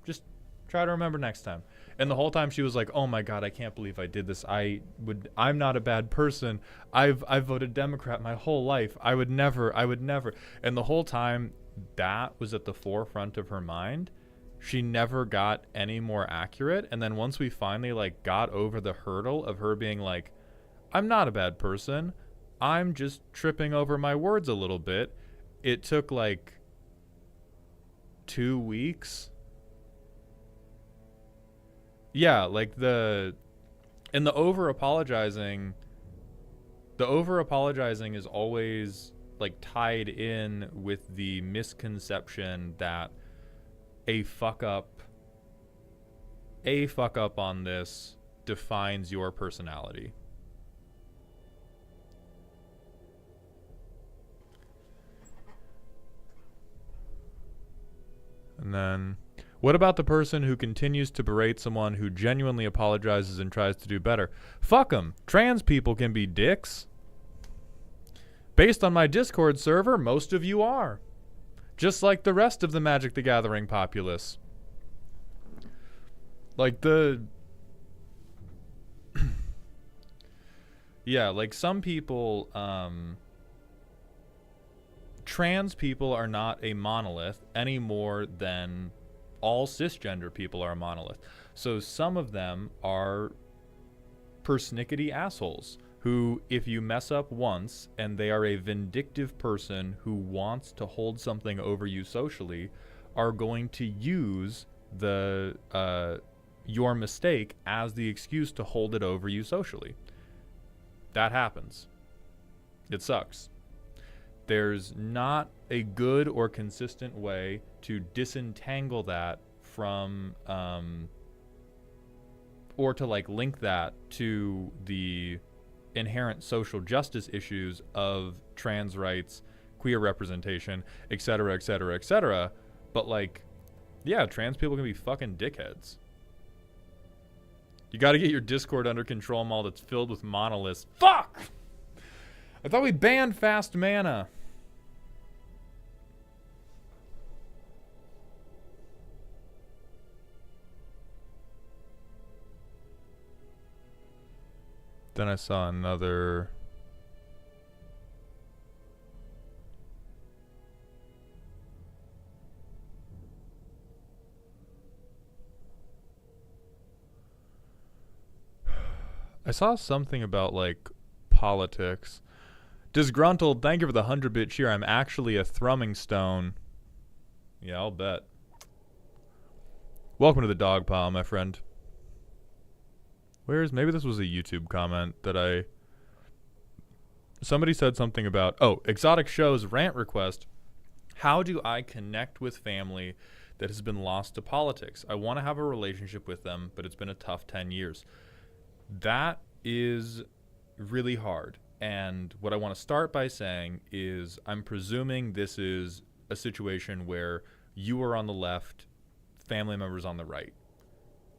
Just try to remember next time. And the whole time she was like, oh my God, I can't believe I did this. I'm not a bad person. I've voted Democrat my whole life. I would never. And the whole time that was at the forefront of her mind. She never got any more accurate. And then once we finally like got over the hurdle of her being like, I'm not a bad person, I'm just tripping over my words a little bit, it took like 2 weeks. Yeah, like And the over apologizing is always like tied in with the misconception that a fuck up on this defines your personality. And then, what about the person who continues to berate someone who genuinely apologizes and tries to do better? Fuck them. Trans people can be dicks. Based on my Discord server, most of you are. Just like the rest of the Magic the Gathering populace. Like yeah, like some people, trans people are not a monolith any more than all cisgender people are a monolith. So some of them are persnickety assholes who, if you mess up once and they are a vindictive person who wants to hold something over you socially, are going to use your mistake as the excuse to hold it over you socially. That happens. It sucks. There's not a good or consistent way to disentangle that from, or to like link that to the inherent social justice issues of trans rights, queer representation, etc., etc., etc. But like, yeah, trans people can be fucking dickheads. You got to get your Discord under control, Maul. That's filled with monoliths. Fuck! I thought we banned fast mana. Then I saw another. I saw something about like politics. Disgruntled, thank you for the 100-bit cheer. I'm actually a thrumming stone. Yeah, I'll bet. Welcome to the dog pile, my friend. Maybe this was a YouTube comment that somebody said something about, Exotic Show's rant request. How do I connect with family that has been lost to politics? I want to have a relationship with them, but it's been a tough 10 years. That is really hard. And what I want to start by saying is I'm presuming this is a situation where you are on the left, family members on the right.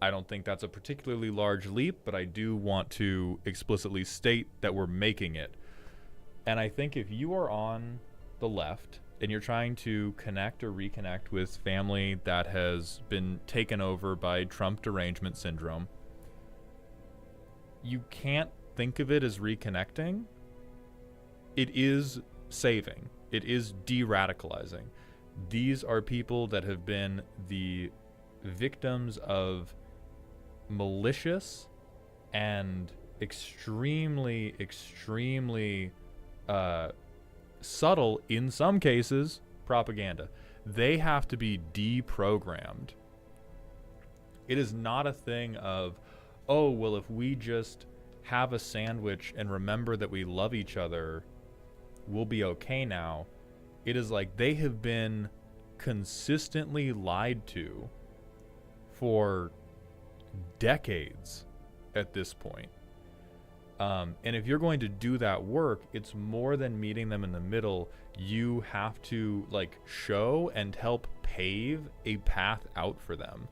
I don't think that's a particularly large leap, but I do want to explicitly state that we're making it. And I think if you are on the left and you're trying to connect or reconnect with family that has been taken over by Trump derangement syndrome, you can't think of it as reconnecting. It is saving. It is de-radicalizing. These are people that have been the victims of malicious and extremely, extremely subtle, in some cases, propaganda. They have to be deprogrammed. It is not a thing of, oh, well, if we just have a sandwich and remember that we love each other, we'll be okay now. It is like they have been consistently lied to for decades at this point. And if you're going to do that work, it's more than meeting them in the middle. You have to like show and help pave a path out for them.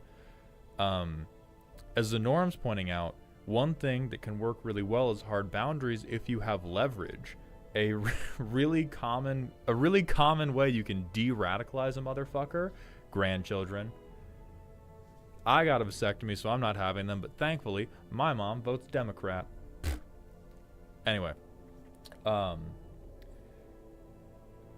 As the Norm's pointing out, one thing that can work really well is hard boundaries if you have leverage. A really common way you can de-radicalize a motherfucker, grandchildren. I got a vasectomy, so I'm not having them, but thankfully, my mom votes Democrat. Anyway. But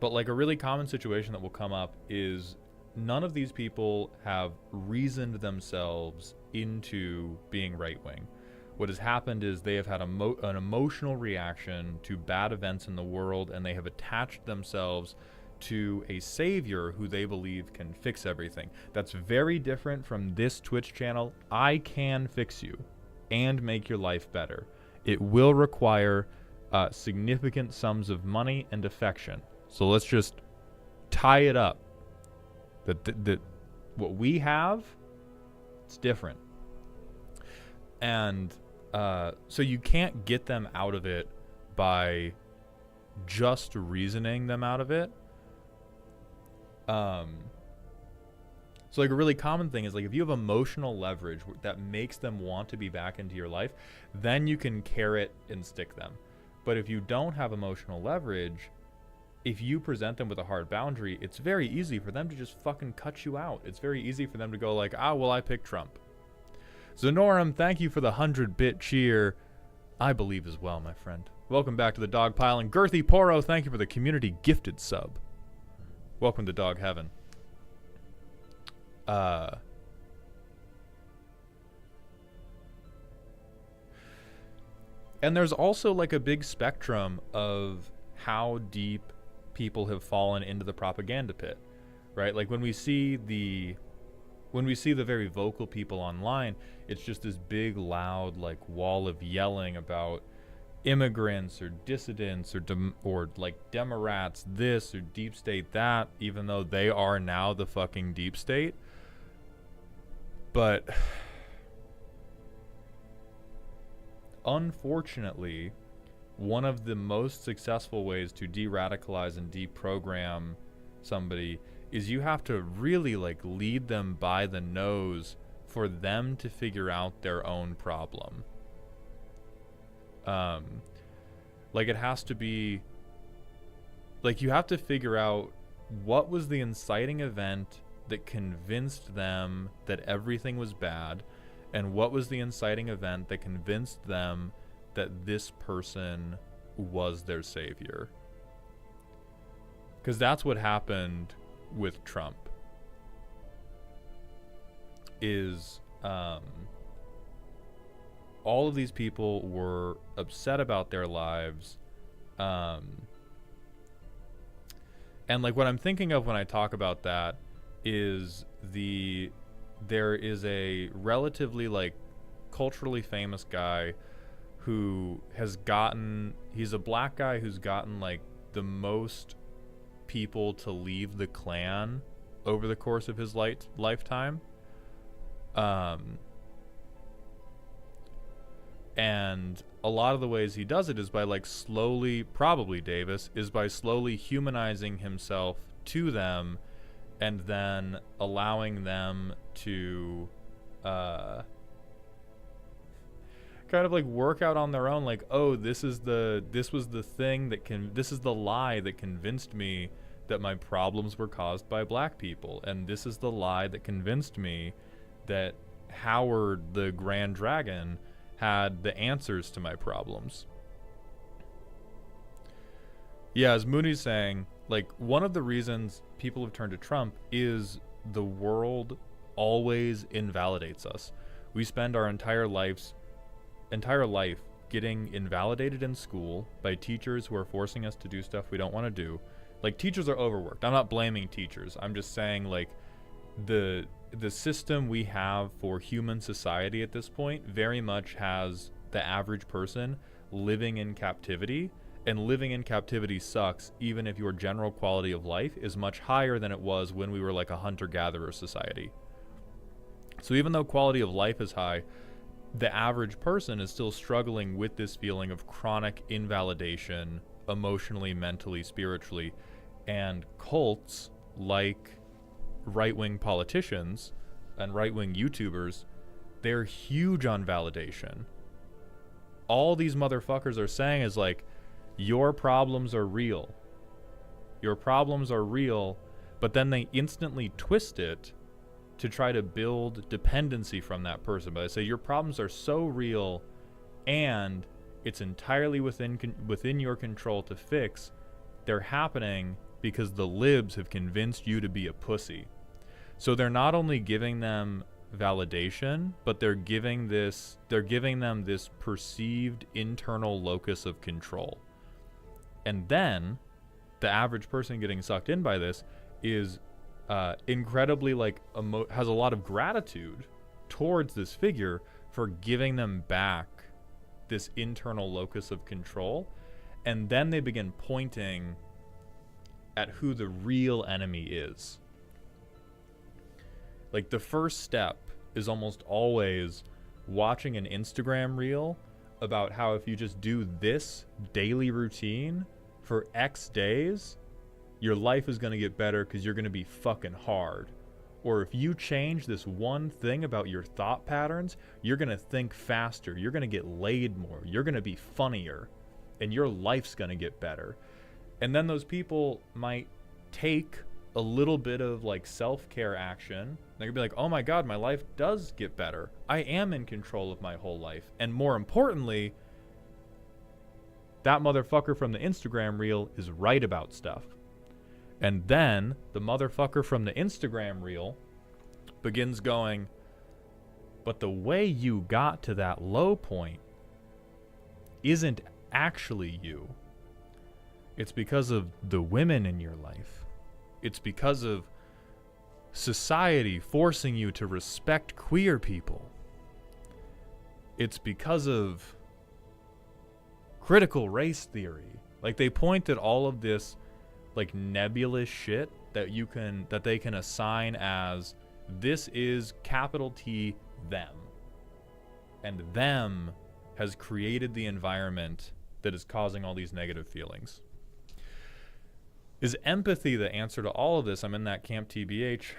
like a really common situation that will come up is none of these people have reasoned themselves into being right-wing. What has happened is they have had an emotional reaction to bad events in the world, and they have attached themselves to a savior who they believe can fix everything. That's very different from this Twitch channel. I can fix you. and make your life better. It will require significant sums of money and affection. So let's just tie it up. That what we have, it's different. And so you can't get them out of it by just reasoning them out of it. So like a really common thing is like if you have emotional leverage that makes them want to be back into your life, then you can carrot and stick them. But if you don't have emotional leverage, if you present them with a hard boundary, it's very easy for them to just fucking cut you out. It's very easy for them to go like, well, I picked Trump. Zenorum, thank you for the 100-bit cheer. I believe as well, my friend. Welcome back to the dog pile. And Girthy Poro, thank you for the community gifted sub. Welcome to Dog Heaven. And there's also like a big spectrum of how deep people have fallen into the propaganda pit, right? Like when we see the very vocal people online, it's just this big, loud, like wall of yelling about immigrants or dissidents or like Democrats this or deep state that, even though they are now the fucking deep state. But unfortunately, one of the most successful ways to de-radicalize and deprogram somebody is you have to really like lead them by the nose for them to figure out their own problem. Like it has to be like you have to figure out what was the inciting event that convinced them that everything was bad, and what was the inciting event that convinced them that this person was their savior. Because that's what happened with Trump. Is all of these people were upset about their lives, and like what I'm thinking of when I talk about that is there is a relatively like culturally famous guy who he's a black guy who's gotten like the most people to leave the Klan over the course of his lifetime. And a lot of the ways he does it is by like slowly, probably Davis, is by slowly humanizing himself to them and then allowing them to kind of like work out on their own, like, oh, this is the lie that convinced me that my problems were caused by black people, and this is the lie that convinced me that Howard the Grand Dragon had the answers to my problems. Yeah, as Mooney's saying, like, one of the reasons people have turned to Trump is the world always invalidates us. We spend our entire life getting invalidated in school by teachers who are forcing us to do stuff we don't want to do. Like, teachers are overworked. I'm not blaming teachers. I'm just saying, like, the system we have for human society at this point very much has the average person living in captivity, and living in captivity sucks even if your general quality of life is much higher than it was when we were like a hunter-gatherer society. So even though quality of life is high, the average person is still struggling with this feeling of chronic invalidation emotionally, mentally, spiritually, and cults like right-wing politicians and right-wing YouTubers, they're huge on validation. All these motherfuckers are saying is like, your problems are real. Your problems are real, but then they instantly twist it to try to build dependency from that person. But they say your problems are so real and it's entirely within your control to fix. They're happening because the libs have convinced you to be a pussy. So they're not only giving them validation, but they're giving them this perceived internal locus of control. And then the average person getting sucked in by this is incredibly like has a lot of gratitude towards this figure for for giving them back this internal locus of control. And then they begin pointing at who the real enemy is. Like, the first step is almost always watching an Instagram reel about how if you just do this daily routine for X days, your life is going to get better because you're going to be fucking hard. Or if you change this one thing about your thought patterns, you're going to think faster, you're going to get laid more, you're going to be funnier, and your life's going to get better. And then those people might take a little bit of like self-care action. They could be like, oh my God, my life does get better. I am in control of my whole life. And more importantly, that motherfucker from the Instagram reel is right about stuff. And then the motherfucker from the Instagram reel begins going, but the way you got to that low point isn't actually you. It's because of the women in your life. It's because of society forcing you to respect queer people. It's because of critical race theory. Like, they point at all of this like nebulous shit that they can assign as this is capital T them. And them has created the environment that is causing all these negative feelings. Is empathy the answer to all of this? I'm in that camp TBH.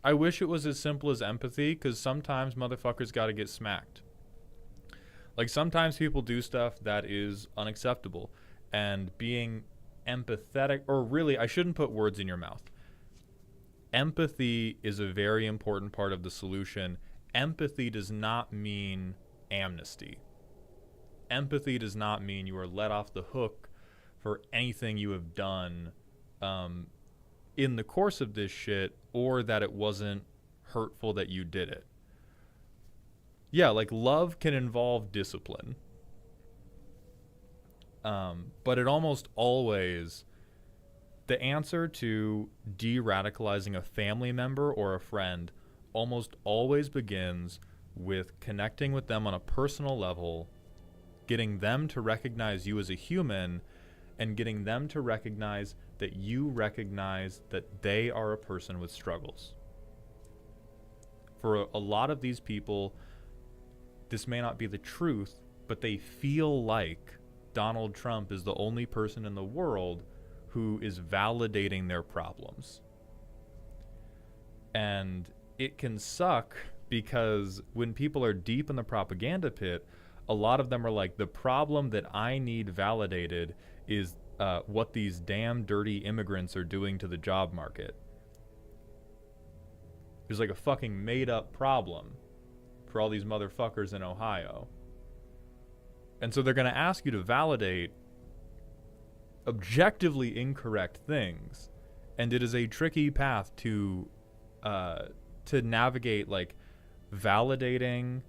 I wish it was as simple as empathy, because sometimes motherfuckers gotta get smacked. Like, sometimes people do stuff that is unacceptable, and being empathetic, or really, I shouldn't put words in your mouth. Empathy is a very important part of the solution. Empathy does not mean amnesty. Empathy does not mean you are let off the hook for anything you have done in the course of this shit, or that it wasn't hurtful that you did it. Yeah, like, love can involve discipline. But it almost always, the answer to de-radicalizing a family member or a friend almost always begins with connecting with them on a personal level, getting them to recognize you as a human, and getting them to recognize that you recognize that they are a person with struggles. For a lot of these people, this may not be the truth, but they feel like Donald Trump is the only person in the world who is validating their problems. And it can suck, because when people are deep in the propaganda pit, a lot of them are like, the problem that I need validated is what these damn dirty immigrants are doing to the job market. There's like a fucking made up problem for all these motherfuckers in Ohio. And so they're going to ask you to validate objectively incorrect things. And it is a tricky path to navigate, like, validating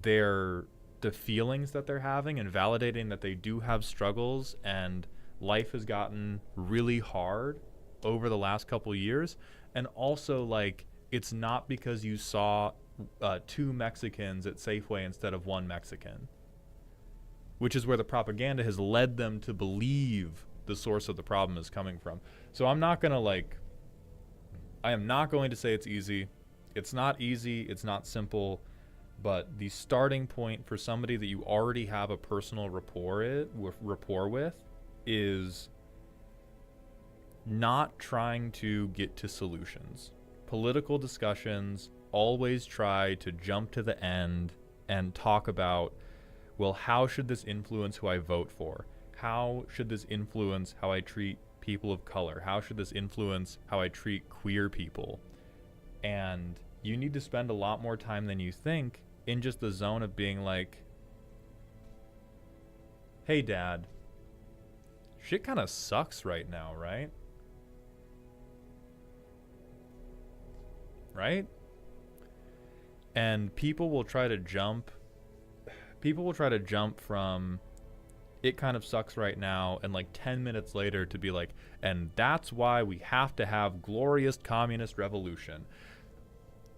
the feelings that they're having, and validating that they do have struggles, and life has gotten really hard over the last couple years. And also, like, it's not because you saw 2 Mexicans at Safeway instead of 1 Mexican, which is where the propaganda has led them to believe the source of the problem is coming from. So I am not going to say it's easy. It's not easy. It's not simple. But the starting point for somebody that you already have a personal rapport with is not trying to get to solutions. Political discussions always try to jump to the end and talk about, well, how should this influence who I vote for? How should this influence how I treat people of color? How should this influence how I treat queer people? And you need to spend a lot more time than you think in just the zone of being like, hey, Dad, shit kind of sucks right now, right? Right? And people will try to jump from it kind of sucks right now, and like 10 minutes later to be like, and that's why we have to have glorious communist revolution.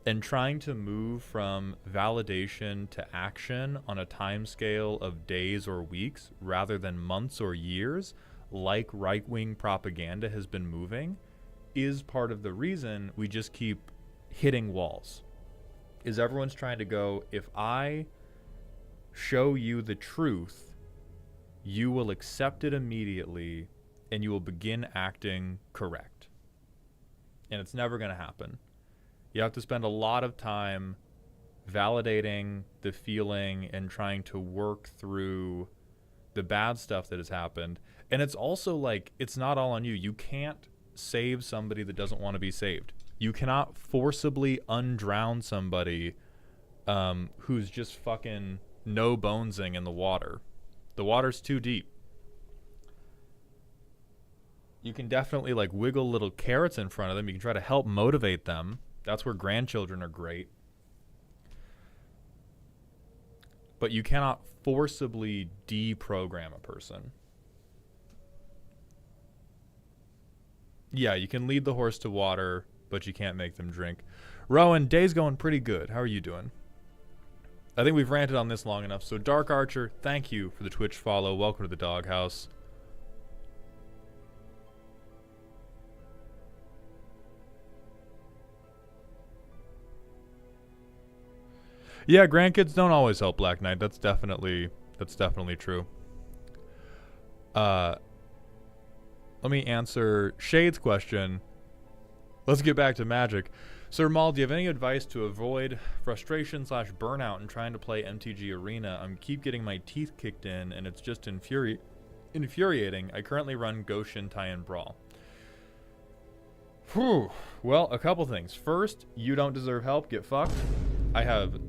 and trying to move from validation to action on a time scale of days or weeks rather than months or years, like right-wing propaganda has been moving, is part of the reason we just keep hitting walls. Is everyone's trying to go, if I show you the truth, you will accept it immediately and you will begin acting correct. And it's never going to happen. You have to spend a lot of time validating the feeling and trying to work through the bad stuff that has happened. And it's also like, it's not all on you. You can't save somebody that doesn't want to be saved. You cannot forcibly undrown somebody who's just fucking no bonesing in the water. The water's too deep. You can definitely like wiggle little carrots in front of them. You can try to help motivate them. That's where grandchildren are great. But you cannot forcibly deprogram a person. Yeah, you can lead the horse to water, but you can't make them drink. Rowan, day's going pretty good. How are you doing? I think we've ranted on this long enough. So Dark Archer, thank you for the Twitch follow. Welcome to the doghouse. Yeah, grandkids don't always help Black Knight. That's definitely true. Let me answer Shade's question. Let's get back to Magic. Sir Maul, do you have any advice to avoid frustration / burnout in trying to play MTG Arena? I'm keep getting my teeth kicked in, and it's just infuriating. I currently run Go Shintai and Brawl. Whew. Well, a couple things. First, you don't deserve help. Get fucked. I have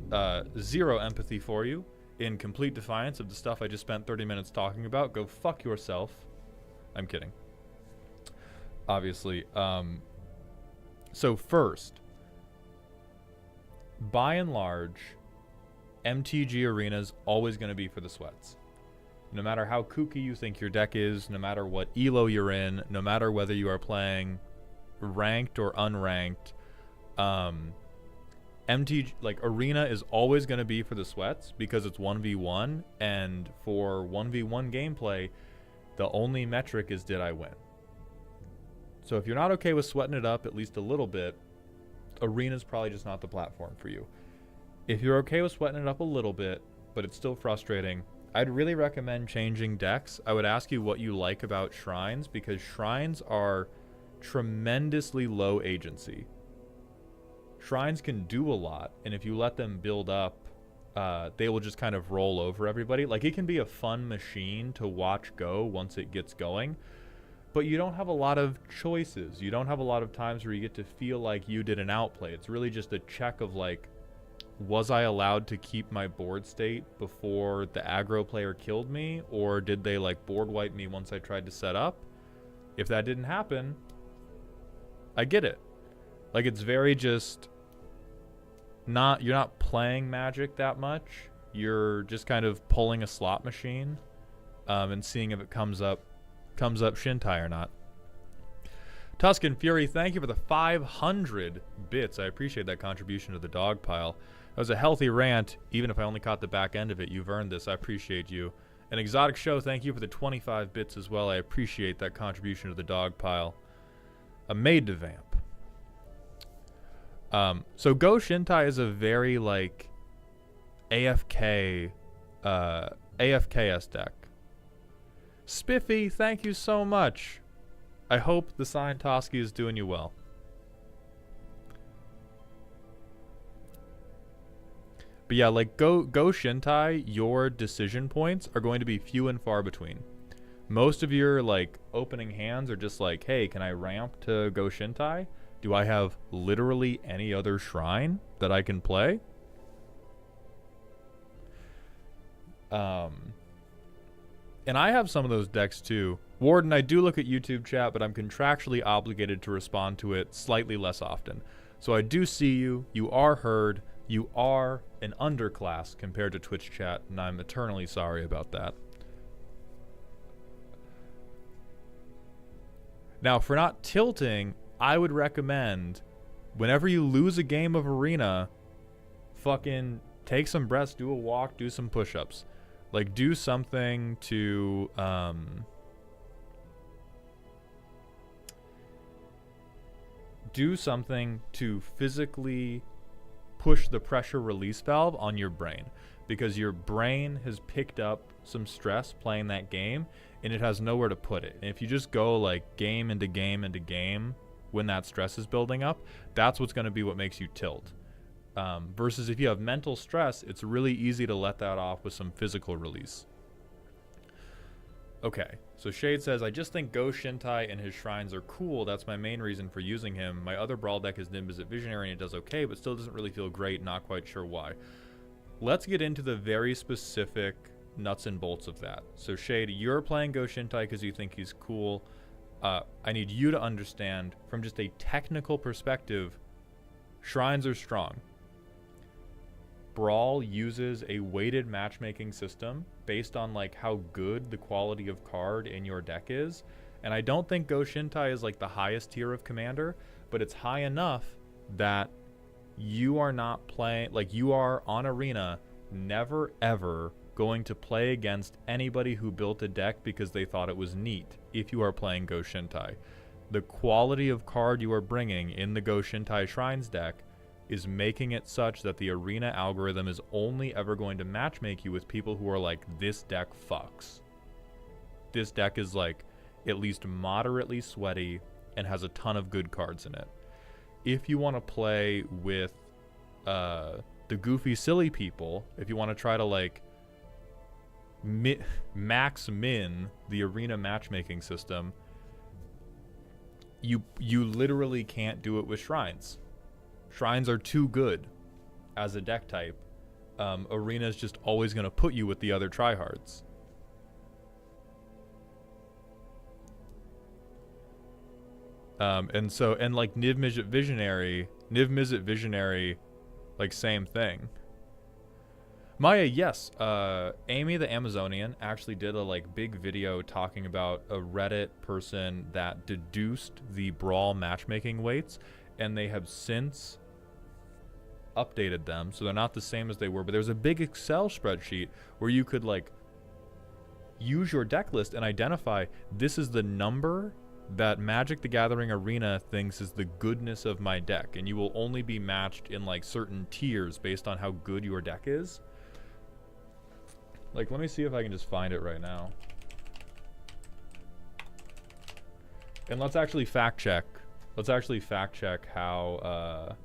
zero empathy for you, in complete defiance of the stuff I just spent 30 minutes talking about. Go fuck yourself. I'm kidding. Obviously. So first, by and large, MTG Arena's always going to be for the sweats. No matter how kooky you think your deck is, no matter what elo you're in, no matter whether you are playing ranked or unranked, MTG, like, Arena is always going to be for the sweats because it's 1v1, and for 1v1 gameplay, the only metric is did I win. So if you're not okay with sweating it up at least a little bit, Arena's probably just not the platform for you. If you're okay with sweating it up a little bit, but it's still frustrating, I'd really recommend changing decks. I would ask you what you like about Shrines, because Shrines are tremendously low agency. Shrines can do a lot, and if you let them build up, they will just kind of roll over everybody. Like, it can be a fun machine to watch go once it gets going, but you don't have a lot of choices. You don't have a lot of times where you get to feel like you did an outplay. It's really just a check of, like, was I allowed to keep my board state before the aggro player killed me, or did they, like, board wipe me once I tried to set up? If that didn't happen, I get it. Like, it's very just you're not playing Magic that much. You're just kind of pulling a slot machine and seeing if it comes up Shintai or not. Tuscan Fury, thank you for the 500 bits. I appreciate that contribution to the dog pile. That was a healthy rant. Even if I only caught the back end of it, you've earned this. I appreciate you. An Exotic Show, thank you for the 25 bits as well. I appreciate that contribution to the dog pile. A maid to vamp. So Go Shintai is a very, like, AFK, AFKS deck. Spiffy, thank you so much. I hope the Scientosky is doing you well. But yeah, like, Go Shintai, your decision points are going to be few and far between. Most of your, like, opening hands are just like, hey, can I ramp to Go Shintai? Do I have literally any other shrine that I can play? And I have some of those decks too. Warden, I do look at YouTube chat, but I'm contractually obligated to respond to it slightly less often. So I do see you. You are heard. You are an underclass compared to Twitch chat, and I'm eternally sorry about that. Now, for not tilting, I would recommend whenever you lose a game of Arena, fucking take some breaths, do a walk, do some push-ups. Like, do something to physically push the pressure release valve on your brain, because your brain has picked up some stress playing that game and it has nowhere to put it. And if you just go like game into game into game when that stress is building up, that's what's going to be what makes you tilt. Versus if you have mental stress, it's really easy to let that off with some physical release. Okay, so Shade says, I just think Go Shintai and his shrines are cool. That's my main reason for using him. My other Brawl deck is Nimbus at Visionary and it does okay, but still doesn't really feel great. Not quite sure why. Let's get into the very specific nuts and bolts of that. So Shade, you're playing Go Shintai because you think he's cool. I need you to understand, from just a technical perspective, shrines are strong. Brawl uses a weighted matchmaking system based on like how good the quality of card in your deck is, and I don't think Go Shintai is like the highest tier of commander, but it's high enough that you are not playing, like you are on Arena never ever going to play against anybody who built a deck because they thought it was neat. If you are playing Go Shintai, the quality of card you are bringing in the Go Shintai Shrines deck is making it such that the Arena algorithm is only ever going to matchmake you with people who are like, this deck fucks. This deck is like at least moderately sweaty and has a ton of good cards in it. If you want to play with the goofy silly people, if you want to try to like max min the Arena matchmaking system, you literally can't do it with Shrines. Shrines are too good as a deck type. Arena is just always going to put you with the other tryhards. And like Niv Mizzet Visionary, like same thing. Maya, yes, Amy the Amazonian actually did a like big video talking about a Reddit person that deduced the Brawl matchmaking weights, and they have since updated them, so they're not the same as they were, but there's a big Excel spreadsheet where you could like use your deck list and identify, this is the number that Magic the Gathering Arena thinks is the goodness of my deck, and you will only be matched in like certain tiers based on how good your deck is. Like, let me see if I can just find it right now. And let's actually fact check. Let's actually fact check how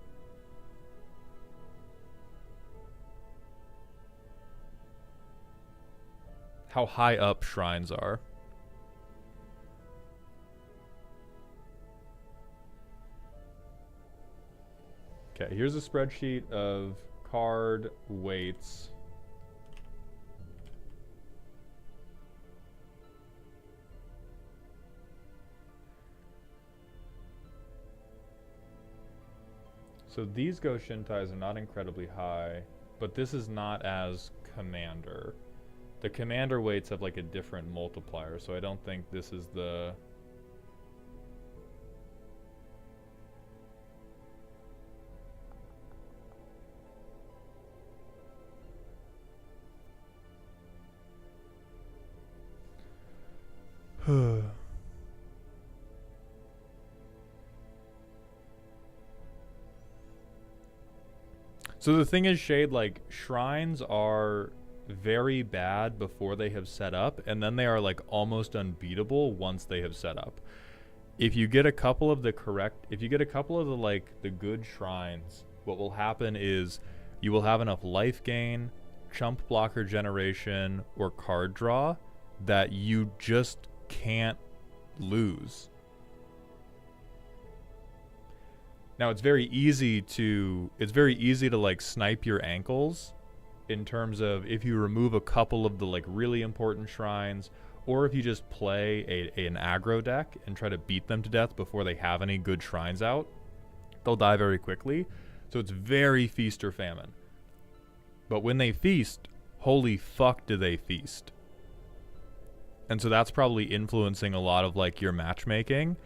high up shrines are. Okay, here's a spreadsheet of card weights. So these Go Shintais are not incredibly high, but this is not as commander. The commander weights have like a different multiplier, so I don't think this is the... So the thing is, Shade, like, shrines are very bad before they have set up, and then they are like almost unbeatable once they have set up. If you get a couple of the like the good shrines, what will happen is you will have enough life gain, chump blocker generation, or card draw that you just can't lose. Now it's very easy to like snipe your ankles in terms of if you remove a couple of the like really important shrines, or if you just play an aggro deck and try to beat them to death before they have any good shrines out, they'll die very quickly. So it's very feast or famine. But when they feast, holy fuck do they feast. And so that's probably influencing a lot of like your matchmaking,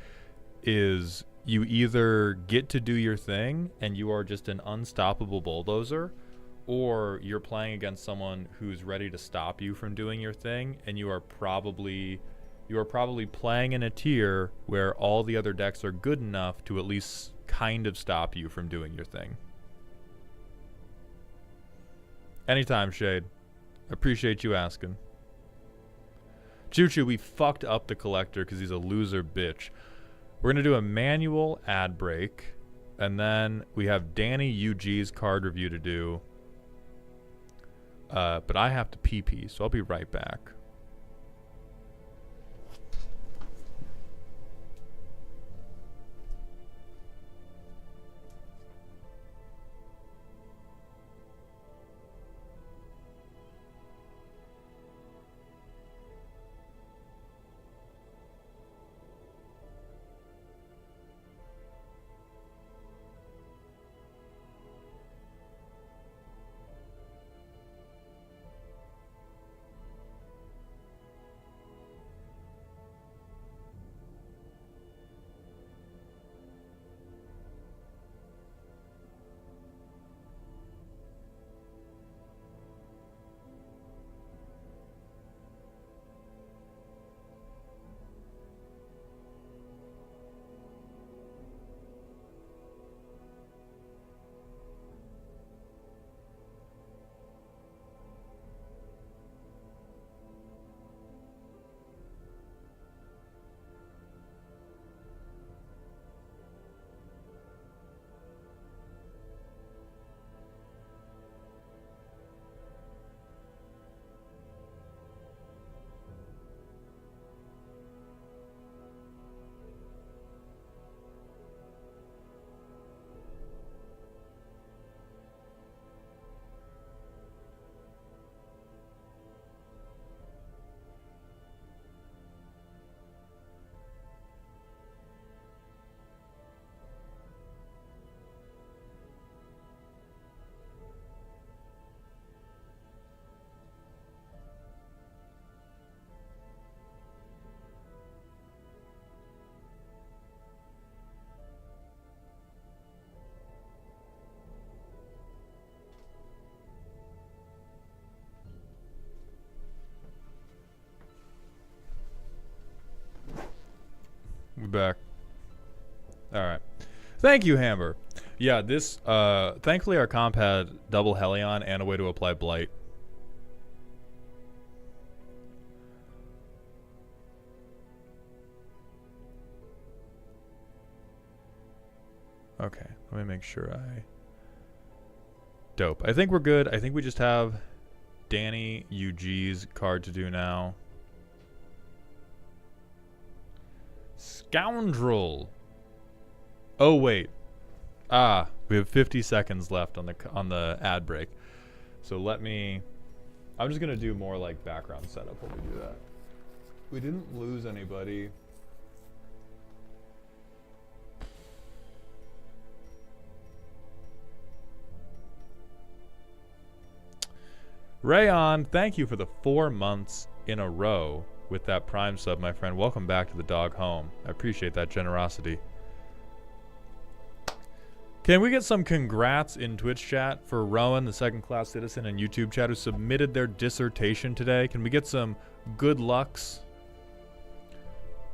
is you either get to do your thing and you are just an unstoppable bulldozer, or you're playing against someone who's ready to stop you from doing your thing, and you are probably playing in a tier where all the other decks are good enough to at least kind of stop you from doing your thing. Anytime, Shade. Appreciate you asking. Choo-choo, we fucked up the collector because he's a loser bitch. We're going to do a manual ad break, and then we have Danny UG's card review to do. But I have to pee-pee, so I'll be right back. We're back. Alright. Thank you, Hamber. Yeah, this, thankfully our comp had double Helion and a way to apply Blight. Okay, let me make sure I... Dope. I think we're good. I think we just have Danny UG's card to do now. Scoundrel. Oh wait. We have 50 seconds left on the ad break. So let me... I'm just gonna do more like background setup when we do that. We didn't lose anybody. Rayon, thank you for the 4 months in a row with that Prime sub, my friend. Welcome back to the dog home. I appreciate that generosity. Can we get some congrats in Twitch chat for Rowan, the second-class citizen, and YouTube chat who submitted their dissertation today? Can we get some good lucks?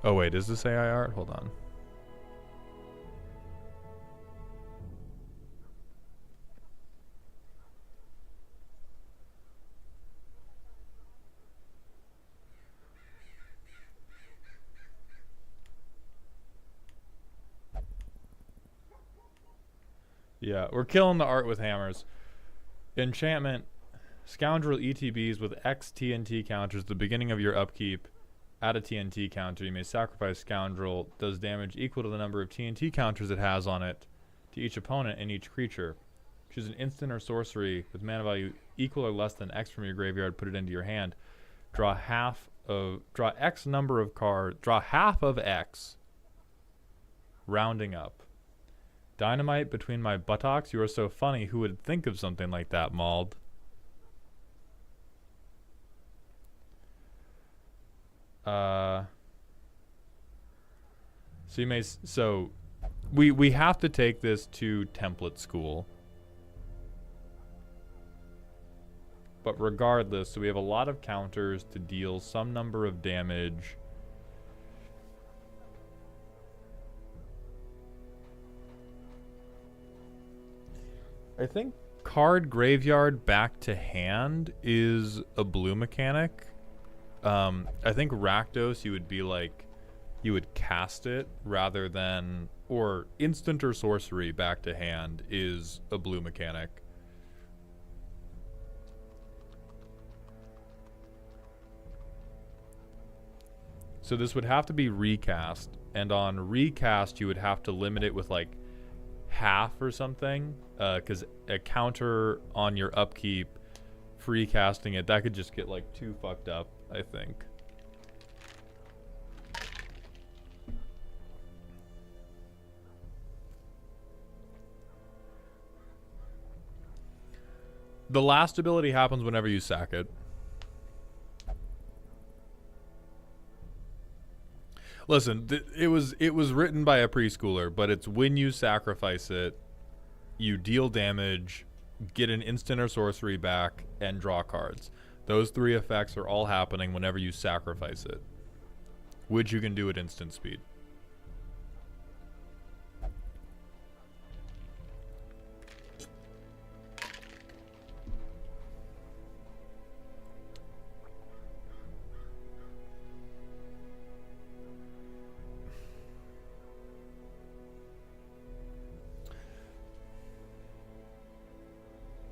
Oh wait, is this AI art? Hold on. Yeah, we're killing the art with hammers. Enchantment, Scoundrel ETBs with X TNT counters at the beginning of your upkeep. Add a TNT counter. You may sacrifice Scoundrel. Does damage equal to the number of TNT counters it has on it to each opponent and each creature. Choose an instant or sorcery with mana value equal or less than X from your graveyard. Put it into your hand. Draw X number of cards. Draw half of X. Rounding up. Dynamite between my buttocks. You are so funny. Who would think of something like that, Mauled? So we have to take this to template school. But regardless, so we have a lot of counters to deal some number of damage. I think card graveyard back to hand is a blue mechanic. I think Rakdos, you would be like, you would cast it rather than, or instant or sorcery back to hand is a blue mechanic. So this would have to be recast, and on recast you would have to limit it with like half or something, because a counter on your upkeep, free casting it, that could just get like too fucked up, I think. The last ability happens whenever you sack it. Listen, it was written by a preschooler, but it's when you sacrifice it, you deal damage, get an instant or sorcery back, and draw cards. Those three effects are all happening whenever you sacrifice it, which you can do at instant speed.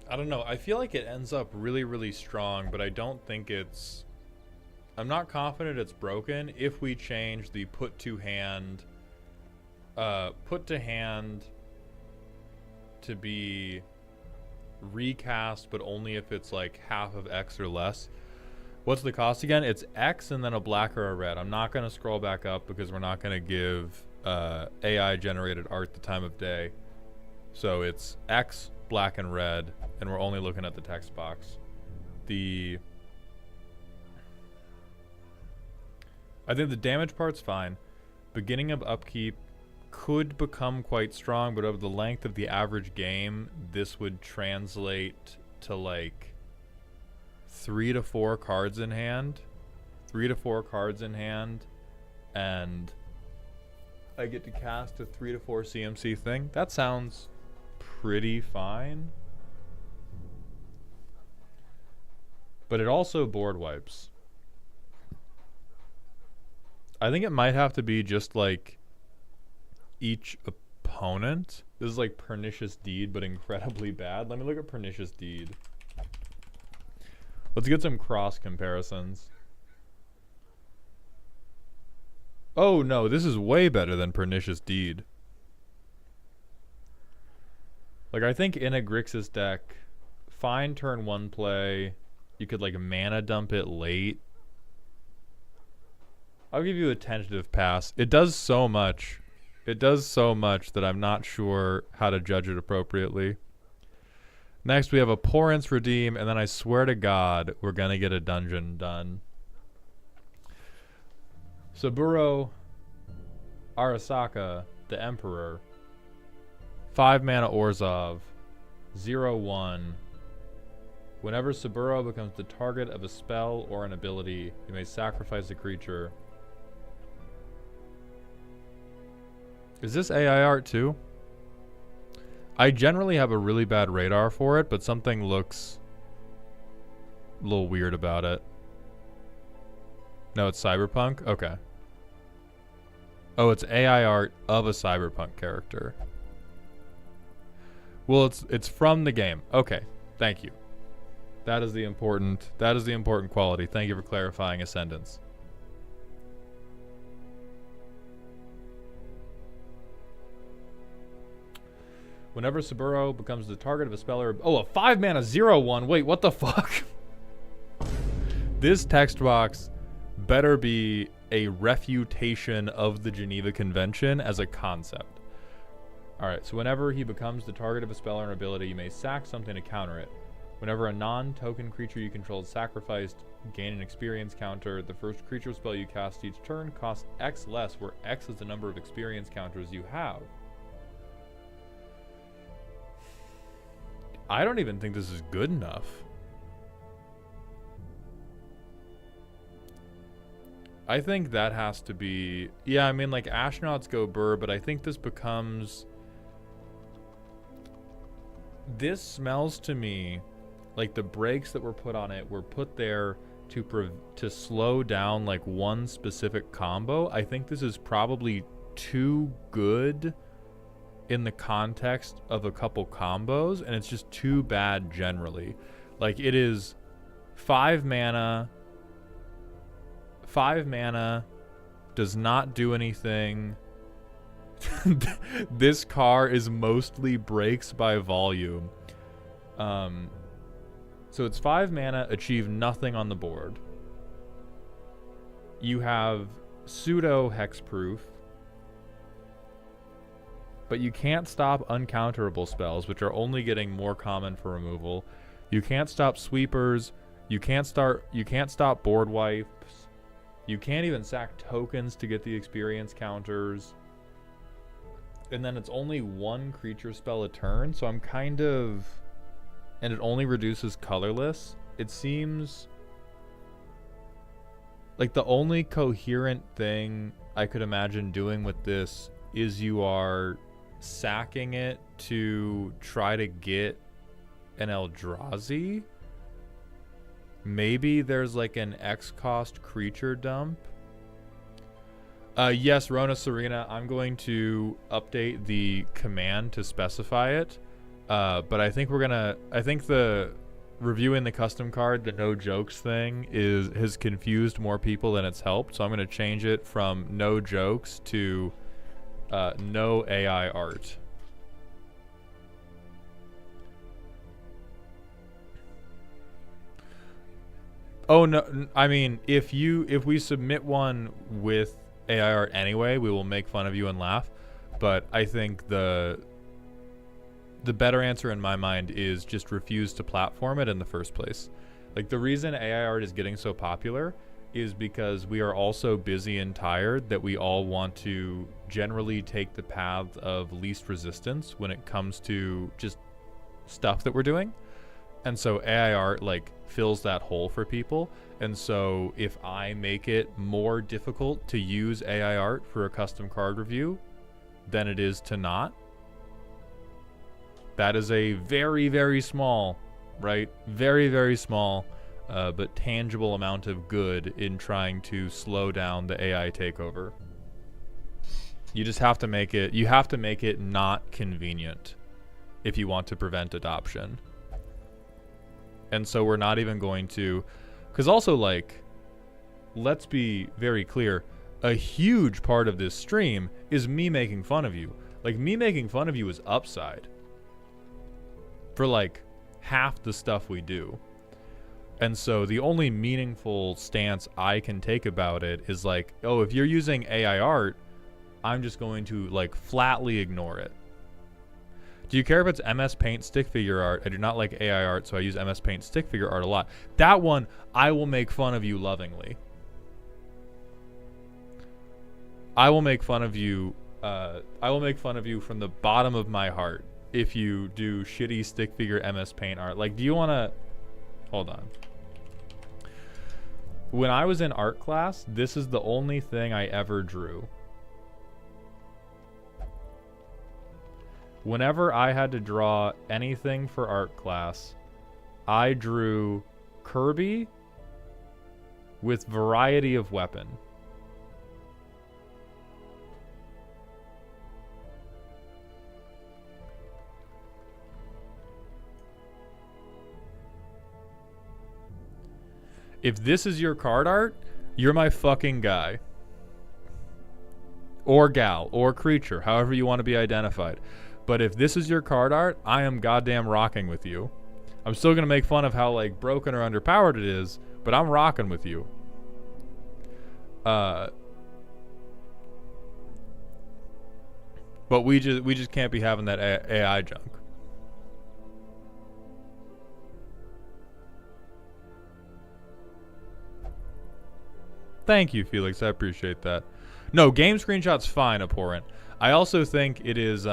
I don't know. I feel like it ends up really, really strong, but I don't think it's... I'm not confident it's broken if we change the put to hand to be recast, but only if it's like half of X or less. What's the cost again? It's X and then a black or a red. I'm not going to scroll back up because we're not going to give AI generated art the time of day. So it's X, black and red, and we're only looking at the text box. I think the damage part's fine. Beginning of upkeep could become quite strong, but over the length of the average game, this would translate to like 3 to 4 cards in hand. 3 to 4 cards in hand, and I get to cast a 3 to 4 CMC thing. That sounds pretty fine. But it also board wipes. I think it might have to be just like each opponent. This is like Pernicious Deed, but incredibly bad. Let me look at Pernicious Deed. Let's get some cross comparisons. Oh no, this is way better than Pernicious Deed. Like, I think in a Grixis deck, fine turn 1 play. You could like mana dump it late. I'll give you a tentative pass. It does so much. It does so much that I'm not sure how to judge it appropriately. Next, we have a Porrance Redeem, and then I swear to God, we're going to get a dungeon done. Saburo Arasaka, the Emperor. 5 mana Orzhov. 0/1. Whenever Saburo becomes the target of a spell or an ability, you may sacrifice a creature. Is this AI art too? I generally have a really bad radar for it, but something looks a little weird about it. No, it's Cyberpunk? Okay. Oh, it's AI art of a Cyberpunk character. Well, it's from the game. Okay, thank you. That is the important quality. Thank you for clarifying, Ascendance. Whenever Saburo becomes the target of a spell or... Oh, a 5 mana 0/1. Wait, what the fuck? This text box better be a refutation of the Geneva Convention as a concept. Alright, so whenever he becomes the target of a spell or an ability, you may sack something to counter it. Whenever a non-token creature you control is sacrificed, gain an experience counter. The first creature spell you cast each turn costs X less, where X is the number of experience counters you have. I don't even think this is good enough. I think that has to be... Yeah, I mean, like, astronauts go burr, but I think this becomes... This smells to me like the brakes that were put on it were put there to slow down, like, one specific combo. I think this is probably too good in the context of a couple combos, and it's just too bad generally. Like, it is 5 mana... 5 mana, does not do anything. This car is mostly breaks by volume. So it's 5 mana, achieve nothing on the board. You have pseudo hexproof, but you can't stop uncounterable spells, which are only getting more common for removal. You can't stop sweepers. You can't stop board wipes. You can't even sack tokens to get the experience counters. And then it's only 1 creature spell a turn, so I'm kind of... And it only reduces colorless. It seems... like the only coherent thing I could imagine doing with this is you are sacking it to try to get an Eldrazi. Maybe there's like an X cost creature dump. Yes, Rona Serena, I'm going to update the command to specify it. But I think the reviewing the custom card, the no jokes thing has confused more people than it's helped. So I'm going to change it from no jokes to no AI art. Oh no, I mean, if we submit one with AI art anyway, we will make fun of you and laugh. But I think the better answer in my mind is just refuse to platform it in the first place. Like, the reason AI art is getting so popular is because we are all so busy and tired that we all want to generally take the path of least resistance when it comes to just stuff that we're doing. And so AI art, like, fills that hole for people. And so if I make it more difficult to use AI art for a custom card review than it is to not, that is a very, very small, right? Very, very small, but tangible amount of good in trying to slow down the AI takeover. You just have to make it not convenient if you want to prevent adoption. And so we're not even going to, because also, like, let's be very clear, a huge part of this stream is me making fun of you. Like, me making fun of you is upside for like half the stuff we do. And so the only meaningful stance I can take about it is like, oh, if you're using AI art, I'm just going to like flatly ignore it. Do you care if it's MS Paint stick figure art? I do not like AI art, so I use MS Paint stick figure art a lot. That one, I will make fun of you lovingly. I will make fun of you. I will make fun of you from the bottom of my heart if you do shitty stick figure MS Paint art. Like, do you want to... Hold on. When I was in art class, this is the only thing I ever drew. Whenever I had to draw anything for art class, I drew Kirby with variety of weapon. If this is your card art, you're my fucking guy. Or gal, or creature, however you want to be identified. But if this is your card art, I am goddamn rocking with you. I'm still going to make fun of how, like, broken or underpowered it is, but I'm rocking with you. But we just can't be having that AI junk. Thank you, Felix. I appreciate that. No, game screenshots fine, abhorrent. I also think it is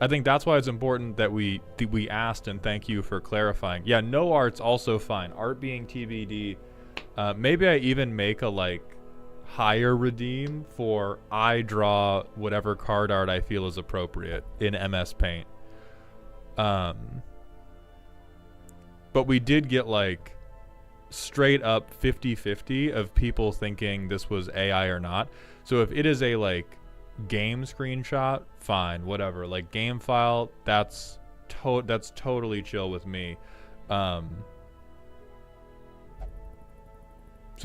I think that's why it's important that we asked, and thank you for clarifying. Yeah, no art's also fine. Art being TBD. Maybe I even make a like higher redeem for I draw whatever card art I feel is appropriate in MS Paint. But we did get like straight up 50-50 of people thinking this was AI or not. So if it is a like game screenshot, fine, whatever. Like game file, that's totally chill with me. So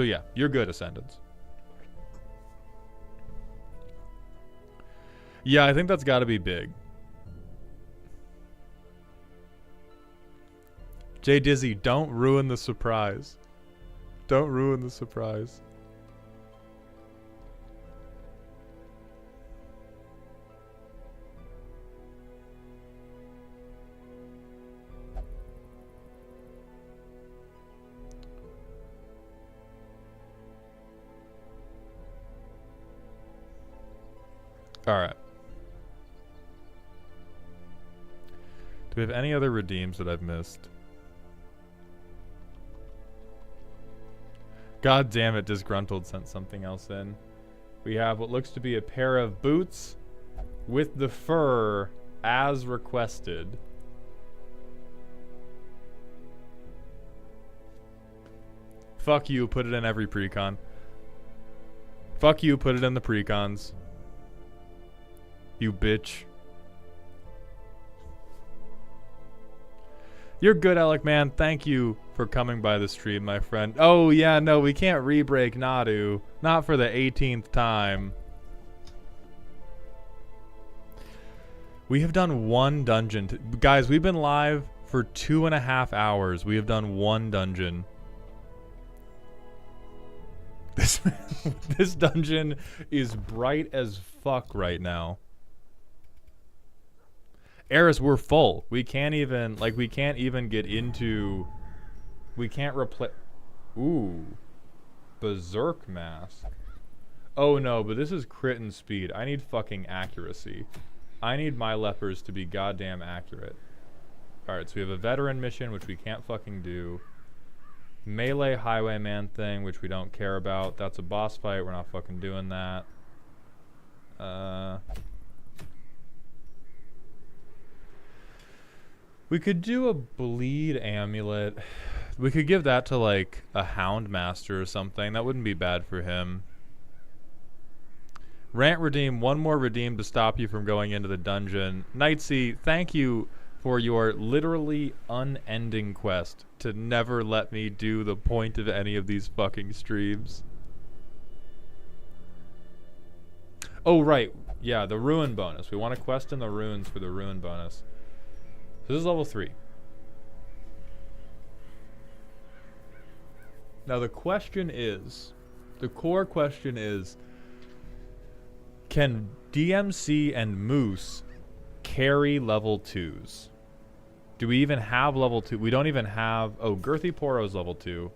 yeah, you're good, Ascendants. Yeah, I think that's got to be big. Jay Dizzy, don't ruin the surprise. Don't ruin the surprise. All right. Do we have any other redeems that I've missed? God damn it, Disgruntled sent something else in. We have what looks to be a pair of boots with the fur as requested. Fuck you, put it in every precon. Fuck you, put it in the precons. You bitch. You're good, Alec, man. Thank you for coming by the stream, my friend. Oh, yeah, no, we can't re-break Nadu. Not for the 18th time. We have done one dungeon. Guys, we've been live for 2.5 hours. We have done one dungeon. This dungeon is bright as fuck right now. Eris, we're full. We can't even get into... We can't replace... Ooh. Berserk Mask. Oh no, but this is crit and speed. I need fucking accuracy. I need my lepers to be goddamn accurate. Alright, so we have a veteran mission, which we can't fucking do. Melee highwayman thing, which we don't care about. That's a boss fight. We're not fucking doing that. We could do a bleed amulet. We could give that to like a hound master or something. That wouldn't be bad for him. Rant redeem. One more redeem to stop you from going into the dungeon. Nightsea, thank you for your literally unending quest to never let me do the point of any of these fucking streams. Oh, right. Yeah, the ruin bonus. We want to quest in the ruins for the ruin bonus. So this is level 3. Now the question is, the core question is, can DMC and Moose carry level 2s? Do we even have level 2? We don't even have... Oh, Girthy Poro's level 2.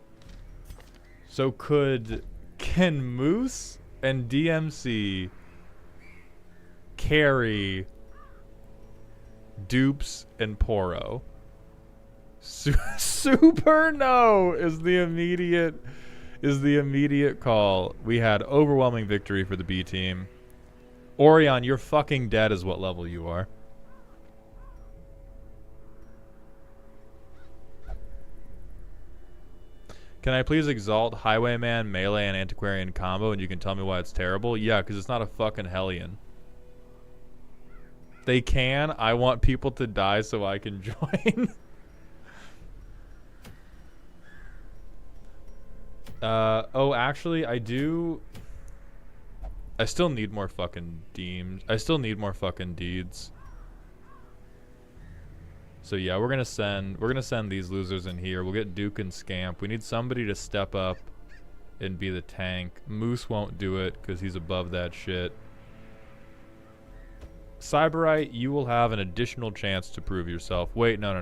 So can Moose and DMC carry Dupes and Poro? Super no is the immediate call. We had overwhelming victory for the B team. Orion, you're fucking dead is what level you are. Can I please exalt Highwayman, Melee, and Antiquarian combo and you can tell me why it's terrible? Yeah, because it's not a fucking Hellion. They can. I want people to die so I can join. Oh, actually, I do... I still need more fucking deems. I still need more fucking deeds. So yeah, we're gonna send these losers in here. We'll get Duke and Scamp. We need somebody to step up and be the tank. Moose won't do it because he's above that shit. Cyberite, you will have an additional chance to prove yourself. Wait, no.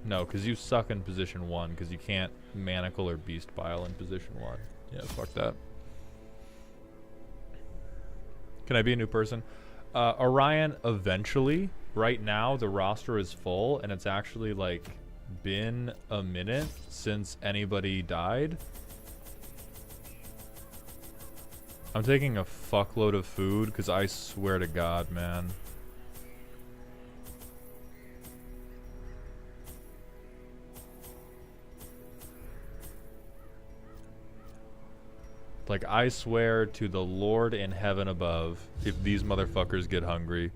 No, because you suck in position 1 because you can't manacle or beast bile in position 1. Yeah, fuck that. Can I be a new person? Orion, eventually. Right now, the roster is full, and it's actually, like, been a minute since anybody died. I'm taking a fuckload of food, because I swear to God, man. Like, I swear to the Lord in heaven above, if these motherfuckers get hungry.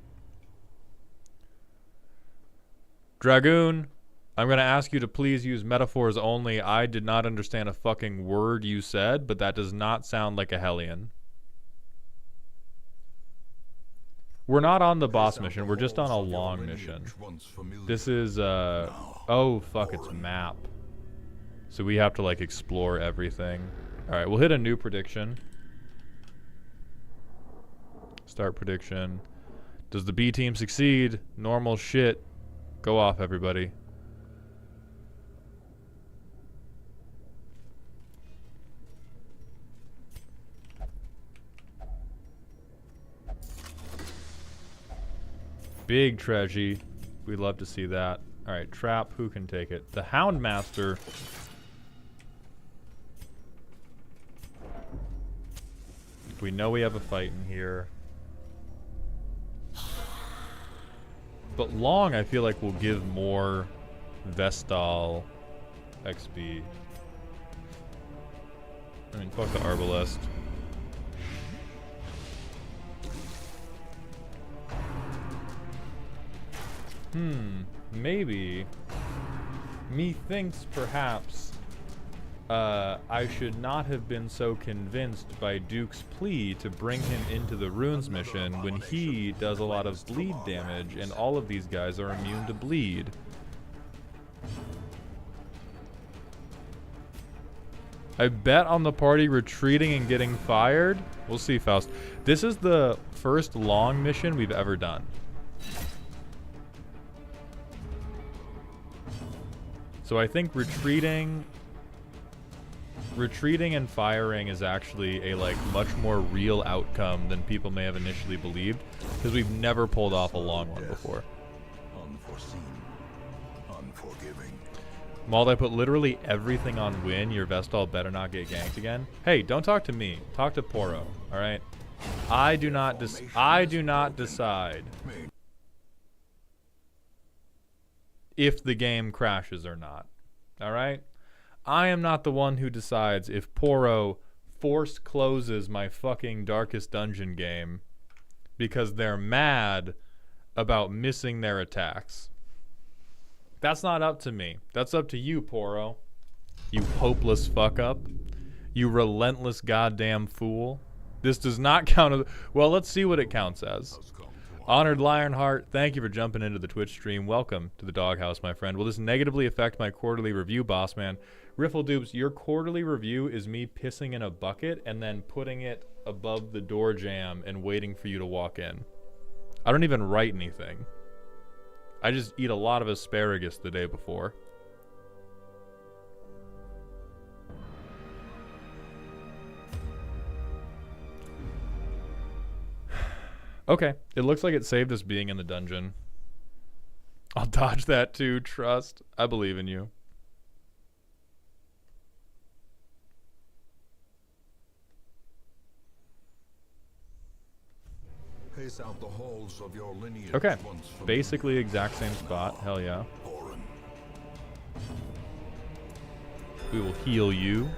Dragoon, I'm gonna ask you to please use metaphors only. I did not understand a fucking word you said, but that does not sound like a Hellion. We're not on the boss mission, we're just on a long mission. This is, oh fuck, it's map. So we have to, like, explore everything. Alright, we'll hit a new prediction. Start prediction. Does the B team succeed? Normal shit. Go off, everybody. Big treasure. We'd love to see that. Alright, trap. Who can take it? The Houndmaster. We know we have a fight in here. But long, I feel like, will give more Vestal XP. I mean, fuck the Arbalest. Maybe. Methinks perhaps I should not have been so convinced by Duke's plea to bring him into the Runes mission when he does a lot of bleed damage and all of these guys are immune to bleed. I bet on the party retreating and getting fired. We'll see, Faust. This is the first long mission we've ever done. So I think retreating and firing is actually a, like, much more real outcome than people may have initially believed, because we've never pulled off a long one before. Unforeseen, unforgiving. Mauld, I put literally everything on win. Your Vestal better not get ganked again. Hey, don't talk to me. Talk to Poro, all right? I do not decide if the game crashes or not. All right? I am not the one who decides if Poro force closes my fucking Darkest Dungeon game because they're mad about missing their attacks. That's not up to me. That's up to you, Poro. You hopeless fuck up. You relentless goddamn fool. This does not count as... Well, let's see what it counts as. Honored Lionheart, thank you for jumping into the Twitch stream. Welcome to the doghouse, my friend. Will this negatively affect my quarterly review, boss man? Riffledupes, your quarterly review is me pissing in a bucket and then putting it above the door jamb and waiting for you to walk in. I don't even write anything. I just eat a lot of asparagus the day before. Okay, it looks like it saved us being in the dungeon. I'll dodge that too, trust. I believe in you. Pace out the halls of your lineage. Okay, basically exact same spot. Hell yeah. We will heal you.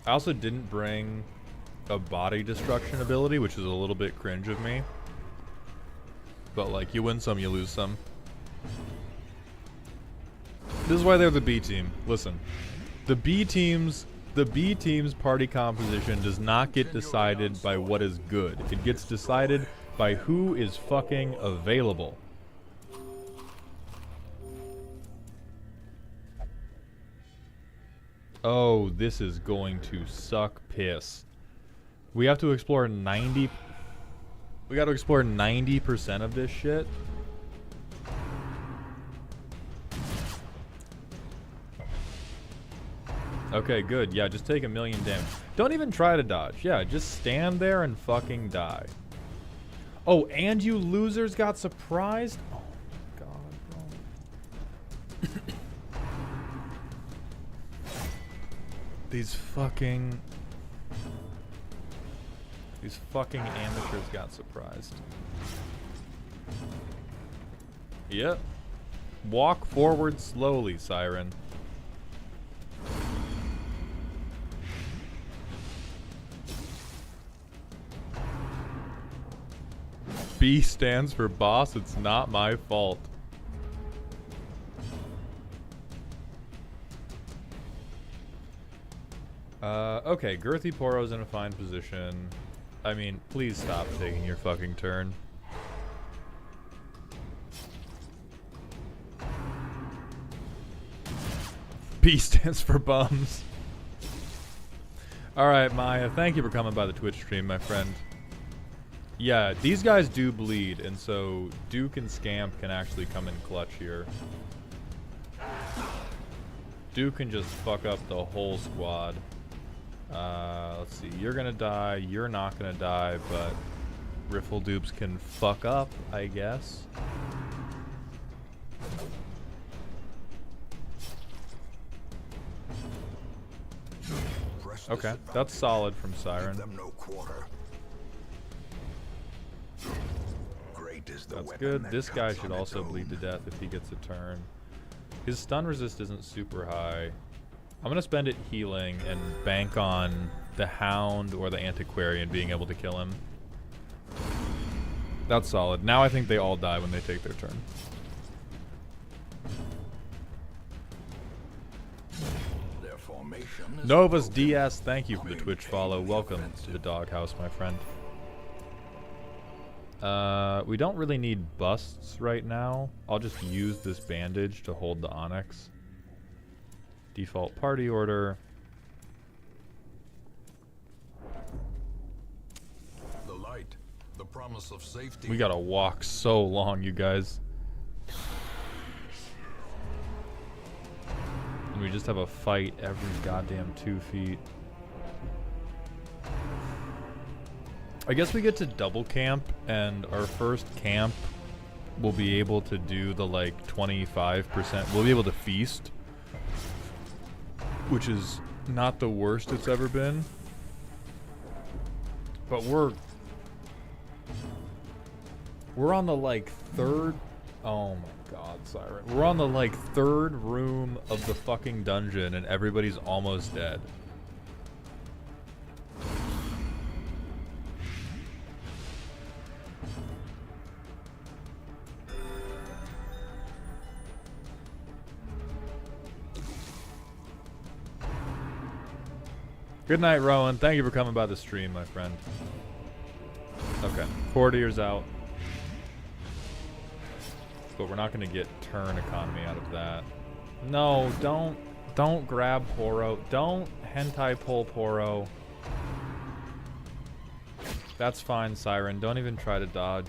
I also didn't bring a body destruction ability, which is a little bit cringe of me. But, like, you win some, you lose some. This is why they're the B team. Listen, the B team's party composition does not get decided by what is good. It gets decided by who is fucking available. Oh, this is going to suck piss. We have to explore 90... We gotta explore 90% of this shit. Okay, good. Yeah, just take 1,000,000 damage. Don't even try to dodge. Yeah, just stand there and fucking die. Oh, and you losers got surprised? Oh my god, bro. These fucking amateurs got surprised. Yep. Walk forward slowly, Siren. B stands for boss. It's not my fault. Okay, Girthy Poro's in a fine position. I mean, please stop taking your fucking turn. B stands for bums. Alright, Maya, thank you for coming by the Twitch stream, my friend. Yeah, these guys do bleed, and so Duke and Scamp can actually come in clutch here. Duke can just fuck up the whole squad. Let's see, you're gonna die, you're not gonna die, but Riffle Dupes can fuck up, I guess. Okay, that's solid from Siren. That's good. This guy should also bleed to death if he gets a turn. His stun resist isn't super high. I'm gonna spend it healing and bank on the Hound or the Antiquarian being able to kill him. That's solid. Now I think they all die when they take their turn. Novus DS, thank you for the Twitch follow. Welcome to the doghouse, my friend. We don't really need busts right now. I'll just use this bandage to hold the Onyx. Default party order. The light, the promise of safety. We gotta walk so long, you guys. And we just have a fight every goddamn 2 feet. I guess we get to double camp, and our first camp will be able to do the like 25%. We'll be able to feast, which is not the worst it's ever been. But we're on the like third. Oh my god, Siren. We're on the like third room of the fucking dungeon, and everybody's almost dead. Good night, Rowan. Thank you for coming by the stream, my friend. Okay, courtier's out. But we're not going to get turn economy out of that. No, don't grab Poro. Don't hentai pull Poro. That's fine, Siren. Don't even try to dodge.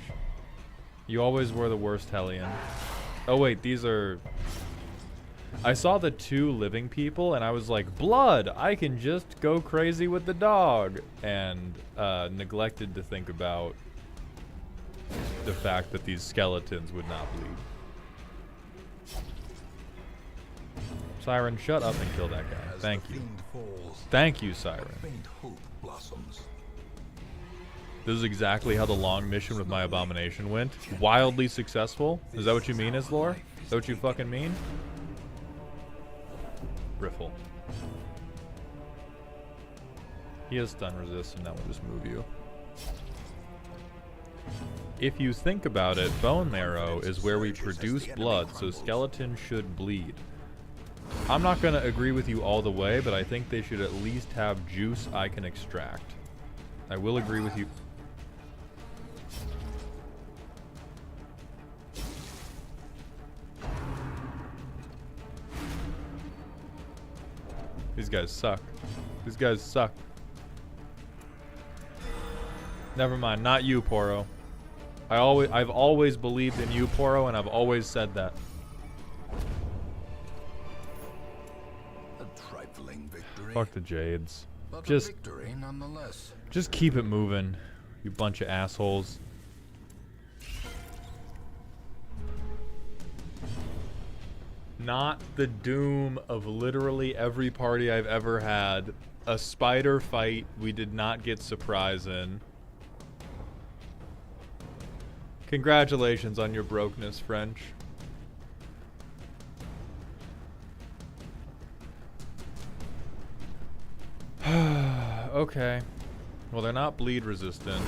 You always were the worst Hellion. Oh wait, these are... I saw the 2 living people and I was like, blood! I can just go crazy with the dog! And neglected to think about the fact that these skeletons would not bleed. Siren, shut up and kill that guy. Thank you. Thank you, Siren. This is exactly how the long mission with my abomination went. Wildly successful. Is that what you mean, Islor? Is that what you fucking mean? Riffle. He has stun resist, and that will just move you. If you think about it, bone marrow is where we produce blood, so skeletons should bleed. I'm not going to agree with you all the way, but I think they should at least have juice I can extract. I will agree with you. These guys suck. These guys suck. Never mind, not you, Poro. I've always believed in you, Poro, and I've always said that. A trifling victory. Fuck the Jades. But a Just victory nonetheless. Just keep it moving, you bunch of assholes. Not the doom of literally every party I've ever had. A spider fight we did not get surprise in. Congratulations on your brokenness, French. Okay. Well, they're not bleed resistant.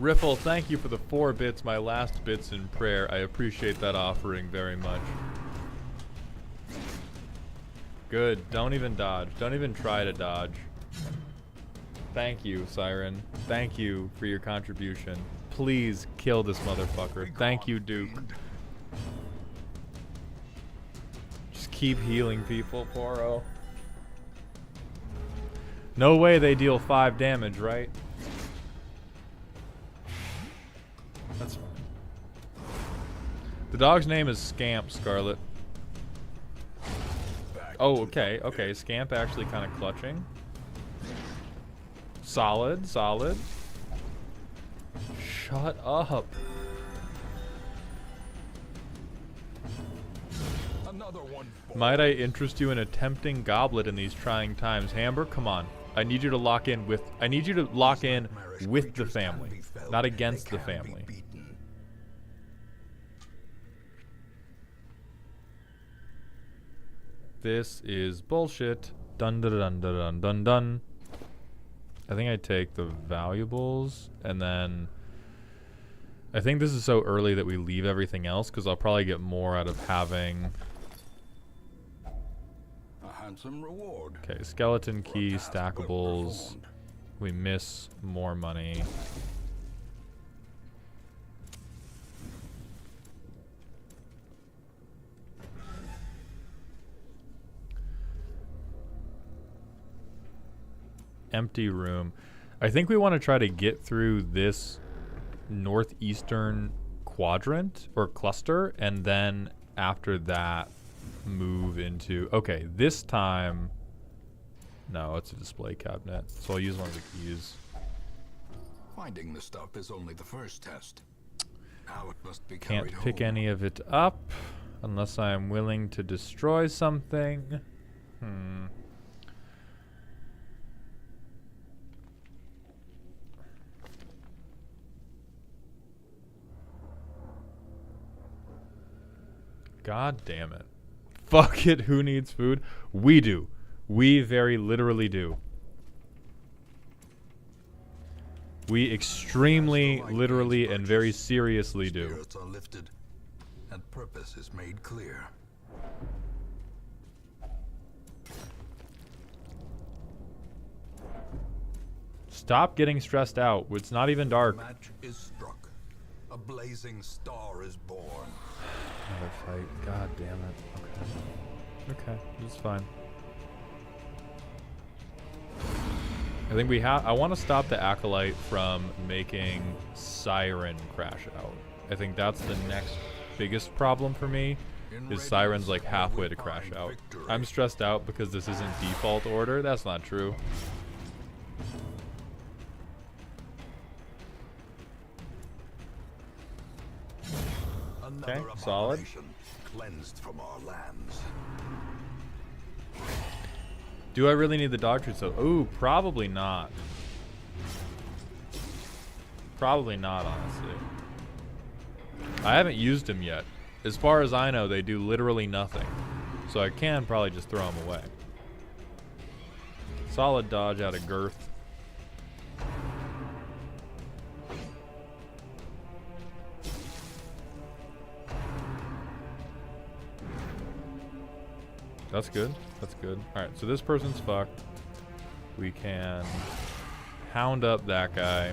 Riffle, thank you for the 4 bits, my last bits in prayer. I appreciate that offering very much. Good. Don't even dodge. Don't even try to dodge. Thank you, Siren. Thank you for your contribution. Please kill this motherfucker. Thank you, Duke. Just keep healing people, Poro. No way they deal 5 damage, right? That's fine. The dog's name is Scamp, Scarlet. Oh, okay, okay. Scamp actually kind of clutching. Solid, solid. Shut up. Another one. Might I interest you in a tempting goblet in these trying times? Hamber, come on. I need you to lock in with the family, not against the family. This is bullshit. Dun dun dun dun dun dun dun. I think I take the valuables and then I think this is so early that we leave everything else because I'll probably get more out of having. A handsome reward. Okay, skeleton key, stackables. We miss more money. Empty room. I think we want to try to get through this northeastern quadrant or cluster and then after that move into, okay, this time, no, it's a display cabinet, so I'll use one of the keys. Finding the stuff is only the first test. Now it must be carried Can't pick home. any of it up unless I'm willing to destroy something. God damn it. Fuck it, who needs food? We do. We very literally do. We extremely, literally, and very seriously do. Spirits are lifted, and purpose is made clear. Stop getting stressed out. It's not even dark. Match is struck. A blazing star is born. Another fight. God damn it. Okay. Okay, it's fine. I think we have. I want to stop the Acolyte from making Siren crash out. I think that's the next biggest problem for me. Is Siren's like halfway to crash out. I'm stressed out because this isn't default order. That's not true. Okay, solid. Cleansed from our lands. Do I really need the dog treats though? Ooh, probably not. Probably not, honestly. I haven't used them yet. As far as I know, they do literally nothing. So I can probably just throw them away. Solid dodge out of girth. That's good. That's good. Alright, so this person's fucked. We can hound up that guy.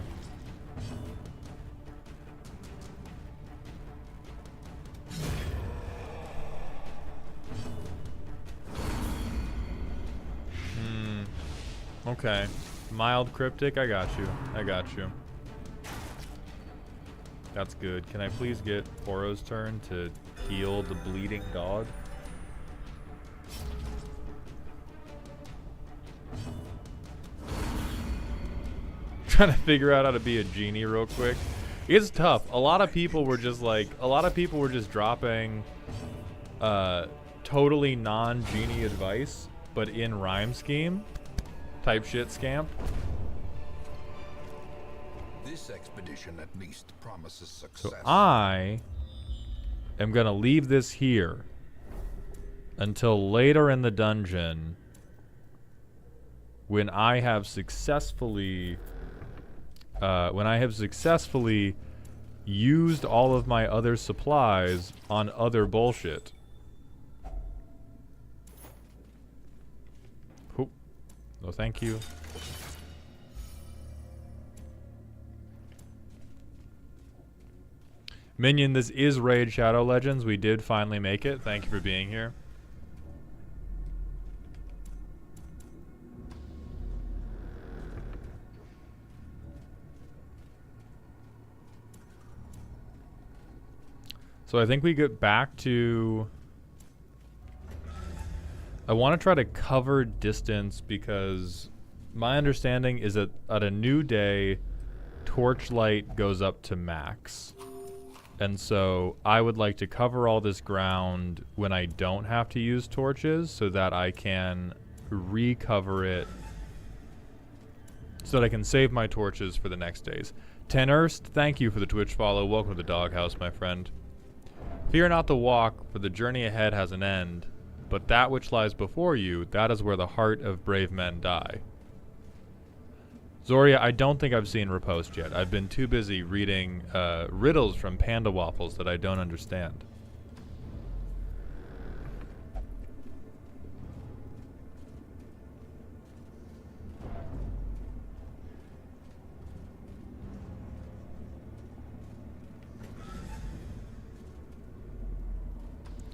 Okay. Mild cryptic, I got you. I got you. That's good. Can I please get Poro's turn to heal the bleeding dog. Trying to figure out how to be a genie real quick. It's tough. A lot of people were just dropping totally non-genie advice, but in rhyme scheme type shit scamp. This expedition at least promises success. So I am gonna leave this here until later in the dungeon when I have successfully used all of my other supplies on other bullshit. Oop. No, thank you. Minion, this is Raid Shadow Legends. We did finally make it. Thank you for being here. So I think we get back to... I want to try to cover distance because my understanding is that at a new day, torchlight goes up to max. And so I would like to cover all this ground when I don't have to use torches so that I can recover it, so that I can save my torches for the next days. Tenurst, thank you for the Twitch follow. Welcome to the doghouse, my friend. Fear not the walk, for the journey ahead has an end, but that which lies before you, that is where the heart of brave men die. Zoria, I don't think I've seen Riposte yet. I've been too busy reading riddles from Panda Waffles that I don't understand.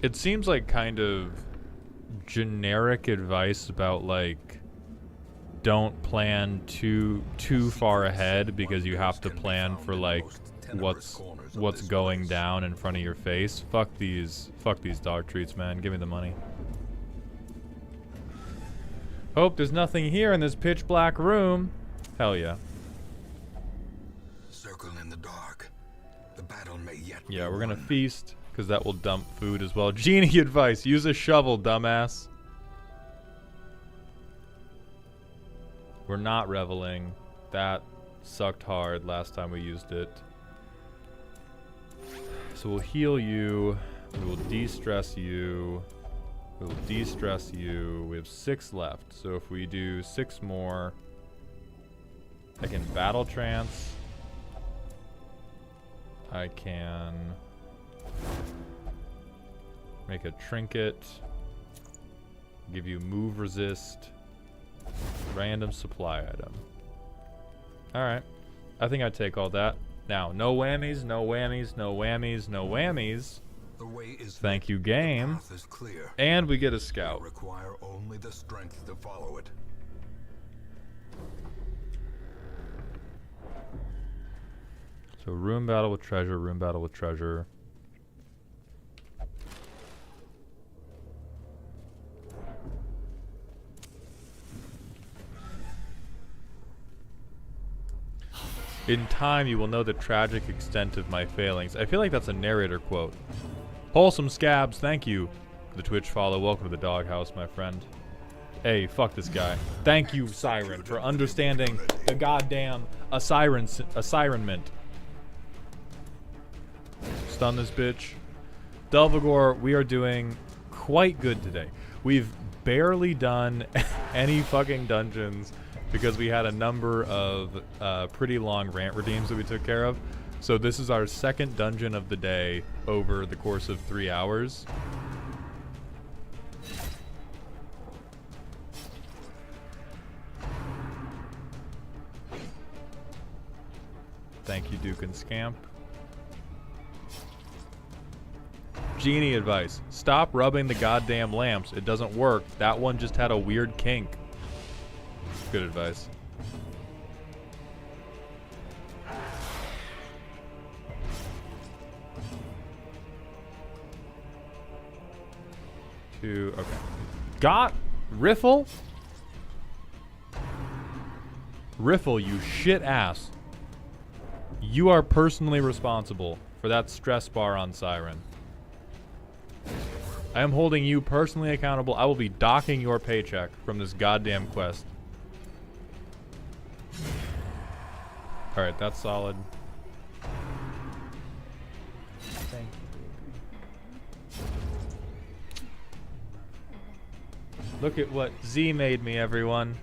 It seems like kind of generic advice about like don't plan too far ahead because you have to plan for like what's going down in front of your face. Fuck these dog treats, man. Give me the money. Hope there's nothing here in this pitch black room. Hell yeah. Circle in the dark. The battle may yet Yeah, be we're gonna won. feast because that will dump food as well. Genie advice: use a shovel, dumbass. We're not reveling. That sucked hard last time we used it. So we'll heal you. We will de-stress you. We will de-stress you. We have 6 left. So if we do 6 more, I can battle trance. I can make a trinket. Give you move resist. Random supply item. Alright. I think I'd take all that. Now, no whammies, no whammies, no whammies, no whammies. The way is Thank you, the game. path is clear. And we get a You scout. require only the strength to follow it. So room battle with treasure, room battle with treasure. In time, you will know the tragic extent of my failings. I feel like that's a narrator quote. Wholesome Scabs, thank you for the Twitch follow. Welcome to the doghouse, my friend. Hey, fuck this guy. Thank you, Siren, for understanding the goddamn assignment. Stun this bitch. Delvagor, we are doing quite good today. We've barely done any fucking dungeons because we had a number of pretty long rant redeems that we took care of. So this is our second dungeon of the day over the course of 3 hours. Thank you, Duke and Scamp. Genie advice. Stop rubbing the goddamn lamps. It doesn't work. That one just had a weird kink. Good advice. 2. Okay. Got Riffle? Riffle, you shit ass. You are personally responsible for that stress bar on Siren. I am holding you personally accountable. I will be docking your paycheck from this goddamn quest. Alright, that's solid. Thank you. Look at what Z made me, everyone.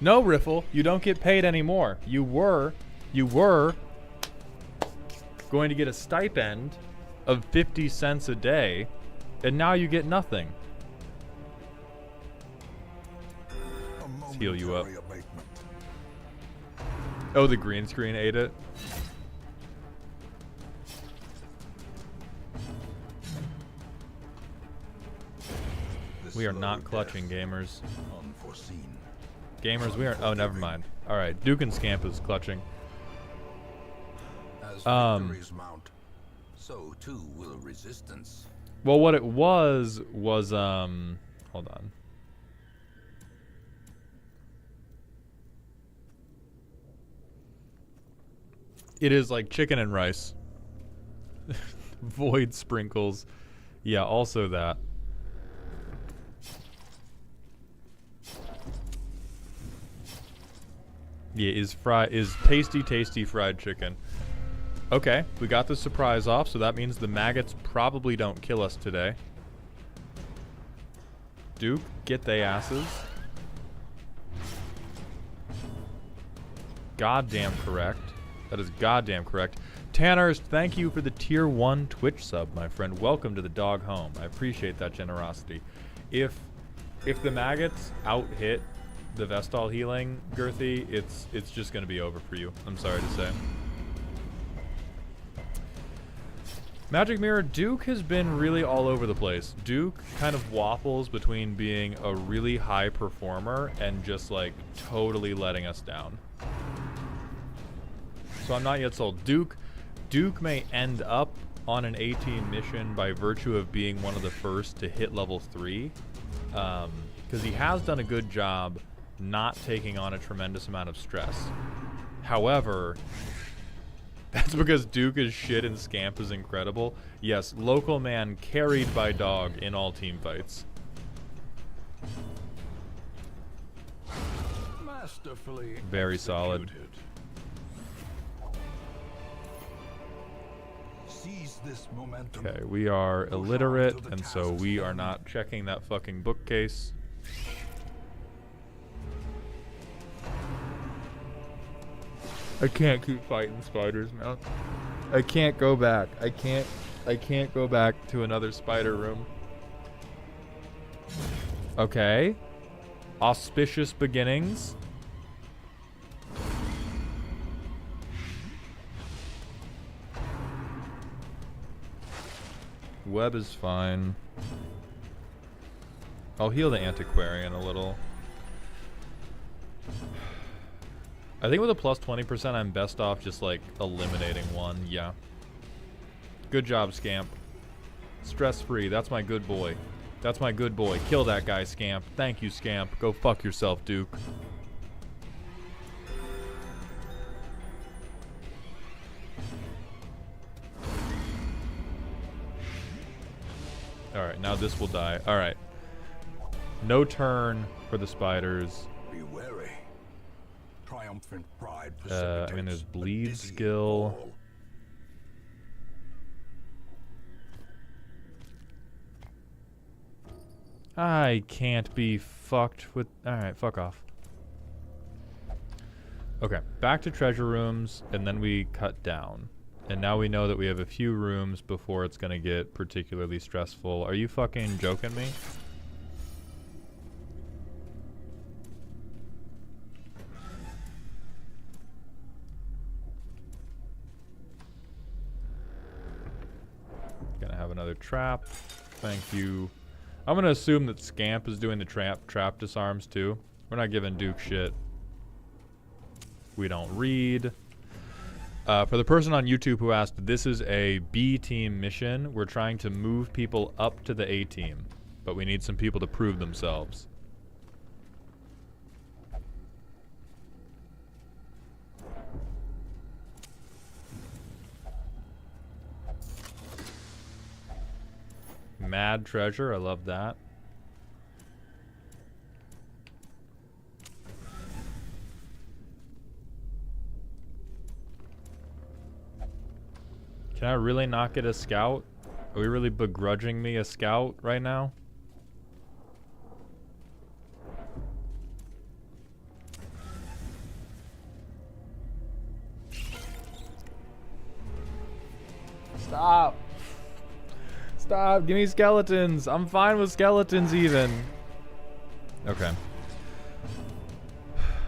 No, Riffle, you don't get paid anymore. You were going to get a stipend of 50 cents a day, and now you get nothing. Let's heal you up. Oh, the green screen ate it. We are not clutching, gamers. Unforeseen. Gamers, we are. Oh, never mind. All right, Duke and Scamp is clutching. As victories mount, so too will resistance. Well, what it was hold on. It is like chicken and rice. Void sprinkles. Yeah, also that. Yeah, is tasty fried chicken. Okay, we got the surprise off, so that means the maggots probably don't kill us today. Duke, get they asses. Goddamn correct. That is goddamn correct. Tanners, thank you for the tier 1 Twitch sub, my friend. Welcome to the dog home. I appreciate that generosity. If the maggots out-hit the Vestal healing, Girthy, it's just gonna be over for you. I'm sorry to say. Magic Mirror, Duke has been really all over the place. Duke kind of waffles between being a really high performer and just like totally letting us down. So I'm not yet sold. Duke may end up on an A-team mission by virtue of being one of the first to hit level 3. Because he has done a good job not taking on a tremendous amount of stress. However, that's because Duke is shit and Scamp is incredible. Yes, local man carried by dog in all team fights. Masterfully Very solid. executed. Seize this momentum. Okay, we are illiterate, and so we are not checking that fucking bookcase. I can't keep fighting spiders now. I can't go back. I can't go back to another spider room. Okay. Auspicious beginnings. Web is fine. I'll heal the antiquarian a little. I think with a plus 20%, I'm best off just like eliminating one. Yeah. Good job, Scamp. Stress-free. That's my good boy. That's my good boy. Kill that guy, Scamp. Thank you, Scamp. Go fuck yourself, Duke. Alright, now this will die. Alright. No turn for the spiders. Be wary. Triumphant pride I mean, there's bleed skill. I can't be fucked with... Alright, fuck off. Okay, back to treasure rooms, and then we cut down. And now we know that we have a few rooms before it's gonna get particularly stressful. Are you fucking joking me? Gonna have another trap. Thank you. I'm gonna assume that Scamp is doing the trap disarms too. We're not giving Duke shit. We don't read. For the person on YouTube who asked, this is a B team mission. We're trying to move people up to the A team. But we need some people to prove themselves. Mad treasure, I love that. Can I really not get a scout? Are we really begrudging me a scout right now? Stop. Stop. Give me skeletons. I'm fine with skeletons even. Okay.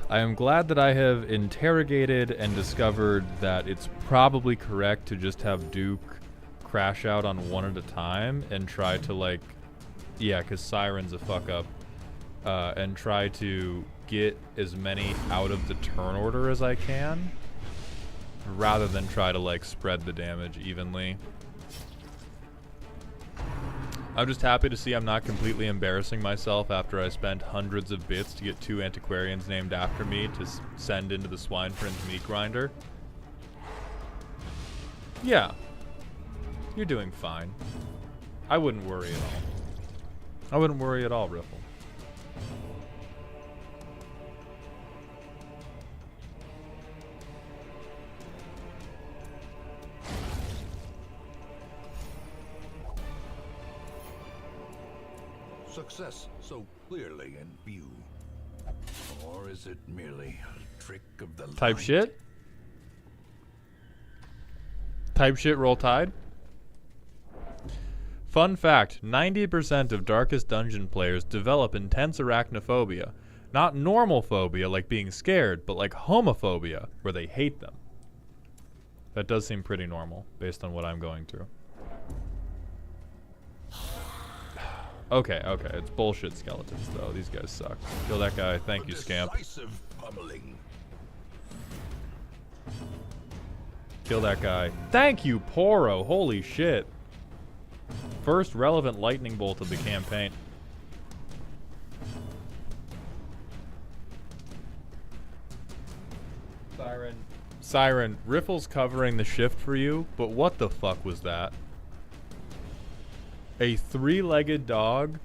I am glad that I have interrogated and discovered that it's probably correct to just have Duke crash out on one at a time and try to, like, yeah, because Siren's a fuck up, and try to get as many out of the turn order as I can, rather than try to, like, spread the damage evenly. I'm just happy to see I'm not completely embarrassing myself after I spent hundreds of bits to get 2 antiquarians named after me to send into the Swine Friend's meat grinder. Yeah. You're doing fine. I wouldn't worry at all. I wouldn't worry at all, Riffle. Success so clearly in view. Or is it merely a trick of the Type light? shit? Type shit, roll tide? Fun fact, 90% of Darkest Dungeon players develop intense arachnophobia. Not normal phobia, like being scared, but like homophobia, where they hate them. That does seem pretty normal, based on what I'm going through. Okay, it's bullshit skeletons, though. These guys suck. Kill that guy. Thank you, Scamp. Decisive pummeling. Kill that guy. Thank you, Poro. Holy shit. First relevant lightning bolt of the campaign. Siren, Riffle's covering the shift for you, but what the fuck was that? A 3-legged dog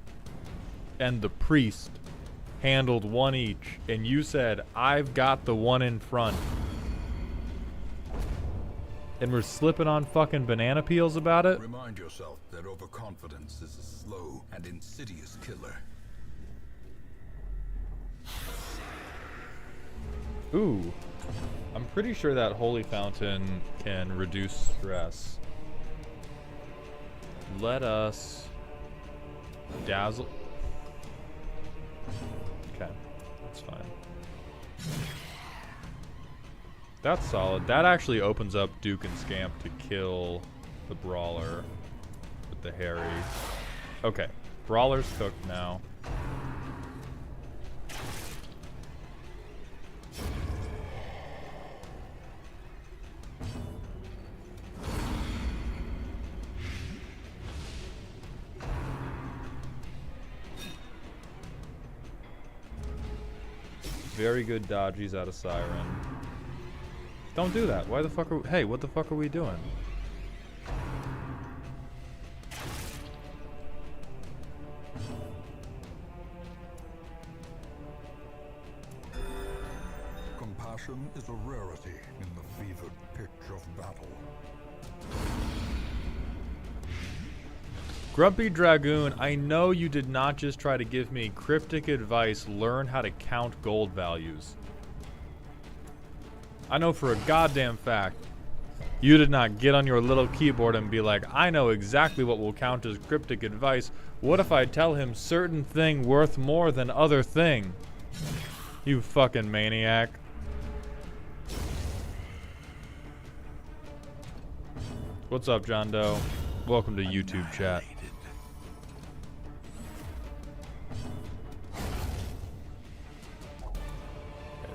and the priest handled one each, and you said, I've got the one in front. And we're slipping on fucking banana peels about it? Remind yourself that overconfidence is a slow and insidious killer. Ooh. I'm pretty sure that holy fountain can reduce stress. Let us dazzle. Okay, that's fine. That's solid. That actually opens up Duke and Scamp to kill the brawler with the Harry. Okay, brawler's cooked now. Very good dodgies out of Siren. Don't do that. Why the fuck are hey, what the fuck are we doing? Compassion is a rarity in the fevered pitch of battle. Grumpy Dragoon, I know you did not just try to give me cryptic advice, learn how to count gold values. I know for a goddamn fact, you did not get on your little keyboard and be like, I know exactly what will count as cryptic advice. What if I tell him certain thing worth more than other thing? You fucking maniac. What's up, John Doe? Welcome to YouTube chat.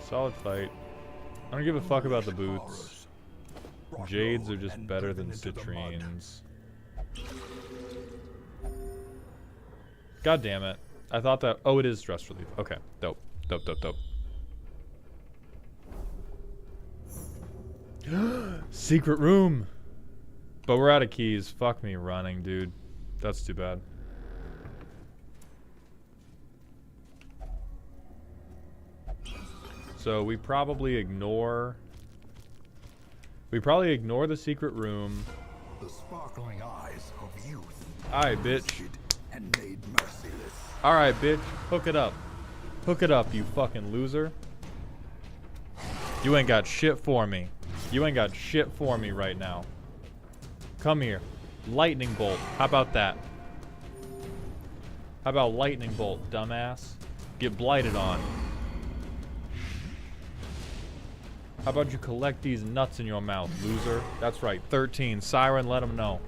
Solid fight. I don't give a fuck about the boots. Jades are just better than citrines. God damn it. I thought that... Oh, it is stress relief. Okay. Dope. Dope, dope, dope. Secret room. But we're out of keys. Fuck me running, dude. That's too bad. So we probably ignore... We probably ignore the secret room. The sparkling eyes of youth. Alright, bitch. And made merciless. Alright, bitch. Hook it up. Hook it up, you fucking loser. You ain't got shit for me. You ain't got shit for me right now. Come here. Lightning bolt. How about that? How about lightning bolt, dumbass? Get blighted on. How about you collect these nuts in your mouth, loser? That's right, 13. Siren, let him know.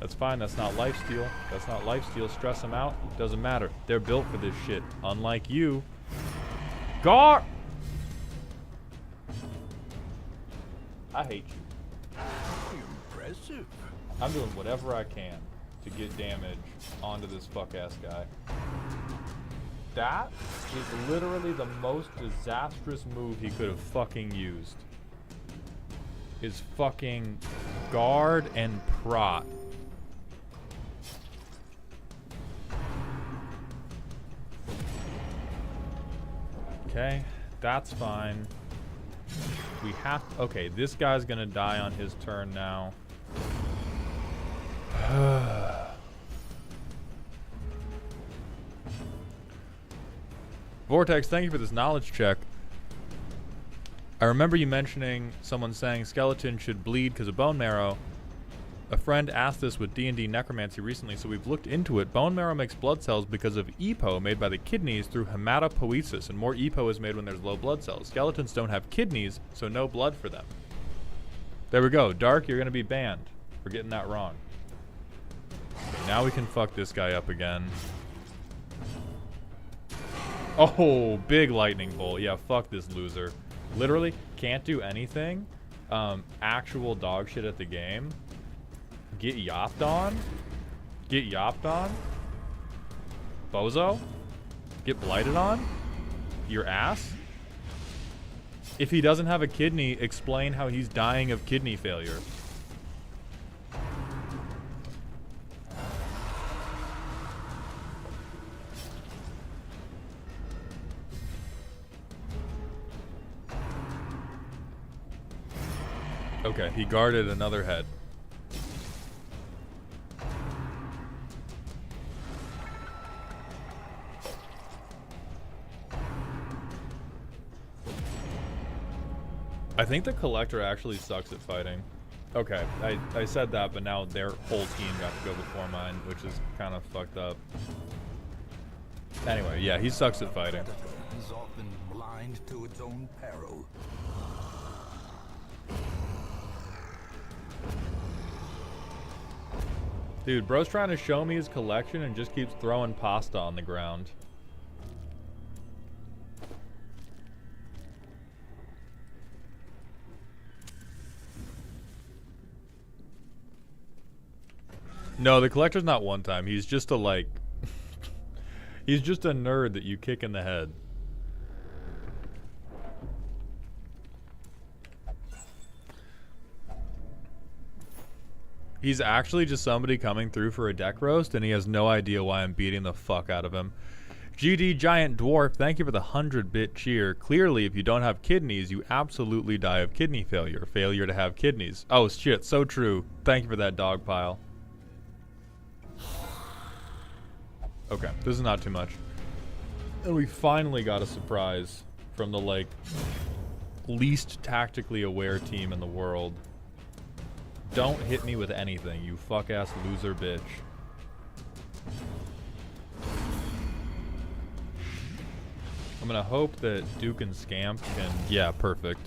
That's fine, that's not lifesteal. That's not lifesteal. Stress them out. Doesn't matter. They're built for this shit. Unlike you. Gar! I hate you. Impressive. I'm doing whatever I can to get damage onto this fuck-ass guy. That is literally the most disastrous move he could have fucking used. Is fucking guard and prot. Okay, that's fine. We have... Okay, this guy's gonna die on his turn now. Vortex, thank you for this knowledge check. I remember you mentioning someone saying skeleton should bleed because of bone marrow. A friend asked this with D&D necromancy recently, so we've looked into it. Bone marrow makes blood cells because of EPO made by the kidneys through hematopoiesis, and more EPO is made when there's low blood cells. Skeletons don't have kidneys, so no blood for them. There we go. Dark, you're going to be banned for getting that wrong. Okay, now we can fuck this guy up again. Oh, big lightning bolt. Yeah, fuck this loser. Literally, can't do anything. Actual dog shit at the game. Get yopped on? Get yopped on? Bozo? Get blighted on? Your ass? If he doesn't have a kidney, explain how he's dying of kidney failure. Okay, he guarded another head. I think the collector actually sucks at fighting. Okay, I said that, but now their whole team got to go before mine, which is kind of fucked up. Anyway, yeah, he sucks at fighting. Is often blind to its own peril. Dude, bro's trying to show me his collection and just keeps throwing pasta on the ground. No, the collector's not one time. He's just a, like... he's just a nerd that you kick in the head. He's actually just somebody coming through for a deck roast, and he has no idea why I'm beating the fuck out of him. GD Giant Dwarf, thank you for the 100-bit cheer. Clearly, if you don't have kidneys, you absolutely die of kidney failure. Failure to have kidneys. Oh, shit, so true. Thank you for that dog pile. Okay, this is not too much. And we finally got a surprise from the, like, least tactically aware team in the world. Don't hit me with anything, you fuck-ass loser bitch. I'm gonna hope that Duke and Scamp can... Yeah, perfect.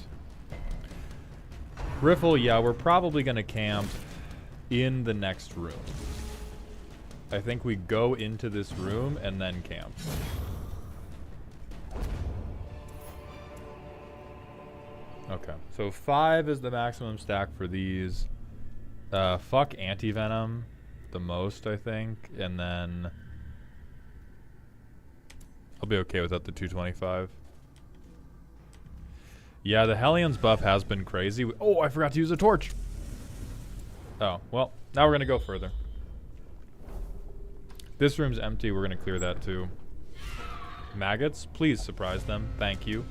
Riffle, yeah, we're probably gonna camp in the next room. I think we go into this room and then camp. Okay, so 5 is the maximum stack for these. Fuck anti-venom. the most, I think, and then I'll be okay without the 225. Yeah, the Hellions buff has been crazy. Oh, I forgot to use a torch. Oh, well, now we're going to go further. This room's empty. We're going to clear that too. Maggots, please surprise them. Thank you.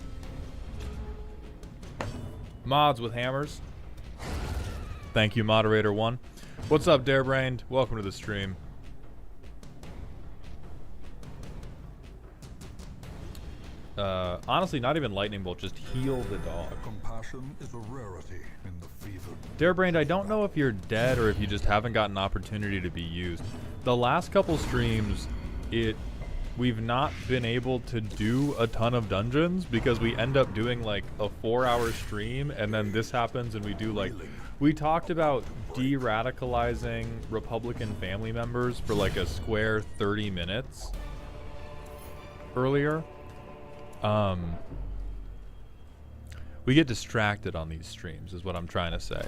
Mods with hammers. Thank you, moderator 1. What's up, Darebrained? Welcome to the stream. Honestly, not even lightning bolt, just heal the dog. Compassion is a rarity in the fevered. Darebrained, I don't know if you're dead or if you just haven't gotten an opportunity to be used. The last couple streams, we've not been able to do a ton of dungeons because we end up doing like a 4-hour stream and then this happens and we do like, we talked about de-radicalizing Republican family members for like a square 30 minutes earlier. We get distracted on these streams is what I'm trying to say.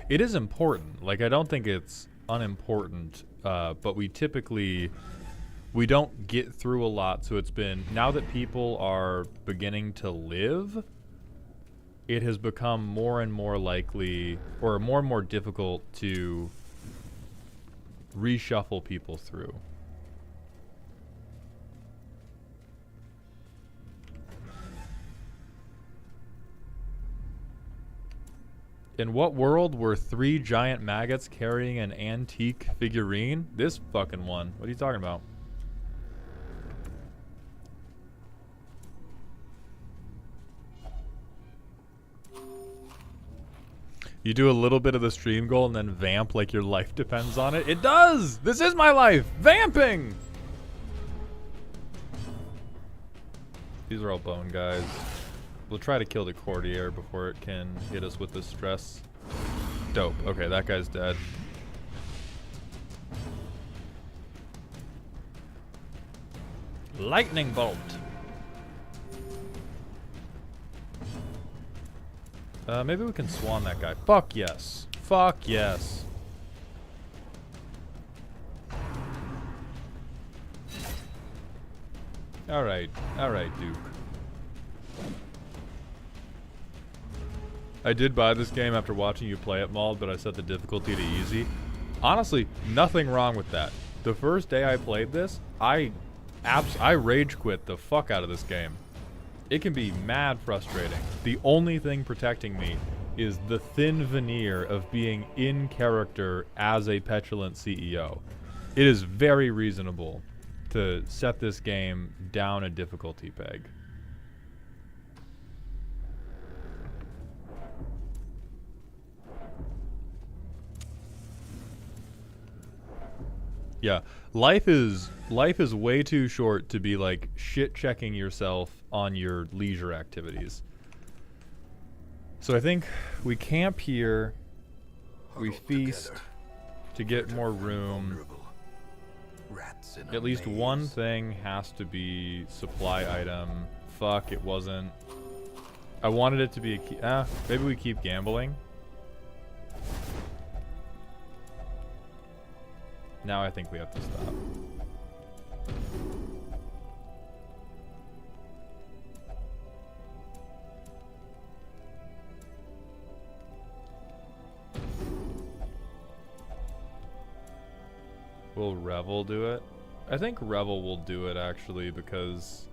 It is important. Like, I don't think it's unimportant, but we don't get through a lot. So it's been, now that people are beginning to live, it has become more and more likely, or more and more difficult to reshuffle people through. In what world were 3 giant maggots carrying an antique figurine? This fucking one. What are you talking about? You do a little bit of the stream goal and then vamp like your life depends on it? It does! This is my life! Vamping! These are all bone guys. We'll try to kill the courtier before it can hit us with the stress. Dope. Okay, that guy's dead. Lightning bolt. Maybe we can swan that guy. Fuck yes. Fuck yes. Alright. Alright, Duke. I did buy this game after watching you play it, Mauled, but I set the difficulty to easy. Honestly, nothing wrong with that. The first day I played this, I rage quit the fuck out of this game. It can be mad frustrating. The only thing protecting me is the thin veneer of being in character as a petulant CEO. It is very reasonable to set this game down a difficulty peg. Yeah, life is way too short to be like shit checking yourself on your leisure activities. So I think we camp here, we feast to get more room. At least one thing has to be supply item. Fuck, it wasn't. I wanted it to be a maybe we keep gambling. Now I think we have to stop. Will Revel do it? I think Revel will do it actually because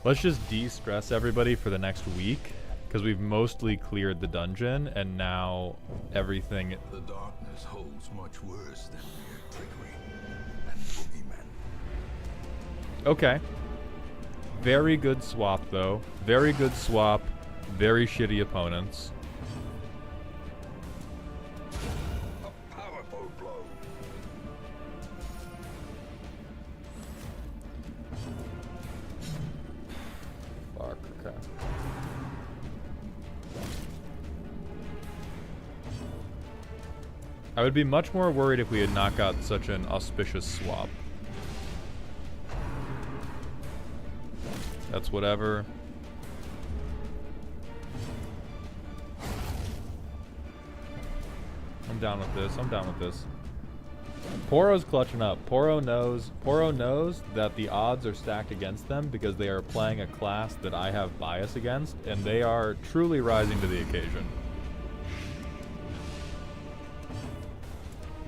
let's just de-stress everybody for the next week because we've mostly cleared the dungeon and now everything. The darkness holds much worse than mere trickery and boogeymen. Okay. Very good swap though. Very good swap. Very shitty opponents. A powerful blow. Fuck, okay. I would be much more worried if we had not got such an auspicious swap. That's whatever. I'm down with this. I'm down with this. Poro's clutching up. Poro knows that the odds are stacked against them because they are playing a class that I have bias against, and they are truly rising to the occasion.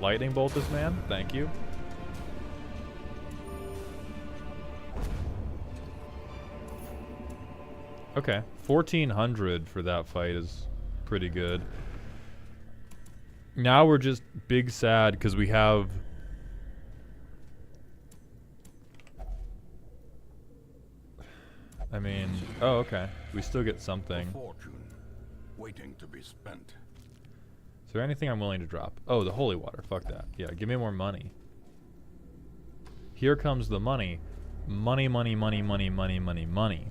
Lightning bolt this man. Thank you. Okay, 1400 for that fight is pretty good. Now we're just big sad because we have... I mean, oh, okay. We still get something. A fortune waiting to be spent. Is there anything I'm willing to drop? Oh, the holy water. Fuck that. Yeah, give me more money. Here comes the money. Money, money, money, money, money, money, money.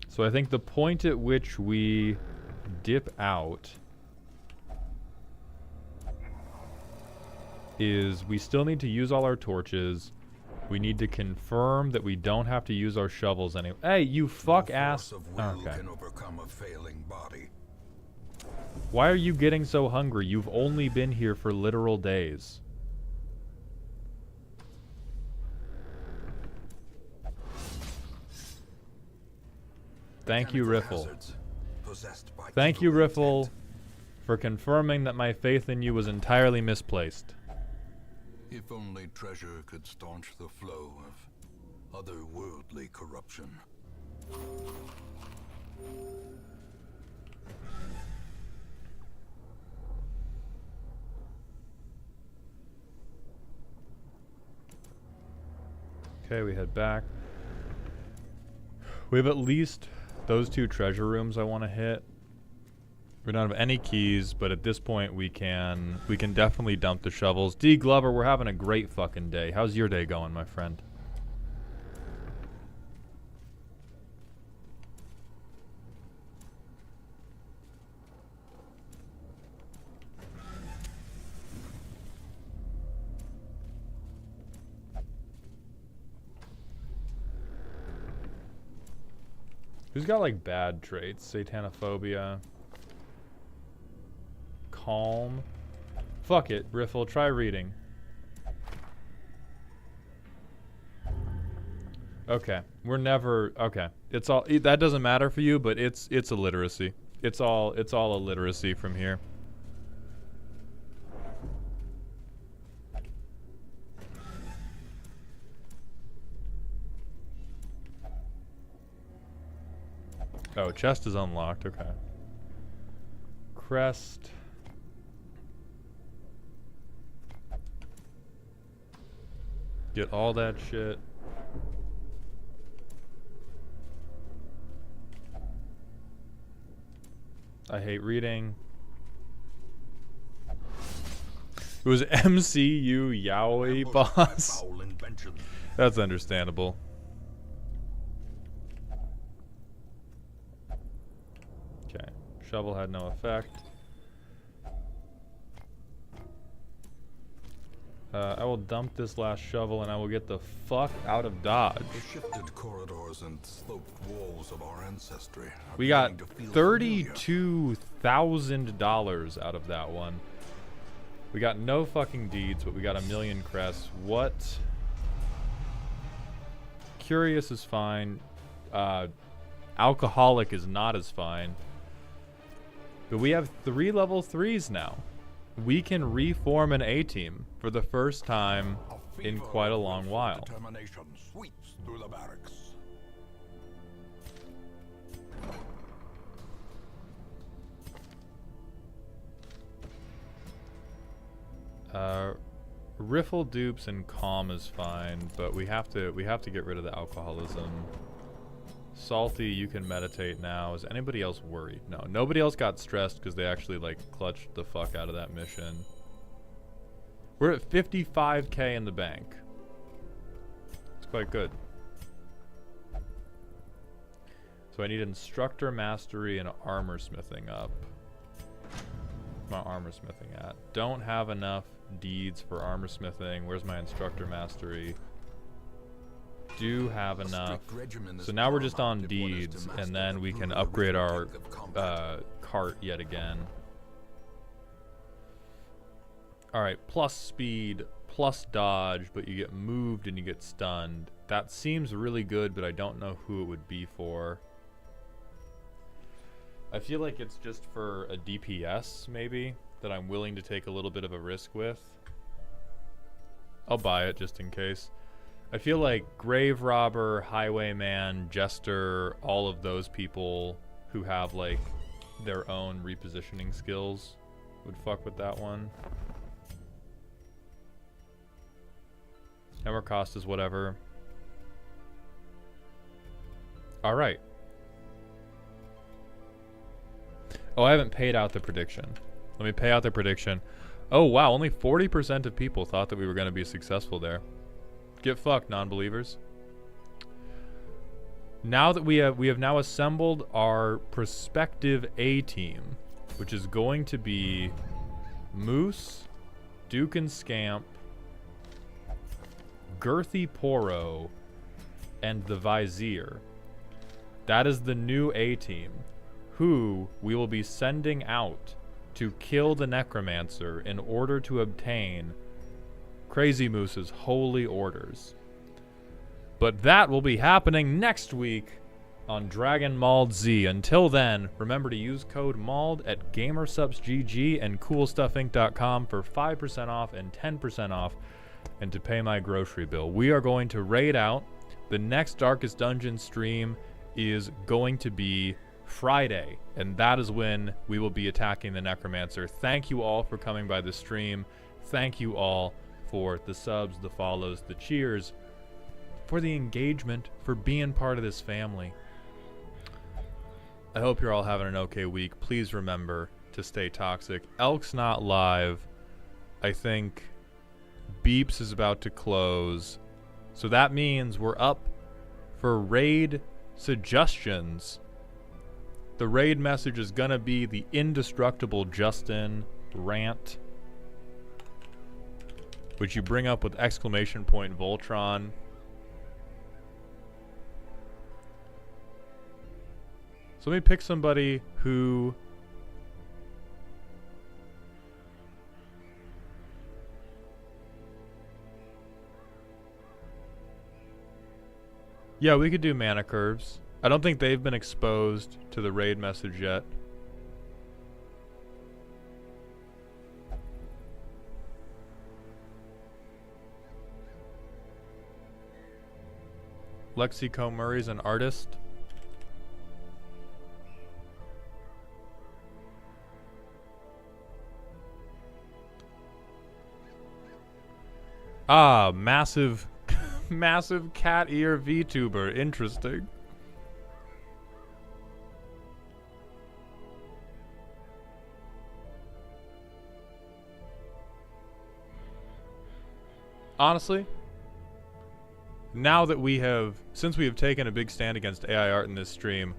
So I think the point at which we dip out is we still need to use all our torches. We need to confirm that we don't have to use our shovels anymore. Hey, you fuck ass. Okay. Can overcome a failing body. Why are you getting so hungry? You've only been here for literal days. Thank you, Riffle. Thank you, Riffle, for confirming that my faith in you was entirely misplaced. If only treasure could staunch the flow of otherworldly corruption. Okay, we head back. We have at least those two treasure rooms I want to hit. We don't have any keys, but at this point we can definitely dump the shovels. D Glover, we're having a great fucking day. How's your day going, my friend? Who's got like bad traits? Satanophobia. Calm. Fuck it, Riffle, try reading. Okay, we're never okay. It's all that doesn't matter for you, but it's illiteracy. It's all illiteracy from here. Oh, chest is unlocked, okay. Crest. Get all that shit. I hate reading. It was MCU Yaoi boss. That's understandable. Okay, shovel had no effect. I will dump this last shovel and I will get the fuck out of Dodge. The shifted corridors and sloped walls of our ancestry. We got $32,000 out of that one. We got no fucking deeds, but we got 1,000,000 crests. What? Curious is fine. Alcoholic is not as fine. But we have 3 level 3s now. We can reform an A-team for the first time in quite a long while. Determination sweeps through the barracks. Riffle dupes and calm is fine, but we have to get rid of the alcoholism. Salty, you can meditate now. Is anybody else worried? No, nobody else got stressed because they actually like clutched the fuck out of that mission. We're at 55k in the bank. It's quite good. So I need instructor mastery and armor smithing up. Where's my armor smithing at? Don't have enough deeds for armor smithing. Where's my instructor mastery? do have enough. strict regimen is So now we're just on paramount if one is to deeds, master and then the we can brutal upgrade our arithmetic of combat. cart yet again. Alright, plus speed, plus dodge, but you get moved and you get stunned. That seems really good, but I don't know who it would be for. I feel like it's just for a DPS, maybe, that I'm willing to take a little bit of a risk with. I'll buy it just in case. I feel like Grave Robber, Highwayman, Jester, all of those people who have, like, their own repositioning skills would fuck with that one. Hammer cost is whatever. Alright. Oh, I haven't paid out the prediction. Let me pay out the prediction. Oh, wow, only 40% of people thought that we were going to be successful there. Get fucked, non-believers. Now that we have now assembled our prospective A team, which is going to be Moose, Duke and Scamp, Girthy Poro, and the Vizier. That is the new A team, who we will be sending out to kill the Necromancer in order to obtain Crazy Moose's holy orders. But that will be happening next week on Dragon Mauled Z. Until then, remember to use code MAULD at GamerSupsGG and CoolStuffInc.com for 5% off and 10% off, and to pay my grocery bill. We are going to raid out. The next Darkest Dungeon stream is going to be Friday, and that is when we will be attacking the Necromancer. Thank you all for coming by the stream. Thank you all for the subs, the follows, the cheers, for the engagement, for being part of this family. I hope you're all having an okay week. Please remember to stay toxic. Elk's not live. I think Beeps is about to close. So that means we're up for raid suggestions. The raid message is gonna be the indestructible Justin rant, which you bring up with exclamation point Voltron. So let me pick somebody who yeah, we could do mana curves. I don't think they've been exposed to the raid message yet. Lexi Comurray's an artist. Ah, massive massive cat ear VTuber. Interesting. Honestly, now that since we have taken a big stand against AI art in this stream,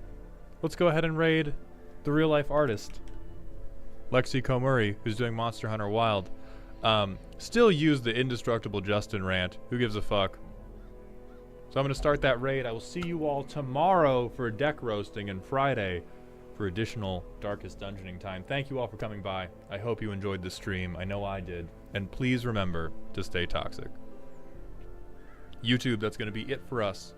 let's go ahead and raid the real life artist, Lexi Comurray, who's doing Monster Hunter Wild. Still use the indestructible Justin rant. Who gives a fuck? So I'm going to start that raid. I will see you all tomorrow for deck roasting and Friday for additional Darkest Dungeoning time. Thank you all for coming by. I hope you enjoyed the stream. I know I did. And please remember to stay toxic. YouTube, that's going to be it for us.